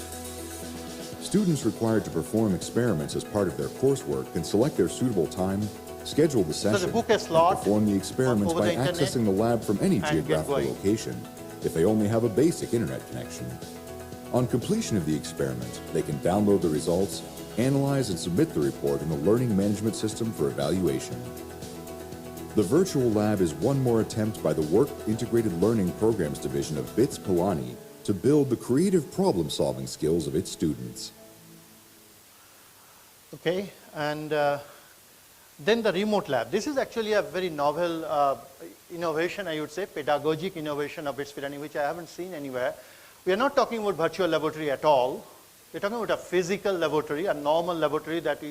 Students required to perform experiments as part of their coursework can select their suitable time, schedule the session, book a slot and perform the experiments over by the internet accessing the lab from any and get geographical going. location if they only have a basic internet connection. On completion of the experiment, they can download the results, analyze and submit the report in the learning management system for evaluation. The virtual lab is one more attempt by the Work Integrated Learning Programs Division of BITS Pilani to build the creative problem-solving skills of its students. Okay, and then the remote lab. This is actually a very novel innovation, I would say, pedagogic innovation of BITS Pilani, which I haven't seen anywhere. We are not talking about virtual laboratory at all. We're talking about a physical laboratory, a normal laboratory that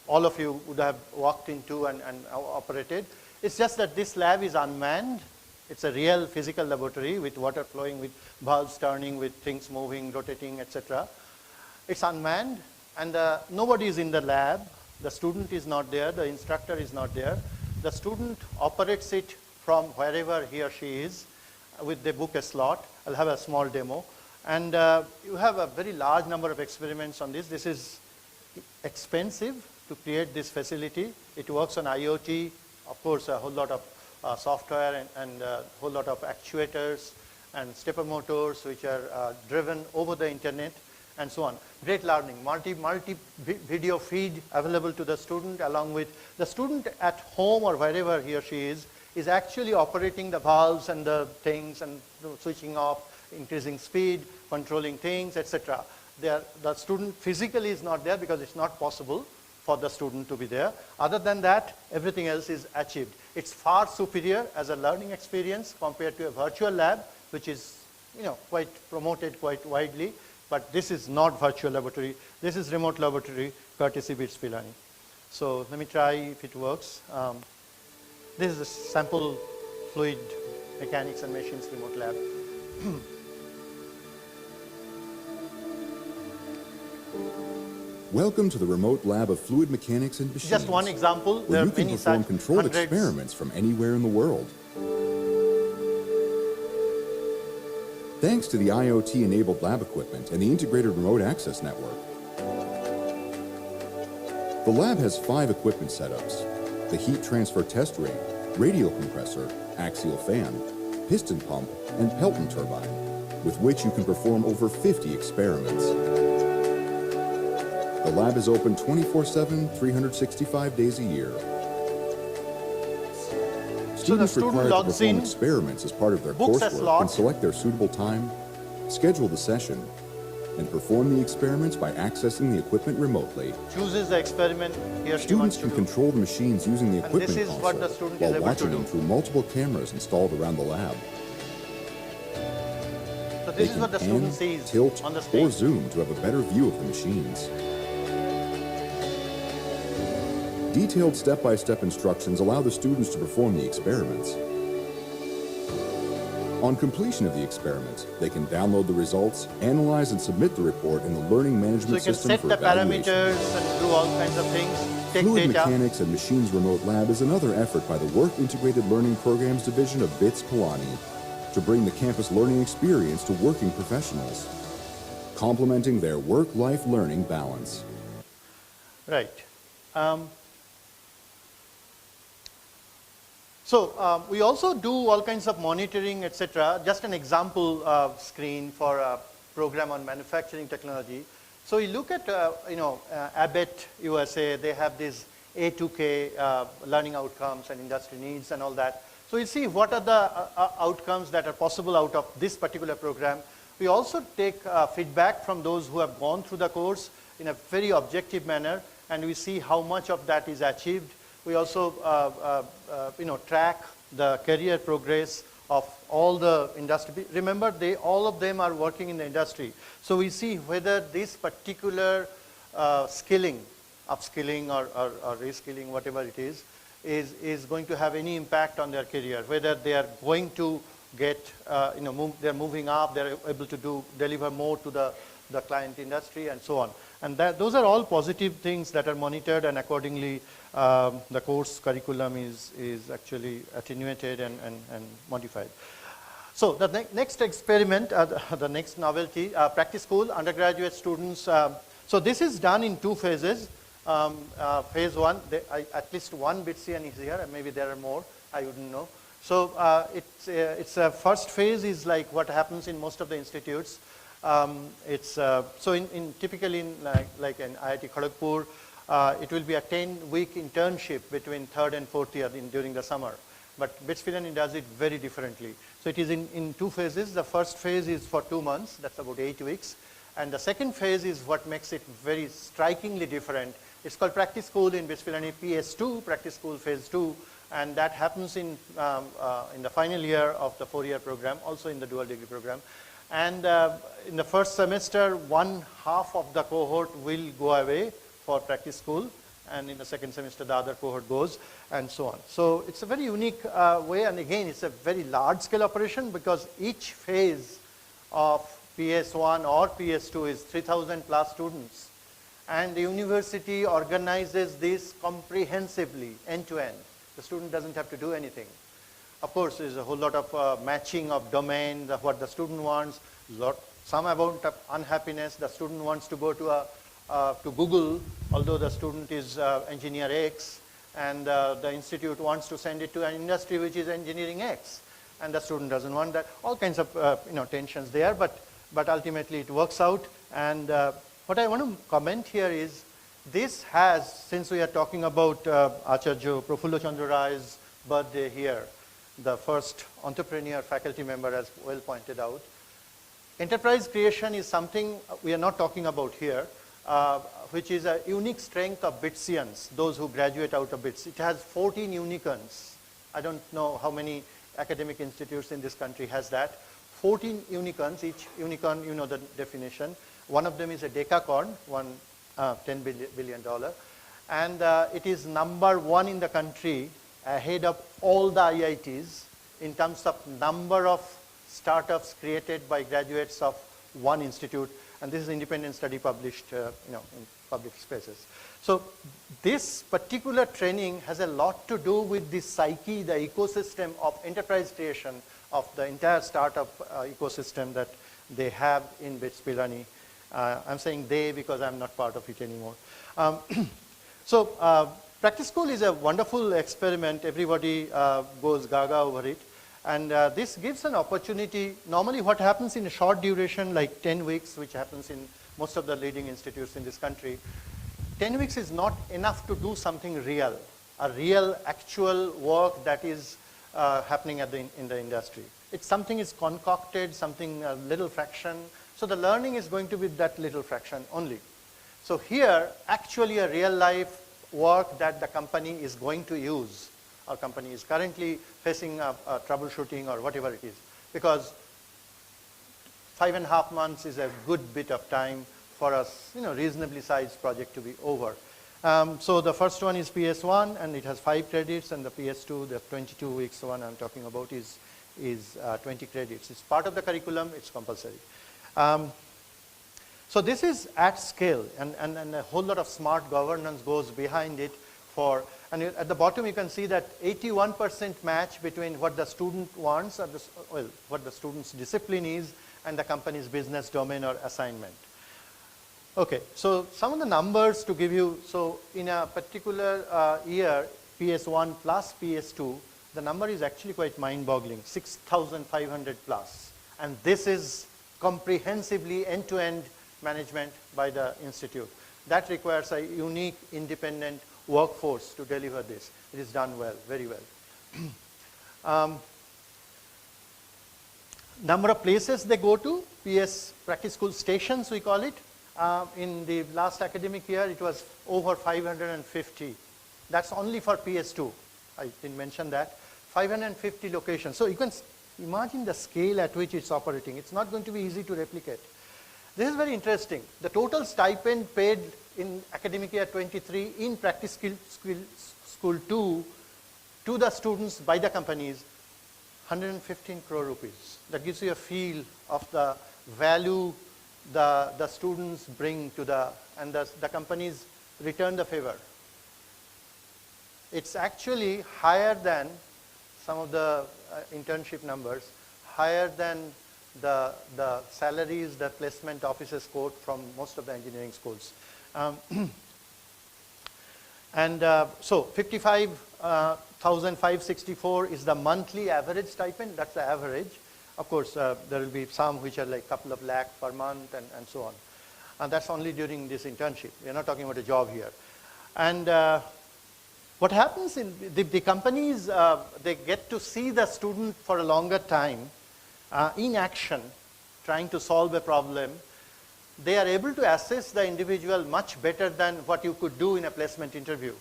all of you would have walked into and operated. It's just that this lab is unmanned. It's a real physical laboratory with water flowing, with valves turning, with things moving, rotating, etc. It's unmanned, and nobody is in the lab. The student is not there. The instructor is not there. The student operates it from wherever he or she is. They book a slot. I'll have a small demo. And you have a very large number of experiments on this. This is expensive to create this facility. It works on IoT, of course, a whole lot of software and a whole lot of actuators and stepper motors which are driven over the internet and so on. Great learning, multi video feed available to the student, along with the student at home or wherever he or she is actually operating the valves and the things and switching off, increasing speed, controlling things, etc. The student physically is not there because it's not possible for the student to be there. Other than that, everything else is achieved. It's far superior as a learning experience compared to a virtual lab, which is quite promoted quite widely. But this is not virtual laboratory. This is remote laboratory, courtesy BITS Pilani. So let me try if it works. This is a sample fluid mechanics and machines remote lab. Welcome to the remote lab of fluid mechanics and machines. Just one example. Where There you are can many perform such controlled hundreds. experiments from anywhere in the world. Thanks to the IoT-enabled lab equipment and the integrated remote access network, the lab has 5 equipment setups: the heat transfer test ring, radial compressor, axial fan, piston pump, and Pelton turbine, with which you can perform over 50 experiments. The lab is open 24/7, 365 days a year. Students student required to logs perform in, experiments as part of their books a coursework slot. can select their suitable time, schedule the session, and perform the experiments by accessing the equipment remotely. Chooses the experiment he or she Students wants to can do. control the machines using the And equipment this is what the console student is while able to watching do. them through multiple cameras installed around the lab. So They this is can what the pan, student sees tilt, on the or screen. zoom to have a better view of the machines. Detailed step-by-step instructions allow the students to perform the experiments. On completion of the experiment, they can download the results, analyze and submit the report in the learning So management you can system set for the evaluation. parameters and do all kinds of things, take Fluid data. Mechanics and Machines Remote Lab is another effort by the Work Integrated Learning Programs Division of BITS Pilani to bring the campus learning experience to working professionals, complementing their work-life learning balance. Right. We also do all kinds of monitoring, etc. Just an example screen for a program on manufacturing technology. So you look at, Abbott USA, they have these A2K learning outcomes and industry needs and all that. So you see what are the outcomes that are possible out of this particular program. We also take feedback from those who have gone through the course in a very objective manner, and we see how much of that is achieved. We also track the career progress of all the industry. Remember, all of them are working in the industry. So we see whether this particular skilling, upskilling or reskilling, whatever it is going to have any impact on their career, whether they are going to get, they're moving up, they're able to deliver more to the client industry and so on. And those are all positive things that are monitored, and accordingly the course curriculum is actually attenuated and modified. So the next experiment, the next novelty, practice school, undergraduate students. So this is done in 2 phases. Phase 1, at least one BITSian is here, and maybe there are more, I wouldn't know. So it's first phase is like what happens in most of the institutes. Typically in like in IIT Kharagpur, it will be a 10-week internship between 3rd and 4th year during the summer. But BITS Pilani does it very differently. So it is in 2 phases. The first phase is for 2 months, that's about 8 weeks. And the second phase is what makes it very strikingly different. It's called practice school in BITS Pilani PS2, practice school phase 2. And that happens in the final year of the 4-year program, also in the dual degree program. And in the first semester, 1/2 of the cohort will go away for practice school, and in the second semester, the other cohort goes, and so on. So it's a very unique way, and again, it's a very large-scale operation because each phase of PS1 or PS2 is 3,000 plus students, and the university organizes this comprehensively, end-to-end. The student doesn't have to do anything. Of course, there's a whole lot of matching of domain, what the student wants, some amount of unhappiness. The student wants to go to Google, although the student is engineer X, and the institute wants to send it to an industry which is engineering X, and the student doesn't want that. All kinds of tensions there, but ultimately it works out. And what I want to comment here is, this has, since we are talking about Acharya Prafulla Chandra Rai's birthday here, the first entrepreneur faculty member, as well pointed out, enterprise creation is something we are not talking about here, which is a unique strength of BITSians, those who graduate out of BITS. It has 14 unicorns. I don't know how many academic institutes in this country has that. 14 unicorns, each unicorn, you know the definition. One of them is a decacorn, $10 billion. And it is number one in the country, ahead of all the IITs in terms of number of startups created by graduates of one institute. And this is an independent study published in public spaces. So this particular training has a lot to do with the psyche, the ecosystem of enterprise creation of the entire startup ecosystem that they have in BITS Pilani. I'm saying they because I'm not part of it anymore. So practice school is a wonderful experiment. Everybody goes gaga over it. And this gives an opportunity. Normally what happens in a short duration, like 10 weeks, which happens in most of the leading institutes in this country, 10 weeks is not enough to do something real, a real actual work that is happening in the industry. It's something is concocted, something a little fraction. So the learning is going to be that little fraction only. So here, actually a real life work that the company is going to use. Our company is currently facing a troubleshooting or whatever it is, because 5.5 months is a good bit of time for a reasonably sized project to be over. So the first one is PS1, and it has 5 credits, and the PS2, the 22 weeks one I'm talking about, is 20 credits. It's part of the curriculum, it's compulsory. So this is at scale, and a whole lot of smart governance goes behind it. And at the bottom you can see that 81% match between what the student wants, or what the student's discipline is, and the company's business domain or assignment. Okay, so some of the numbers to give you. So in a particular year, PS1 plus PS2, the number is actually quite mind-boggling, 6,500 plus. And this is comprehensively end-to-end management by the institute. That requires a unique, independent workforce to deliver this. It is done well, very well. Number of places they go to, PS practice school stations we call it. In the last academic year, it was over 550. That's only for PS2. I didn't mention that. 550 locations. So you can imagine the scale at which it's operating. It's not going to be easy to replicate. This is very interesting. The total stipend paid in academic year 23 in practice school 2 to the students by the companies, 115 crore rupees. That gives you a feel of the value the students bring to and the companies return the favor. It's actually higher than some of the internship numbers, higher than the salaries that placement officers quote from most of the engineering schools. So 55,564 is the monthly average stipend. That's the average. Of course, there will be some which are like a couple of lakh per month and so on. And that's only during this internship. We're not talking about a job here. And what happens in the companies, they get to see the student for a longer time in action, trying to solve a problem. They are able to assess the individual much better than what you could do in a placement interview.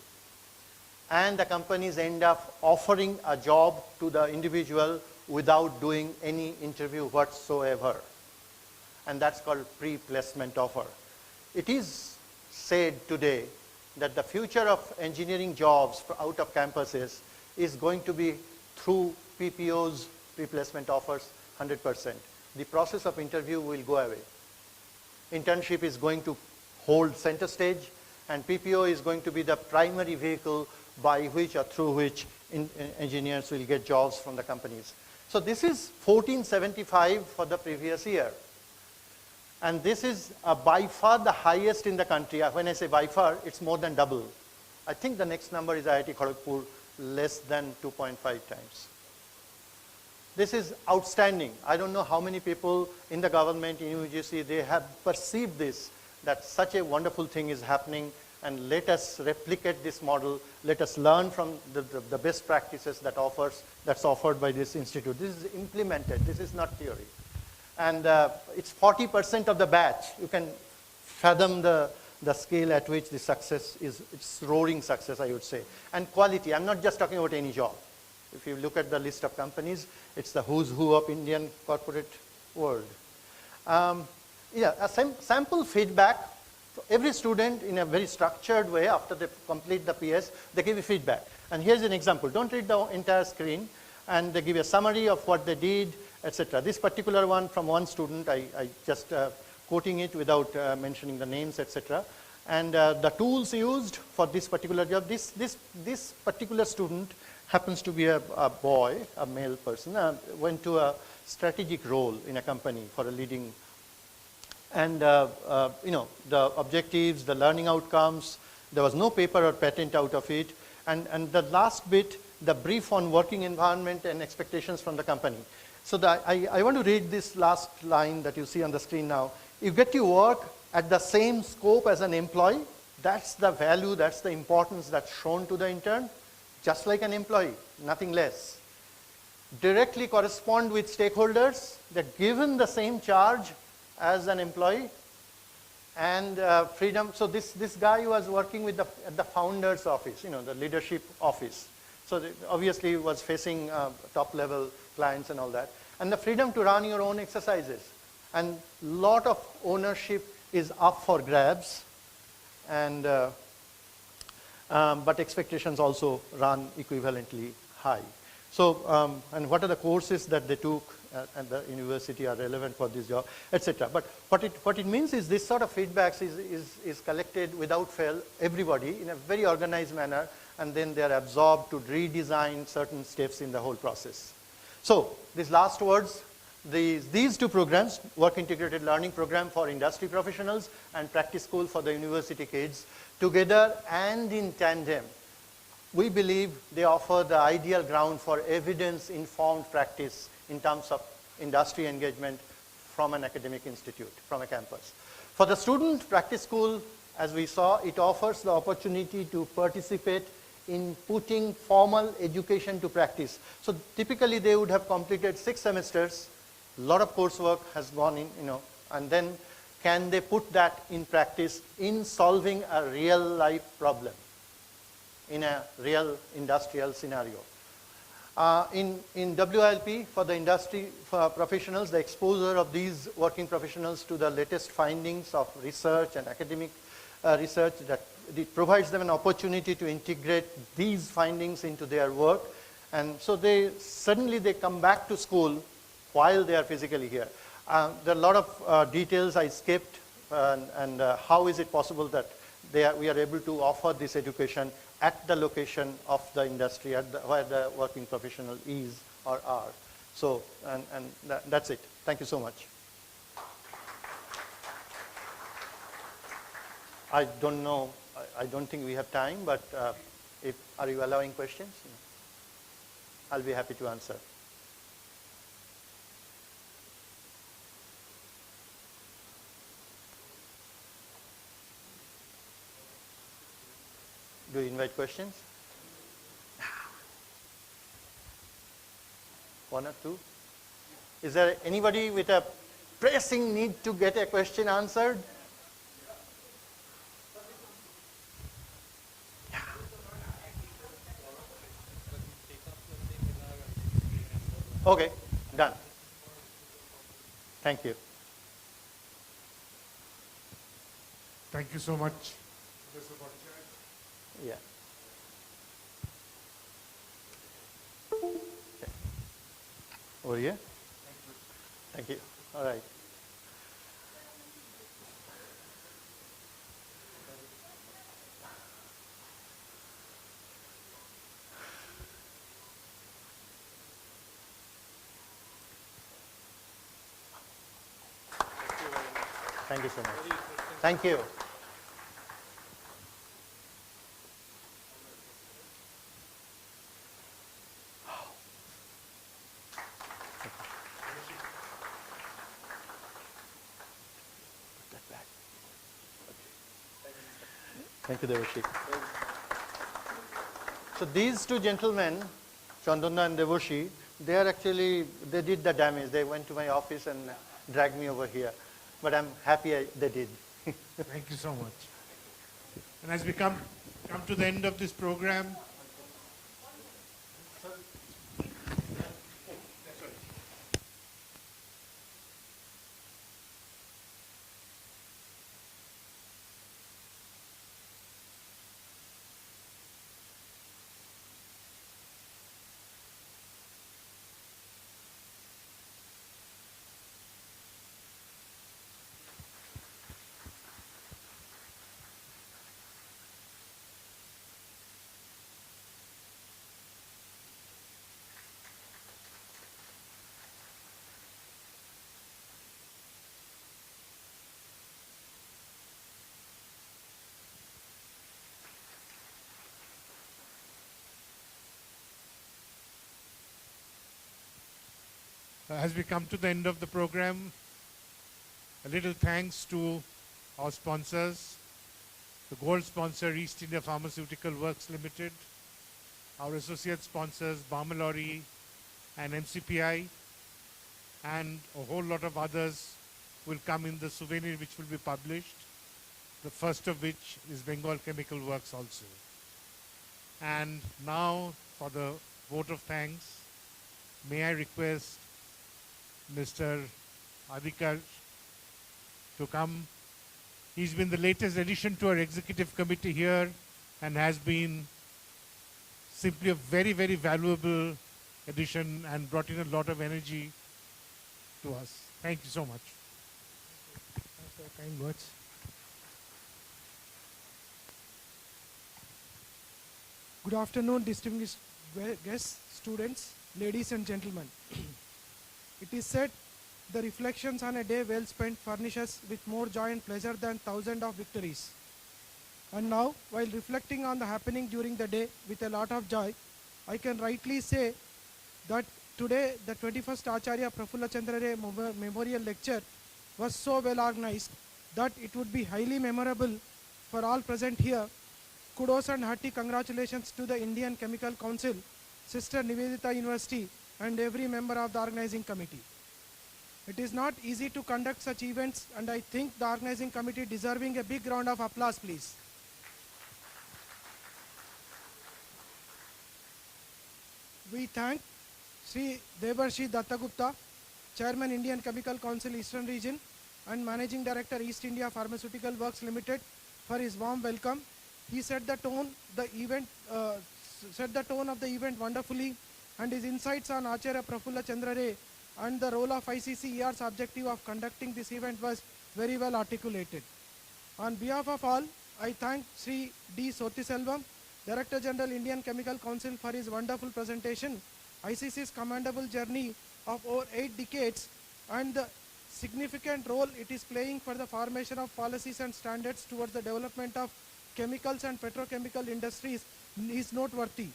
And the companies end up offering a job to the individual without doing any interview whatsoever. And that's called pre-placement offer. It is said today that the future of engineering jobs out of campuses is going to be through PPOs, pre-placement offers, 100%. The process of interview will go away. Internship is going to hold center stage, and PPO is going to be the primary vehicle by which or through which engineers will get jobs from the companies. So this is 1475 for the previous year. And this is by far the highest in the country. When I say by far, it's more than double. I think the next number is IIT Kharagpur, less than 2.5 times. This is outstanding. I don't know how many people in the government, in UGC, they have perceived this, that such a wonderful thing is happening, and let us replicate this model. Let us learn from the best practices that's offered by this institute. This is implemented. This is not theory. And it's 40% of the batch. You can fathom the scale at which the success is. It's roaring success, I would say. And quality. I'm not just talking about any job. If you look at the list of companies, it's the who's who of Indian corporate world. Sample feedback. Every student, in a very structured way, after they complete the PS, they give you feedback. And here's an example. Don't read the entire screen. And they give you a summary of what they did, etc. This particular one from one student, I just quoting it without mentioning the names, etc. And the tools used for this particular job, this particular student happens to be a boy, a male person, went to a strategic role in a company for a leading. And the objectives, the learning outcomes, there was no paper or patent out of it. And the last bit, the brief on working environment and expectations from the company. So I want to read this last line that you see on the screen now. You get to work at the same scope as an employee. That's the value, that's the importance that's shown to the intern, just like an employee, nothing less. Directly correspond with stakeholders. They're given the same charge as an employee, and freedom. So this guy was working with at the founder's office, the leadership office. So obviously was facing top level clients and all that. And the freedom to run your own exercises. And lot of ownership is up for grabs, and but expectations also run equivalently high. So, and what are the courses that they took at the university are relevant for this job, etc. But what it means is this sort of feedbacks is collected without fail, everybody, in a very organized manner, and then they are absorbed to redesign certain steps in the whole process. So, these last words, these two programs, Work Integrated Learning Program for industry professionals and Practice School for the university kids, together and in tandem, we believe they offer the ideal ground for evidence-informed practice in terms of industry engagement from an academic institute, from a campus. For the student practice school, as we saw, it offers the opportunity to participate in putting formal education to practice. So typically they would have completed 6 semesters, a lot of coursework has gone in, and then can they put that in practice in solving a real life problem in a real industrial scenario. In WILP, for the industry professionals, the exposure of these working professionals to the latest findings of research and academic research, that it provides them an opportunity to integrate these findings into their work. And so they come back to school while they are physically here. There are a lot of details I skipped, and how is it possible that we are able to offer this education at the location of the industry, where the working professional is or are. So, and that's it. Thank you so much. I don't know, I don't think we have time, but are you allowing questions? I'll be happy to answer. Do you invite questions? One or two? Is there anybody with a pressing need to get a question answered? Okay, done. Thank you. Thank you so much. Yeah. Okay. Over here? Thank you. All right. Thank you so much. Thank you. Thank you, Devashi. So these two gentlemen, Chandana and Devashi, they did the damage. They went to my office and dragged me over here. But I'm happy they did. Thank you so much. And as we come to the end of this program, as we come to the end of the program, a little thanks to our sponsors, the gold sponsor East India Pharmaceutical Works Limited, our associate sponsors Bamalori and MCPI, and a whole lot of others will come in the souvenir which will be published, the first of which is Bengal Chemical Works also. And now for the vote of thanks, may I request Mr. Adhikar to come. He's been the latest addition to our executive committee here and has been simply a very, very valuable addition and brought in a lot of energy to us. Thank you so much. Thanks for your kind words. Good afternoon, distinguished guests, students, ladies and gentlemen. It is said, the reflections on a day well spent furnish us with more joy and pleasure than thousands of victories. And now, while reflecting on the happening during the day with a lot of joy, I can rightly say that today the 21st Acharya Prafulla Chandra Memorial Lecture was so well organized that it would be highly memorable for all present here. Kudos and hearty congratulations to the Indian Chemical Council, Sister Nivedita University, and every member of the organizing committee. It is not easy to conduct such events, and I think the organizing committee deserving a big round of applause, please. We thank Sri Debarshi Dattagupta, Chairman Indian Chemical Council Eastern Region and Managing Director East India Pharmaceutical Works Limited for his warm welcome. He set the tone of the event wonderfully, and his insights on Acharya Prafulla Chandra and the role of ICCER's objective of conducting this event was very well articulated. On behalf of all, I thank Sri D. Sotiselvam, Director General Indian Chemical Council, for his wonderful presentation, ICC's commendable journey of over 8 decades and the significant role it is playing for the formation of policies and standards towards the development of chemicals and petrochemical industries is noteworthy.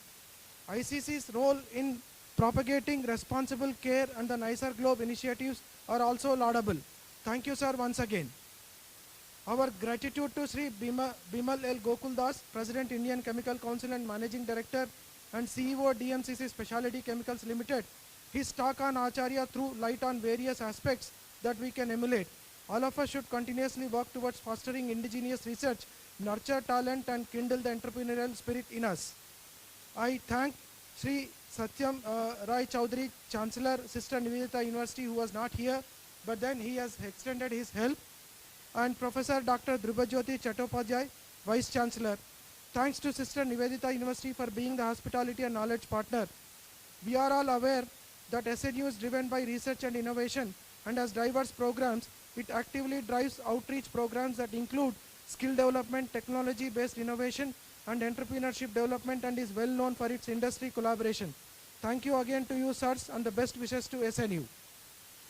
ICC's role in propagating responsible care and the Nicer Globe initiatives are also laudable. Thank you, sir, once again. Our gratitude to Sri Bimal L. Gokuldas, President Indian Chemical Council and Managing Director and CEO DMCC Specialty Chemicals Limited. His talk on Acharya threw light on various aspects that we can emulate. All of us should continuously work towards fostering indigenous research, nurture talent and kindle the entrepreneurial spirit in us. I thank Sri Satyam Rai Chaudhary, Chancellor, Sister Nivedita University, who was not here, but then he has extended his help, and Professor Dr. Dhrubajyoti Chattopadhyay, Vice Chancellor. Thanks to Sister Nivedita University for being the hospitality and knowledge partner. We are all aware that SNU is driven by research and innovation, and as diverse programs, it actively drives outreach programs that include skill development, technology-based innovation, and entrepreneurship development, and is well known for its industry collaboration. Thank you again to you, sirs, and the best wishes to SNU.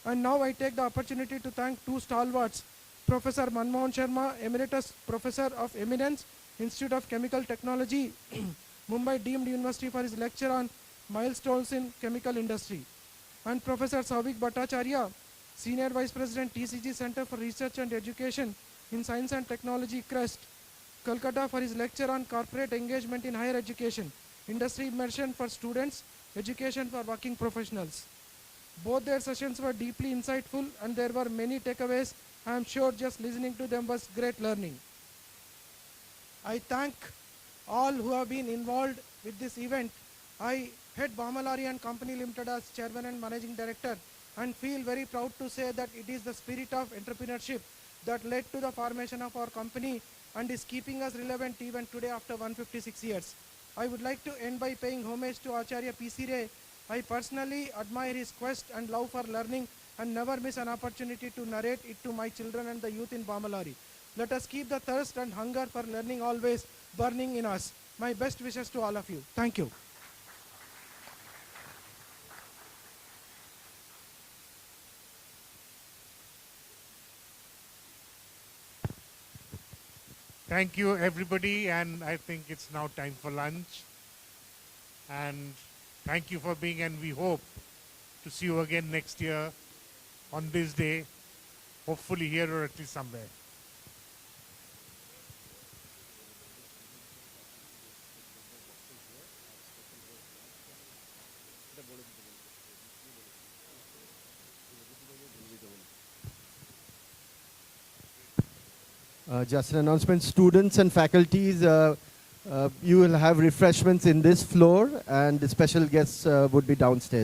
And now I take the opportunity to thank two stalwarts, Professor Manmohan Sharma, Emeritus Professor of Eminence, Institute of Chemical Technology, Mumbai Deemed University, for his lecture on milestones in chemical industry, and Professor Sauvik Bhattacharya, Senior Vice President, TCG Center for Research and Education in Science and Technology, CREST, Calcutta for his lecture on corporate engagement in higher education, industry immersion for students, education for working professionals. Both their sessions were deeply insightful and there were many takeaways. I am sure just listening to them was great learning. I thank all who have been involved with this event. I head Bamalari and Company Limited as Chairman and Managing Director and feel very proud to say that it is the spirit of entrepreneurship that led to the formation of our company and is keeping us relevant even today after 156 years. I would like to end by paying homage to Acharya P.C. Ray. I personally admire his quest and love for learning and never miss an opportunity to narrate it to my children and the youth in Bamalari. Let us keep the thirst and hunger for learning always burning in us. My best wishes to all of you. Thank you. Thank you, everybody, and I think it's now time for lunch. And thank you for being, and we hope to see you again next year on this day, hopefully here or at least somewhere. Just an announcement, students and faculties, you will have refreshments in this floor and the special guests would be downstairs.